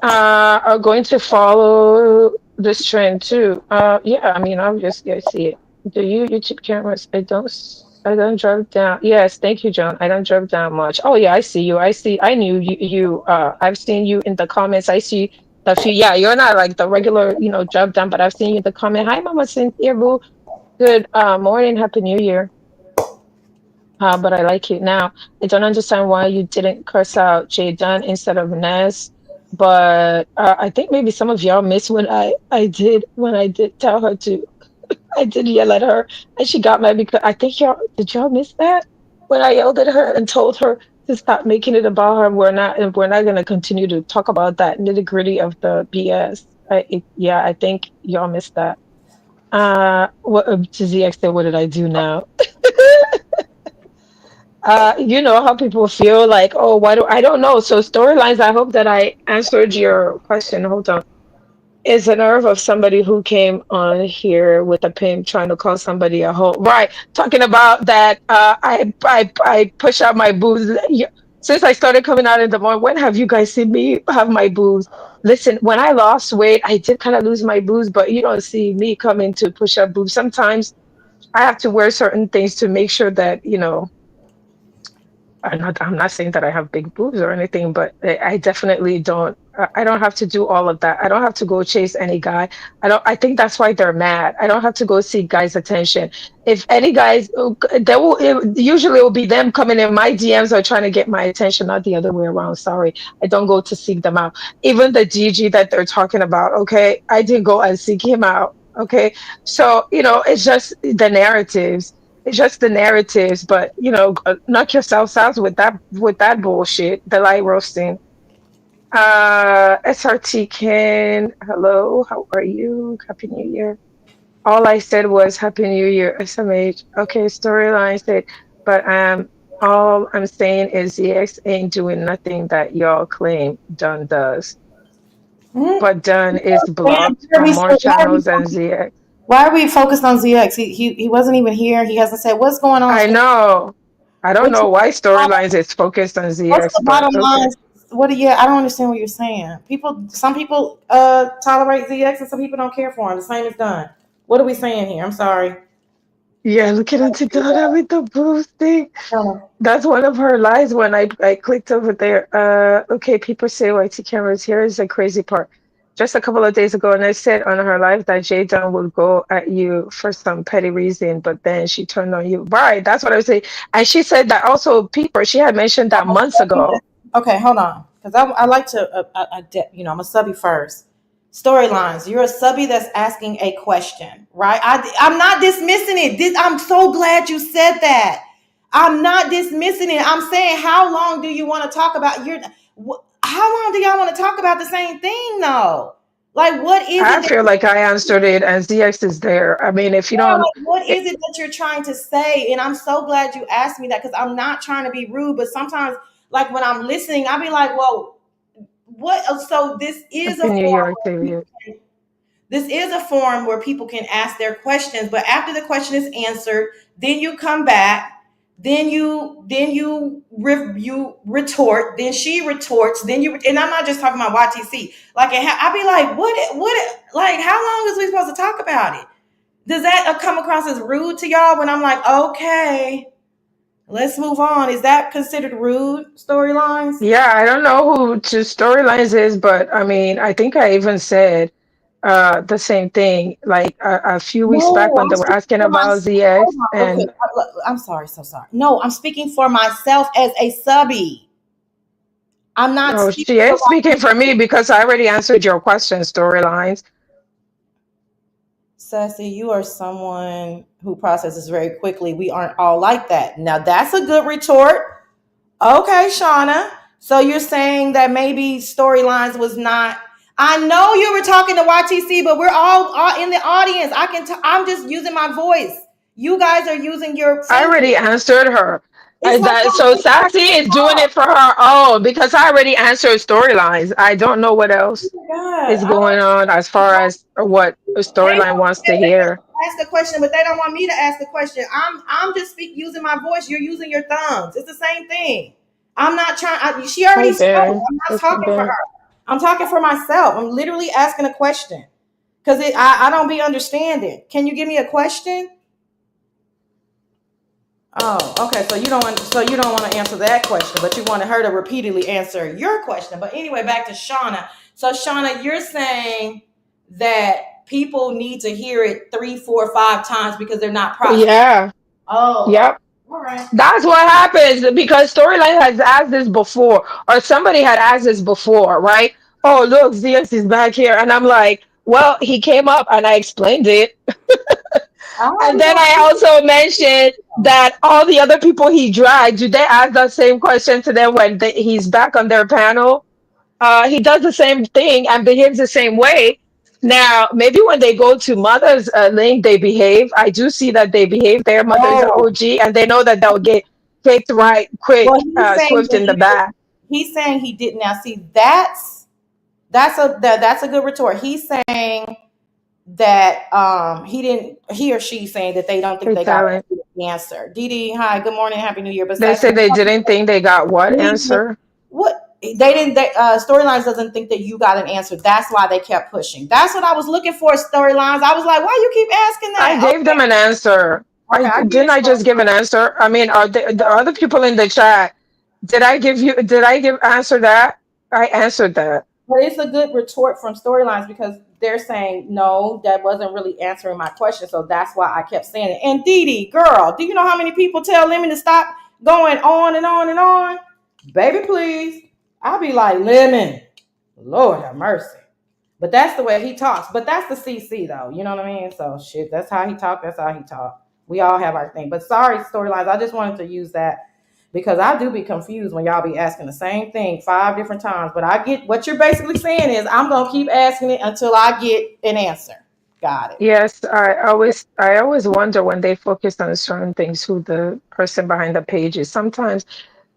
Are going to follow this trend too. Yeah, I mean, obviously, I see it. Do you YouTube cameras? I don't drop down. Yes, thank you, John. I don't drop down much. Oh yeah, I see you. I knew you. I've seen you in the comments. I see the few. Yeah, you're not like the regular, drop down, but I've seen you in the comment. Hi, Mama Cynthia, boo. Good morning. Happy New Year. But I like it now. I don't understand why you didn't curse out Jay Dunn instead of Nez. But I think maybe some of y'all missed when I did tell her to. I did yell at her, and she got mad because I think y'all miss that when I yelled at her and told her to stop making it about her. We're not going to continue to talk about that nitty gritty of the BS. Yeah, I think y'all missed that. What to the extent, what did I do now? You know how people feel like, oh, why do I don't know. So storylines, I hope that I answered your question. Hold on. Is a nerve of somebody who came on here with a pimp trying to call somebody a hoe. Right. Talking about that I push out my boobs. Yeah. Since I started coming out in the morning, when have you guys seen me have my boobs? Listen, when I lost weight, I did kind of lose my boobs, but you don't see me coming to push up boobs. Sometimes I have to wear certain things to make sure that, I'm not saying that I have big boobs or anything, but I definitely don't. I don't have to do all of that. I don't have to go chase any guy. I think that's why they're mad. I don't have to go seek guys' attention. If any guys, usually it will be them coming in my DMs or trying to get my attention, not the other way around. Sorry, I don't go to seek them out. Even the GG that they're talking about, okay, I didn't go and seek him out. Okay, so it's just the narratives. It's just the narratives, but knock yourselves out with that bullshit. The light roasting. SRT Ken, hello, how are you? Happy New Year. All I said was Happy New Year, SMH. Okay, storyline said, but all I'm saying is ZX ain't doing nothing that y'all claim Dunn does. Mhm. But Dunn is blocked Why are from we, more why are we channels than ZX. why are we focused on ZX? He wasn't even here. He hasn't said what's going on. I know. I don't What's know why the storylines is focused on what's ZX, the but bottom okay. line? What do you? I don't understand what you're saying. Some people tolerate ZX and some people don't care for him. The same is done. What are we saying here? I'm sorry. Yeah, looking into Donna with the boobs thing. Oh. That's one of her lies when I clicked over there. Okay, people say YT cameras. Here is the crazy part. Just a couple of days ago, and I said on her live that Jadon would go at you for some petty reason, but then she turned on you. Right, that's what I was saying. And she said that also people, she had mentioned that months ago. Okay, hold on, because I like to, I'm a subby first. Storylines. You're a subby that's asking a question, right? I'm not dismissing it. I'm so glad you said that. I'm not dismissing it. I'm saying, how long do you want to talk about how long do y'all want to talk about the same thing though? Like, what is I it feel like I answered it, and ZX is there. I mean, if you yeah, don't, like, what is it that you're trying to say? And I'm so glad you asked me that because I'm not trying to be rude, but sometimes, like when I'm listening, I'll be like, well, what? So Happy New Year, Octavia. this is a forum where people can ask their questions, but after the question is answered, then you come back, you retort, then she retorts, and I'm not just talking about YTC. Like I'll be like, like how long is we supposed to talk about it? Does that come across as rude to y'all when I'm like, okay, let's move on? Is that considered rude? Storylines? Yeah, I don't know who to storylines is, but I mean, I think I even said the same thing like a few weeks back No, when I'm they were speaking asking for about myself. ZX, Hold on. Okay, and I'm sorry, so sorry. No, I'm speaking for myself as a subby. I'm not oh, speaking she for ain't speaking for me because I already answered your question, storylines. Sassy. You are someone who processes very quickly. We aren't all like that. Now that's a good retort. Okay, Shauna. So you're saying that maybe storylines was not. I know you were talking to YTC, but we're all in the audience. I'm just using my voice. You guys are using your I fingers. already answered her. It's like, So oh, Sassy is doing it for her own because I already answered storylines. I don't know what else my God. is going on as far as what a They storyline wants to hear. ask the question, but they don't want me to ask the question. I'm just using my voice. You're using your thumbs. It's the same thing. I'm not trying. She already Right spoke. there. I'm not It's talking for there. her. I'm talking for myself. I'm literally asking a question because I don't be understanding. Can you give me a question? Oh, okay. So you don't want to answer that question, but you wanted her to repeatedly answer your question. But anyway, back to Shauna. So Shauna, you're saying that people need to hear it 3, 4, 5 times because they're not processing. Yeah. Oh, Yep. all right. That's what happens because storyline has asked this before, or somebody had asked this before, right? Oh, look, ZS is back here. And I'm like, well, he came up and I explained it. I And already then I also mentioned that all the other people he dragged, do they ask that same question to them when he's back on their panel? He does the same thing and behaves the same way. Now, maybe when they go to Mother's link, they behave. I do see that they behave there. Mother's an know. OG, and they know that they'll get kicked right Well, quick, he's saying swift that in the back. he's saying he didn't. Now, see, that's a good retort. He's saying that he or she saying that they don't think Hey, they got talent. the answer. Dee Dee, hi, good morning, happy new year. They Besides, said they didn't think they got what answer? what they didn't storylines doesn't think that you got an answer. That's why they kept pushing. That's what I was looking for, storylines. I was like, why you keep asking I that? gave them an answer. Okay, I get Didn't it. I just give an answer? I mean, are the other people in the chat? Did I give answer that? I answered that. But it's a good retort from storylines because they're saying, no, that wasn't really answering my question. So that's why I kept saying it. And Dee Dee, girl, do you know how many people tell Lemon to stop going on and on and on? Baby, please. I'll be like, Lemon, Lord have mercy. But that's the way he talks. But that's the CC though. You know what I mean? So shit, that's how he talk. That's how he talk. We all have our thing. But sorry, storylines. I just wanted to use that because I do be confused when y'all be asking the same thing 5 different times. But I get what you're basically saying is I'm gonna keep asking it until I get an answer. Got it. Yes, I always wonder when they focus on certain things who the person behind the page is. Sometimes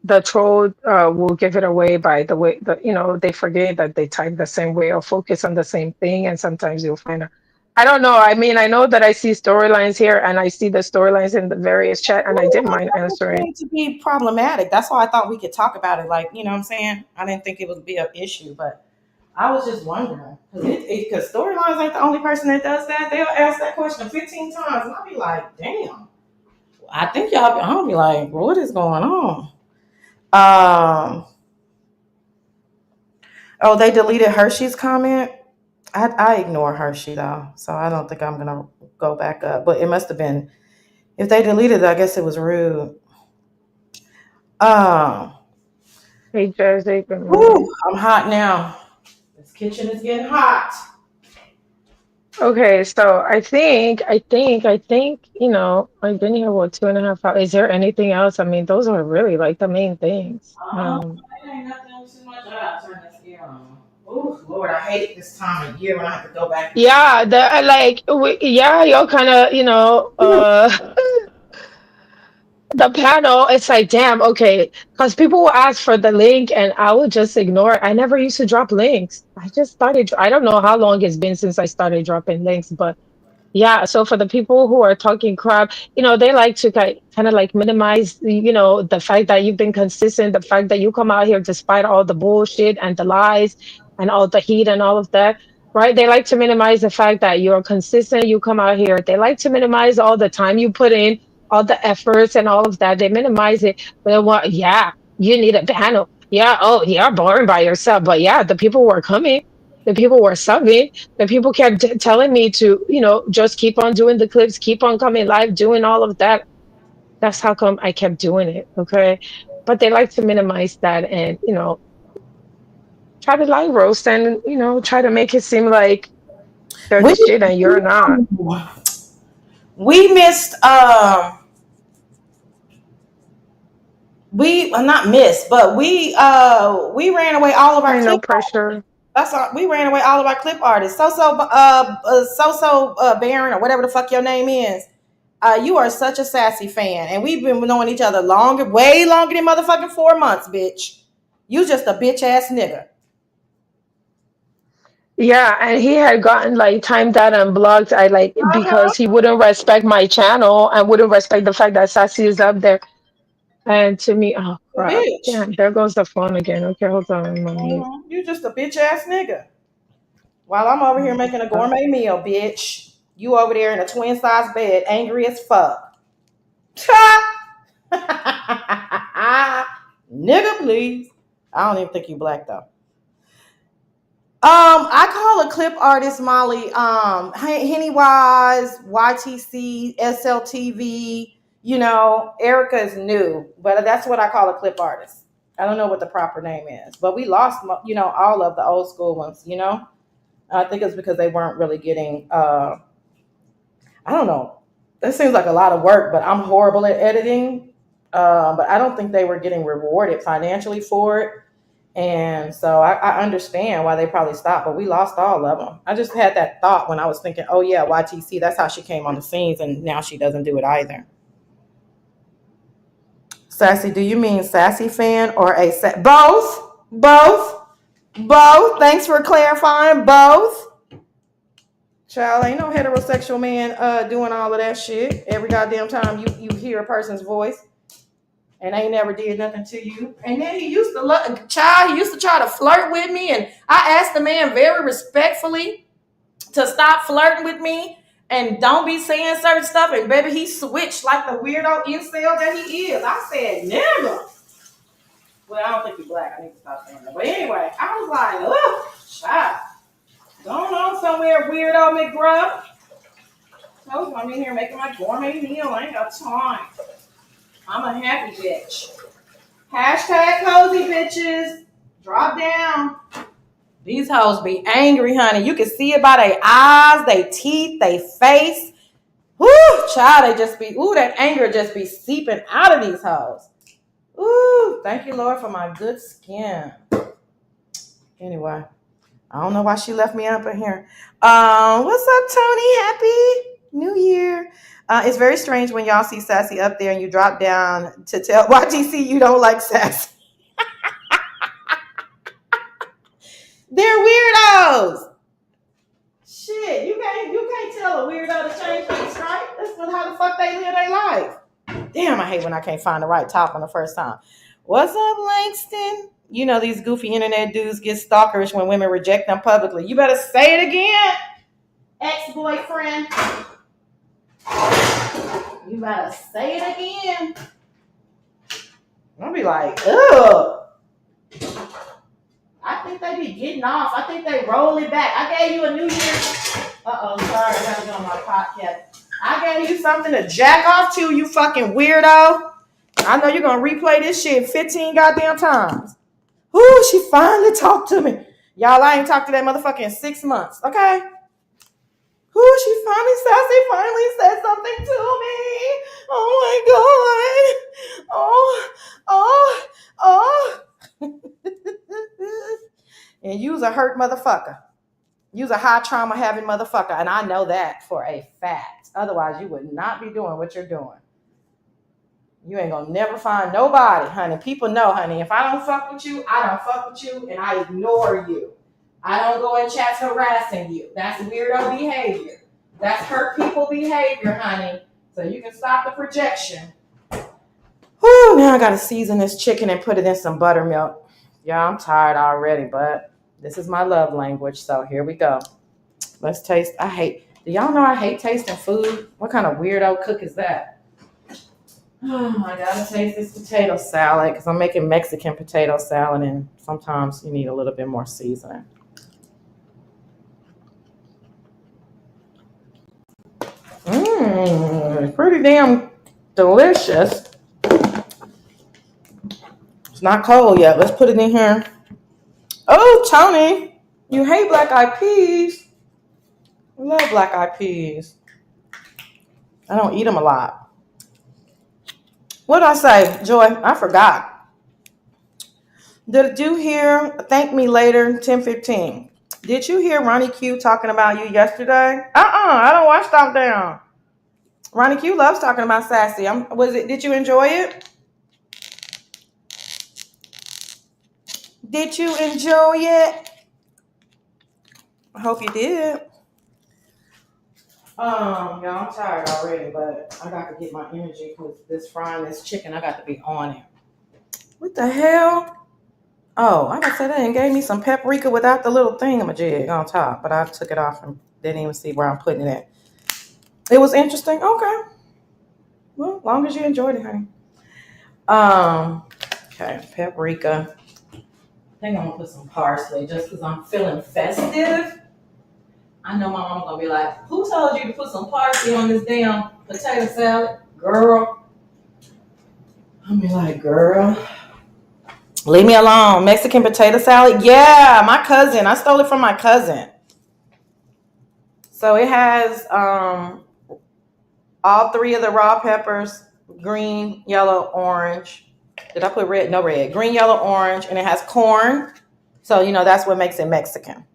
the troll will give it away by the way they forget that they type the same way or focus on the same thing, and sometimes you'll find out. I don't know. I mean, I know that I see storylines here and I see the storylines in the various chat, and I didn't mind answering. To be problematic. That's why I thought we could talk about it. Like, you know what I'm saying? I didn't think it would be an issue, but I was just wondering because storylines ain't the only person that does that. They'll ask that question 15 times, and I'll be like, "Damn!" I think y'all. I'll be like, well, "What is going on?" Oh, they deleted Hershey's comment. I ignore Hershey though, so I don't think I'm gonna go back up. But it must have been if they deleted it. I guess it was rude. Um, Hey, Jersey, good morning. whew, I'm hot now. This kitchen is getting hot. Okay, so I've been here what 2.5 hours. Is there anything else? I mean, those are really like the main things. It ain't nothing too much. I gotta turn this air on. Oh Lord, I hate this time of year when I have to go back. Yeah, yeah, you're kind of, the panel, it's like, damn, okay. Because people will ask for the link and I would just ignore it. I never used to drop links. I don't know how long it's been since I started dropping links, but yeah, so for the people who are talking crap, they like to kind of like minimize, the fact that you've been consistent, the fact that you come out here despite all the bullshit and the lies and all the heat and all of that, right? They like to minimize the fact that you're consistent, you come out here. They like to minimize all the time you put in, all the efforts and all of that. They minimize it. But they want, yeah, you need a panel. Yeah, oh, you're boring by yourself. But yeah, the people were coming, the people were subbing, the people kept telling me to, just keep on doing the clips, keep on coming live, doing all of that. That's how come I kept doing it. Okay. But they like to minimize that and, try to live roast and, try to make it seem like they're We the shit and you're not. we missed we not missed, but we ran away all of our I clip know pressure. That's all. We ran away all of our clip artists. Baron or whatever the fuck your name is. You are such a sassy fan, and we've been knowing each other longer, way longer than motherfucking 4 months, bitch. You just a bitch ass nigga. Yeah, and he had gotten like timed out and blocked. I like Uh-huh. because he wouldn't respect my channel and wouldn't respect the fact that Sassy is up there. And to me, oh A crap. bitch. Damn, there goes the phone again. Okay, hold on a moment. You just a bitch ass nigga. While I'm over here making a gourmet meal, bitch. You over there in a twin size bed, angry as fuck. Nigga, please. I don't even think you black though. I call a clip artist Molly, Henny Wise, YTC, SLTV. You know, Erica is new, but that's what I call a clip artist. I don't know what the proper name is, but we lost, all of the old school ones. I think it's because they weren't really getting. I don't know. That seems like a lot of work, but I'm horrible at editing. But I don't think they were getting rewarded financially for it. And so I understand why they probably stopped, but we lost all of them. I just had that thought when I was thinking, oh yeah, YTC, that's how she came on the scenes, and now she doesn't do it either. Sassy, do you mean sassy fan or both? Both. Thanks for clarifying. Both. Child, ain't no heterosexual man doing all of that shit. Every goddamn time you hear a person's voice. And they never did nothing to you. And then he used to try to flirt with me. And I asked the man very respectfully to stop flirting with me and don't be saying certain stuff. And baby, he switched like the weirdo incel that he is. I said, never. Well, I don't think he's black. I need to stop saying that. But anyway, I was like, oh, child. Going on somewhere, weirdo McGruff. Told you I'm in here making my gourmet meal. I ain't got time. I'm a happy bitch. Hashtag cozy bitches. Drop down. These hoes be angry, honey. You can see it by their eyes, their teeth, their face. Woo, child, they just be, that anger just be seeping out of these hoes. Ooh, thank you, Lord, for my good skin. Anyway, I don't know why she left me up in here. What's up, Tony? Happy New Year. It's very strange when y'all see Sassy up there and you drop down to tell YTC you don't like Sassy. They're weirdos. Shit, you can't tell a weirdo to change their stripe. That's not how the fuck they live their life. Damn, I hate when I can't find the right top on the first time. What's up, Langston? You know these goofy internet dudes get stalkerish when women reject them publicly. You better say it again, ex-boyfriend. You better say it again. I'll be like, ugh. I think they be getting off. I think they roll it back. I gave you a New Year. Uh-oh, sorry. I gotta go on my podcast. I gave you something to jack off to, you fucking weirdo. I know you're gonna replay this shit 15 goddamn times. Ooh, she finally talked to me. Y'all, I ain't talked to that motherfucker in 6 months, okay? Ooh, she finally said something to me. Oh my God. And you's a hurt motherfucker. You's a high trauma having motherfucker. And I know that for a fact. Otherwise, you would not be doing what you're doing. You ain't gonna never find nobody, honey. People know, honey. If I don't fuck with you, I don't fuck with you and I ignore you. I don't go in chats harassing you. That's weirdo behavior. That's hurt people behavior, honey. So you can stop the projection. Whew, now I gotta season this chicken and put it in some buttermilk. Yeah, I'm tired already, but this is my love language, so here we go. Let's taste. Do y'all know I hate tasting food? What kind of weirdo cook is that? Oh, I gotta taste this potato salad because I'm making Mexican potato salad and sometimes you need a little bit more seasoning. Pretty damn delicious. It's not cold yet. Let's put it in here. Oh, Tony, you hate black eyed peas. I love black eyed peas. I don't eat them a lot. What did I say, Joy? I forgot. Did you hear? Thank me later. 10:15. Did you hear Ronnie Q talking about you yesterday? I don't watch Talk Down. Ronnie Q loves talking about Sassy. Was it? Did you enjoy it? Did you enjoy it? I hope you did. Y'all, I'm tired already, but I got to get my energy because this frying this chicken, I got to be on it. What the hell? Oh, I gotta say that and gave me some paprika without the little thingamajig on top, but I took it off and didn't even see where I'm putting it at. It was interesting. Okay. Well, as long as you enjoyed it, honey. Okay, paprika. I think I'm gonna put some parsley just because I'm feeling festive. I know my mom's gonna be like, "Who told you to put some parsley on this damn potato salad, girl?" I'll be like, "Girl, leave me alone." Mexican potato salad? Yeah, my cousin. I stole it from my cousin. So it has all three of the raw peppers: green, yellow, orange. Did I put red? No red. Green, yellow, orange, and it has corn. So that's what makes it Mexican.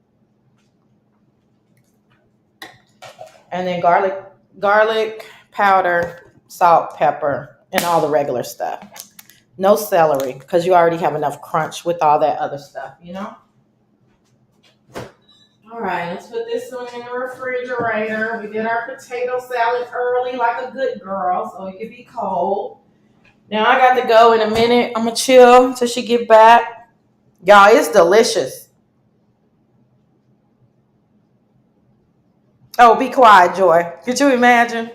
And then garlic powder, salt, pepper, and all the regular stuff. No celery because you already have enough crunch with all that other stuff. All right, let's put this one in the refrigerator. We did our potato salad early like a good girl, so it could be cold. Now I got to go in a minute. I'm going to chill till she get back. Y'all, it's delicious. Oh, be quiet, Joy. Could you imagine?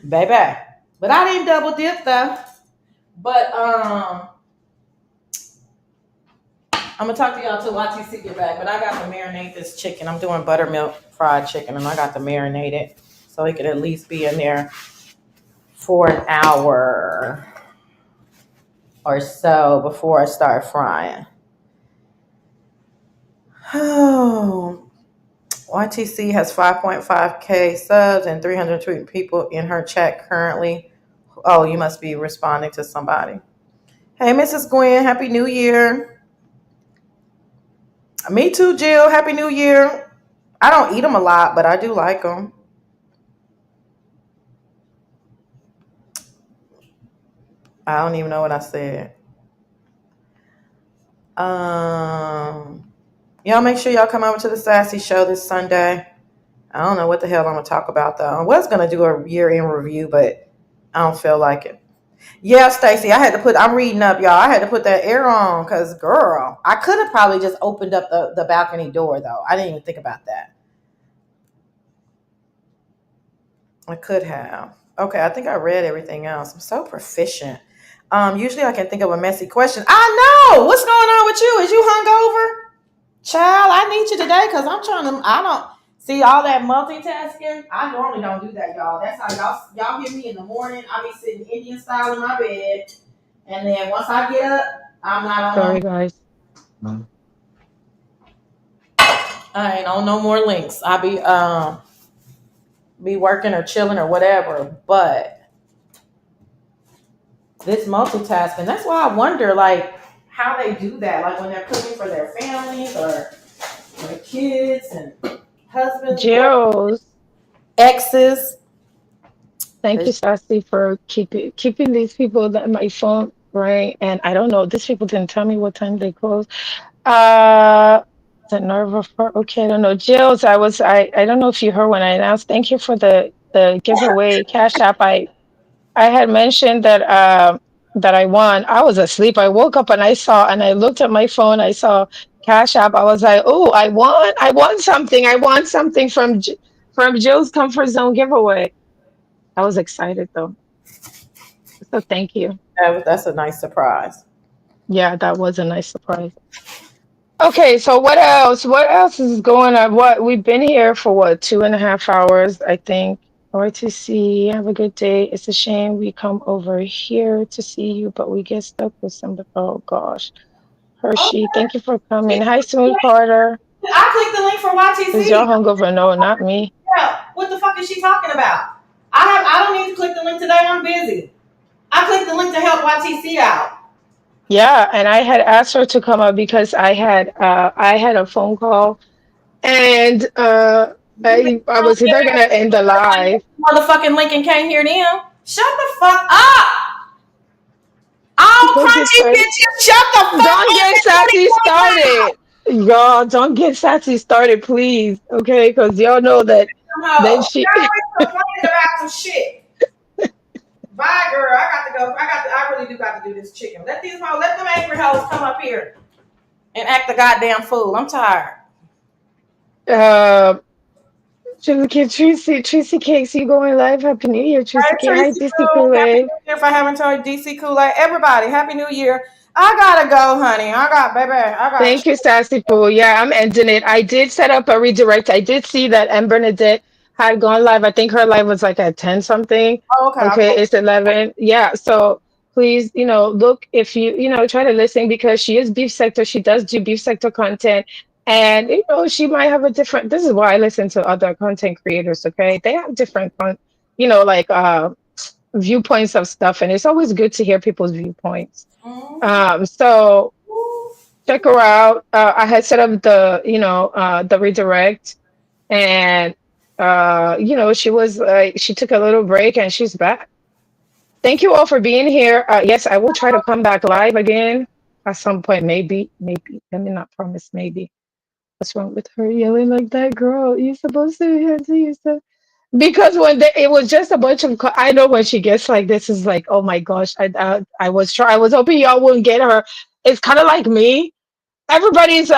Baby. But I didn't double dip, though. But I'm going to talk to y'all till YTC get back. But I got to marinate this chicken. I'm doing buttermilk fried chicken, and I got to marinate it so it could at least be in there for an hour or so before I start frying. Oh, YTC has 5.5K subs and 320 people in her chat currently. Oh, you must be responding to somebody. Hey, Mrs. Gwen, Happy New Year. Me too, Jill. Happy New Year. I don't eat them a lot, but I do like them. I don't even know what I said. Y'all make sure y'all come over to the Sassy Show this Sunday. I don't know what the hell I'm going to talk about, though. I was going to do a year-end review, but I don't feel like it. Yeah, Stacy, I'm reading up, y'all. I had to put that air on because, girl, I could have probably just opened up the balcony door, though. I didn't even think about that. I could have. Okay, I think I read everything else. I'm so proficient. Usually I can think of a messy question. I know! What's going on with you? Is you hungover? Child, I need you today because I don't see all that multitasking. I normally don't do that, y'all. That's how y'all hear me in the morning. I be sitting Indian style in my bed. And then once I get up, I'm not on. Sorry, guys. I ain't on no more links. I be working or chilling or whatever. But this multitasking, that's why I wonder like how they do that. Like when they're cooking for their families or their kids and husbands, Jills. exes. Thank you, Sassy, for keeping these people that my phone right. And I don't know, these people didn't tell me what time they close. The nerve of her. Okay, I don't know. Jills, I don't know if you heard when I announced. Thank you for the giveaway Cash App. I had mentioned that I won. I was asleep. I woke up and I looked at my phone. I saw Cash App. I was like, oh, I won. I won something. I won something from Jill's Comfort Zone giveaway. I was excited though. So thank you. That's a nice surprise. Yeah, that was a nice surprise. Okay, so what else? What else is going on? What we've been here for 2.5 hours, I think. RTC, have a good day. It's a shame we come over here to see you, but we get stuck with some. Oh gosh, Hershey, thank you for coming. Hi, Smooth Carter. I clicked the link for YTC. Is y'all hungover? No, not me. Yeah, what the fuck is she talking about? I don't need to click the link today. I'm busy. I clicked the link to help YTC out. Yeah, and I had asked her to come up because I had a phone call, and You think I I don't was either gonna end the live. motherfucking Lincoln can't hear them? Shut the fuck up! All Don't get crunchy started. bitches, shut the fuck Don't up get in sassy 2025! started. Y'all, don't get sassy started, please. Okay, because y'all know that then No, she y'all always complaining about some shit. Bye, girl. I got to go. I really do got to do this chicken. Let them angry hoes come up here and act the goddamn fool. I'm tired. uh Tracy Cakes, you going live? Happy New Year, Tracy Hey, Cake. Hi, Tracy DC Poo. Happy Kool-Aid. New Year if I haven't told you. DC Kool-Aid. Everybody, Happy New Year. I gotta go, honey. I got. Thank you, Sassy Poo. Yeah, I'm ending it. I did set up a redirect. I did see that M. Bernadette had gone live. I think her live was like at 10 something. Oh, okay. Okay, it's 11. Yeah, so please, look if try to listen because she is beef sector. She does do beef sector content. And, she might have a different, this is why I listen to other content creators, okay? They have different, like viewpoints of stuff. And it's always good to hear people's viewpoints. Mm-hmm. So check her out. I had set up the redirect, and she was like, she took a little break and she's back. Thank you all for being here. Yes, I will try to come back live again at some point. Maybe. Let me not promise. Maybe. What's wrong with her yelling like that, girl? You're supposed to answer yourself. Because it was just a bunch of. I know when she gets like this is like, oh my gosh. I was hoping y'all wouldn't get her. It's kind of like me. Everybody's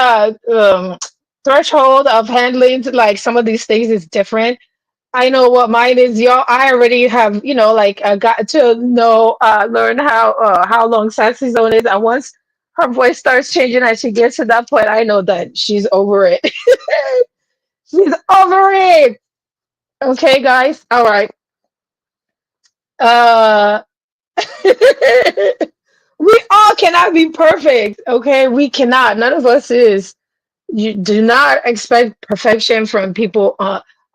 threshold of handling like some of these things is different. I know what mine is, y'all. I already have, like got to know, learn how long Sassy Zone is, and once her voice starts changing and she gets to that point, I know that she's over it. She's over it. Okay, guys. All right. Uh, we all cannot be perfect. Okay, we cannot. None of us is. You do not expect perfection from people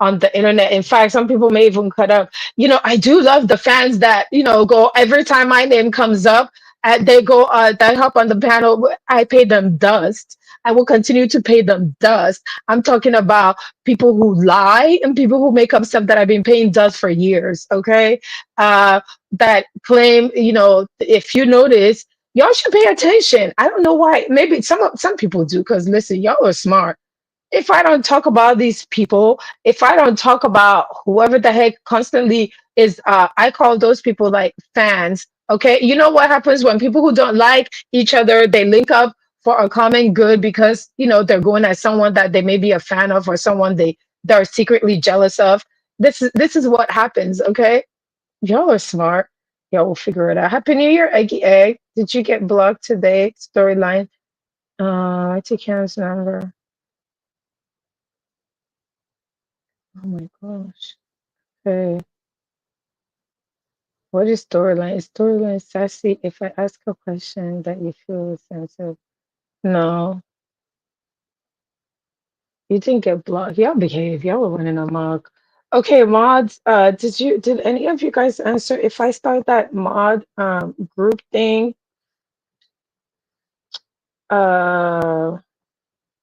on the internet. In fact, some people may even cut up. I do love the fans that go every time my name comes up. They go that hop on the panel. I pay them dust. I will continue to pay them dust. I'm talking about people who lie and people who make up stuff that I've been paying dust for years. Okay, that claim. If you notice, y'all should pay attention. I don't know why. Maybe some people do, because listen, y'all are smart. If I don't talk about these people, if I don't talk about whoever the heck constantly is, I call those people like fans. Okay, you know what happens when people who don't like each other they link up for a common good because they're going at someone that they may be a fan of or someone they're secretly jealous of. This is what happens. Okay, y'all are smart. Y'all will figure it out. Happy New Year, Eggy Egg. Did you get blocked today? Storyline. I take Karen's number. Oh my gosh. Hey, what is storyline? Is storyline sassy if I ask a question that you feel is sensitive? No, you didn't get blocked. Y'all behave. Y'all were running amok. Okay, mods. Did any of you guys answer? If I start that mod group thing, uh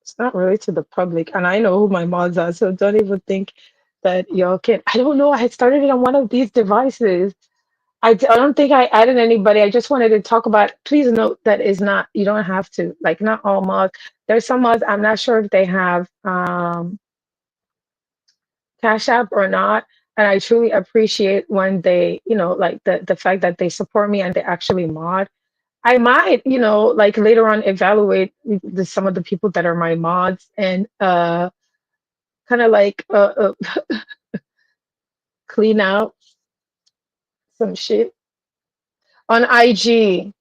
it's not really to the public, and I know who my mods are, so don't even think that y'all can. I don't know. I had started it on one of these devices. I don't think I added anybody. I just wanted to talk about. Please note that is not. You don't have to. Like not all mods. There's some mods. I'm not sure if they have Cash App or not. And I truly appreciate when they, like the fact that they support me and they actually mod. I might, like later on evaluate some of the people that are my mods and kind of like clean out some shit on IG.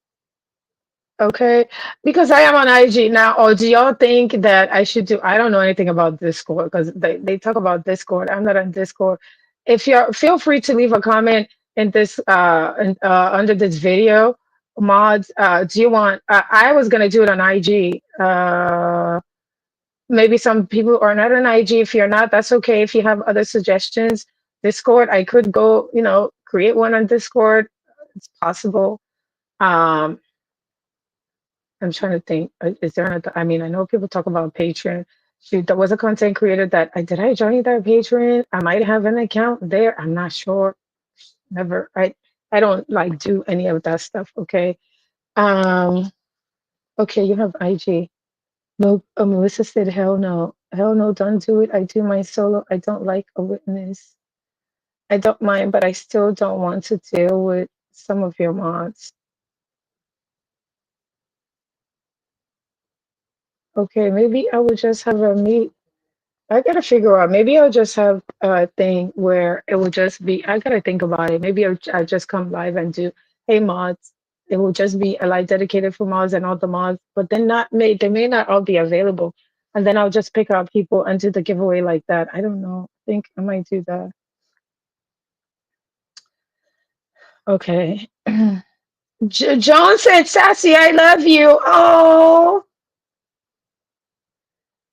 Okay, because I am on IG now. Or do y'all think that I should do? I don't know anything about Discord because they talk about Discord. I'm not on Discord. If you're, feel free to leave a comment in this under this video. Mods, do you want? I was gonna do it on IG. Maybe some people are not on IG. If you're not, that's okay. If you have other suggestions, Discord, I could go. Create one on Discord. It's possible. Um, I'm trying to think. Is there another? I mean, I know people talk about Patreon. Shoot, there was a content creator that I join that Patreon? I might have an account there. I'm not sure. Never. I don't like do any of that stuff. Okay. Um. Okay. You have IG. No. Melissa said, "Hell no, hell no, don't do it. I do my solo. I don't like a witness. I don't mind, but I still don't want to deal with some of your mods." Okay, maybe I would just have a meet. I gotta figure out. Maybe I'll just have a thing where it will just be. I gotta think about it. Maybe I'll just come live and do, hey mods. It will just be a live dedicated for mods and all the mods, but then not may they may not all be available. And then I'll just pick out people and do the giveaway like that. I don't know. I think I might do that. Okay. John said, "Sassy, I love you." Oh.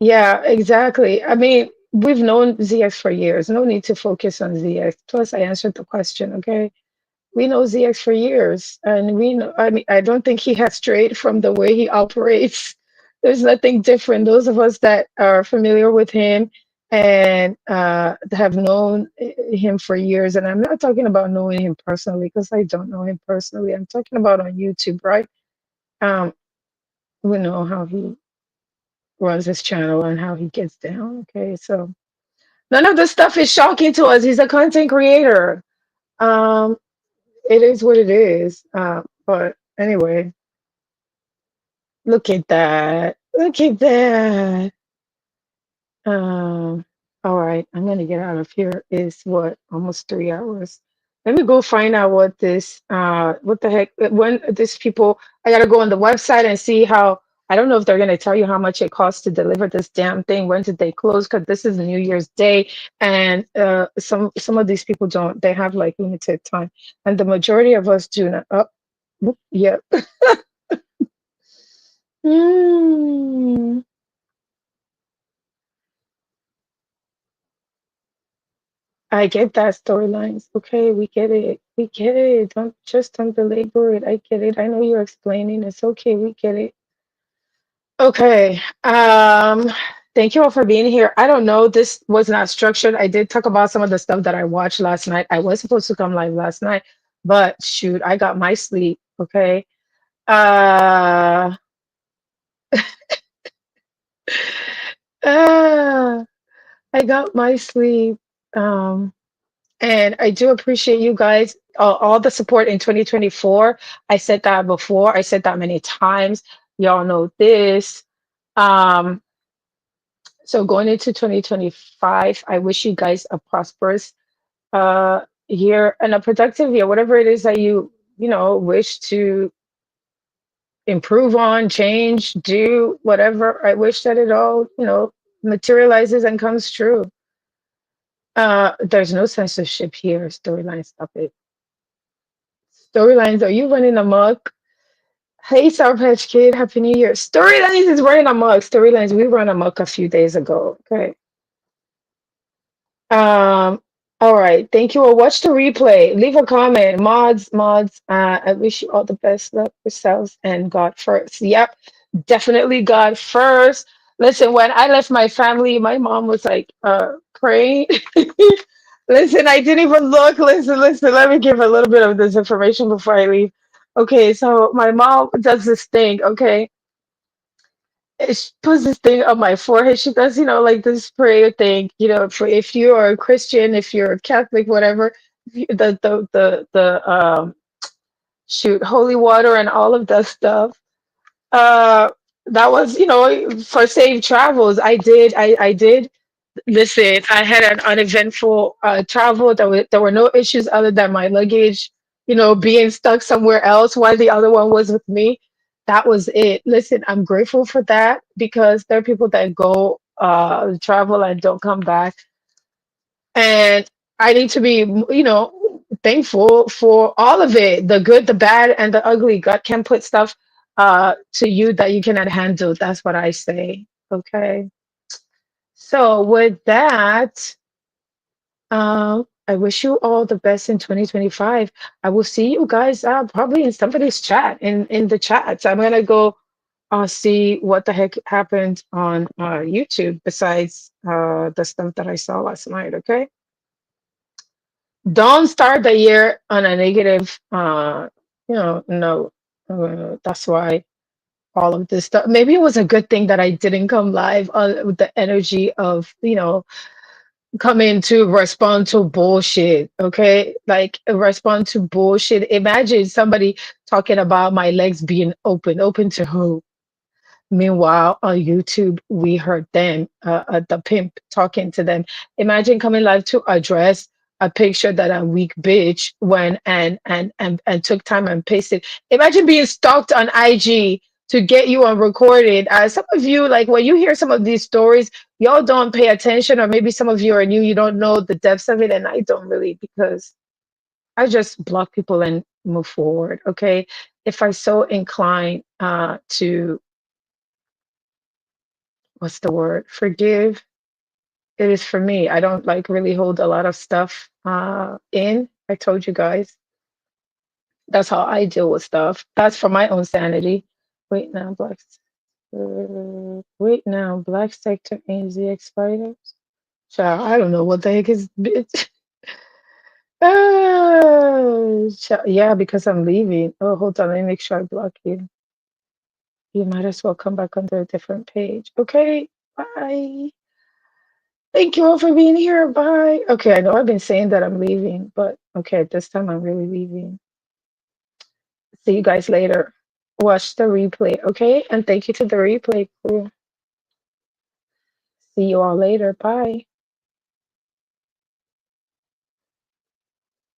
Yeah, exactly. I mean, we've known ZX for years. No need to focus on ZX. Plus, I answered the question, okay? We know ZX for years, and we know, I mean, I don't think he has strayed from the way he operates. There's nothing different. Those of us that are familiar with him and have known him for years, and I'm not talking about knowing him personally because I don't know him personally. I'm talking about on YouTube, right? Um, we know how he runs his channel and how he gets down. Okay, so none of this stuff is shocking to us. He's a content creator. Um, it is what it is. But anyway, look at that. Look at that. Um, all right, I'm gonna get out of here. Is what almost 3 hours. Let me go find out what the heck, when these people, I gotta go on the website and see how, I don't know if they're gonna tell you how much it costs to deliver this damn thing. When did they close? Because this is New Year's Day, and some of these people don't, they have like limited time. And the majority of us do not. Oh, yeah. Hmm. I get that storylines. Okay, we get it. We get it. Don't belabor it. I get it. I know you're explaining. It's okay. We get it. Okay. Thank you all for being here. I don't know. This was not structured. I did talk about some of the stuff that I watched last night. I was supposed to come live last night, but shoot, I got my sleep. Okay. Uh, uh I got my sleep. Um And I do appreciate you guys, all the support in 2024. I said that before. I said that many times. Y'all know this. Um, so going into 2025, I wish you guys a prosperous year and a productive year, whatever it is that wish to improve on, change, do, whatever. I wish that it all, materializes and comes true. There's no censorship here. Storyline, stop it. Storylines, are you running amok? Hey, Sour Patch Kid, Happy New Year. Storylines is running amok. Storylines, we ran amok a few days ago. Okay. Um, all right. Thank you all. Watch the replay. Leave a comment. Mods, I wish you all the best luck yourselves and God first. Yep, definitely God first. Listen, when I left my family, my mom was like praying. Listen, I didn't even look. Listen, let me give a little bit of this information before I leave. Okay, so my mom does this thing, okay? She puts this thing on my forehead. She does, like this prayer thing, for if you are a Christian, if you're a Catholic, whatever, the shoot, holy water and all of that stuff. Uh, that was, for safe travels. I did. Listen, I had an uneventful travel. There were no issues other than my luggage, being stuck somewhere else while the other one was with me. That was it. Listen, I'm grateful for that because there are people that go travel and don't come back. And I need to be, thankful for all of it, the good, the bad, and the ugly. God can put stuff to you that you cannot handle. That's what I say. Okay. So with that, I wish you all the best in 2025. I will see you guys probably in somebody's chat in the chats. I'm gonna go see what the heck happened on YouTube besides the stuff that I saw last night. Okay, don't start the year on a negative, note. That's why all of this stuff. Maybe it was a good thing that I didn't come live with the energy of coming to respond to bullshit. Okay, like respond to bullshit. Imagine somebody talking about my legs being open to who? Meanwhile, on YouTube, we heard them, the pimp talking to them. Imagine coming live to address a picture that a weak bitch went and took time and pasted. Imagine being stalked on IG to get you on recorded. Some of you, like when you hear some of these stories, y'all don't pay attention, or maybe some of you are new, you don't know the depths of it, and I don't really because I just block people and move forward. Okay, if I so incline to what's the word? Forgive. It is for me. I don't like really hold a lot of stuff in. I told you guys. That's how I deal with stuff. That's for my own sanity. Wait now, wait now, Black Sector AZ spiders. Child, I don't know what the heck is bitch. Yeah, because I'm leaving. Oh, hold on, let me make sure I block you. You might as well come back under a different page. Okay, bye. Thank you all for being here. Bye. Okay, I know I've been saying that I'm leaving, but okay, this time I'm really leaving. See you guys later. Watch the replay, okay? And thank you to the replay crew. See you all later. Bye.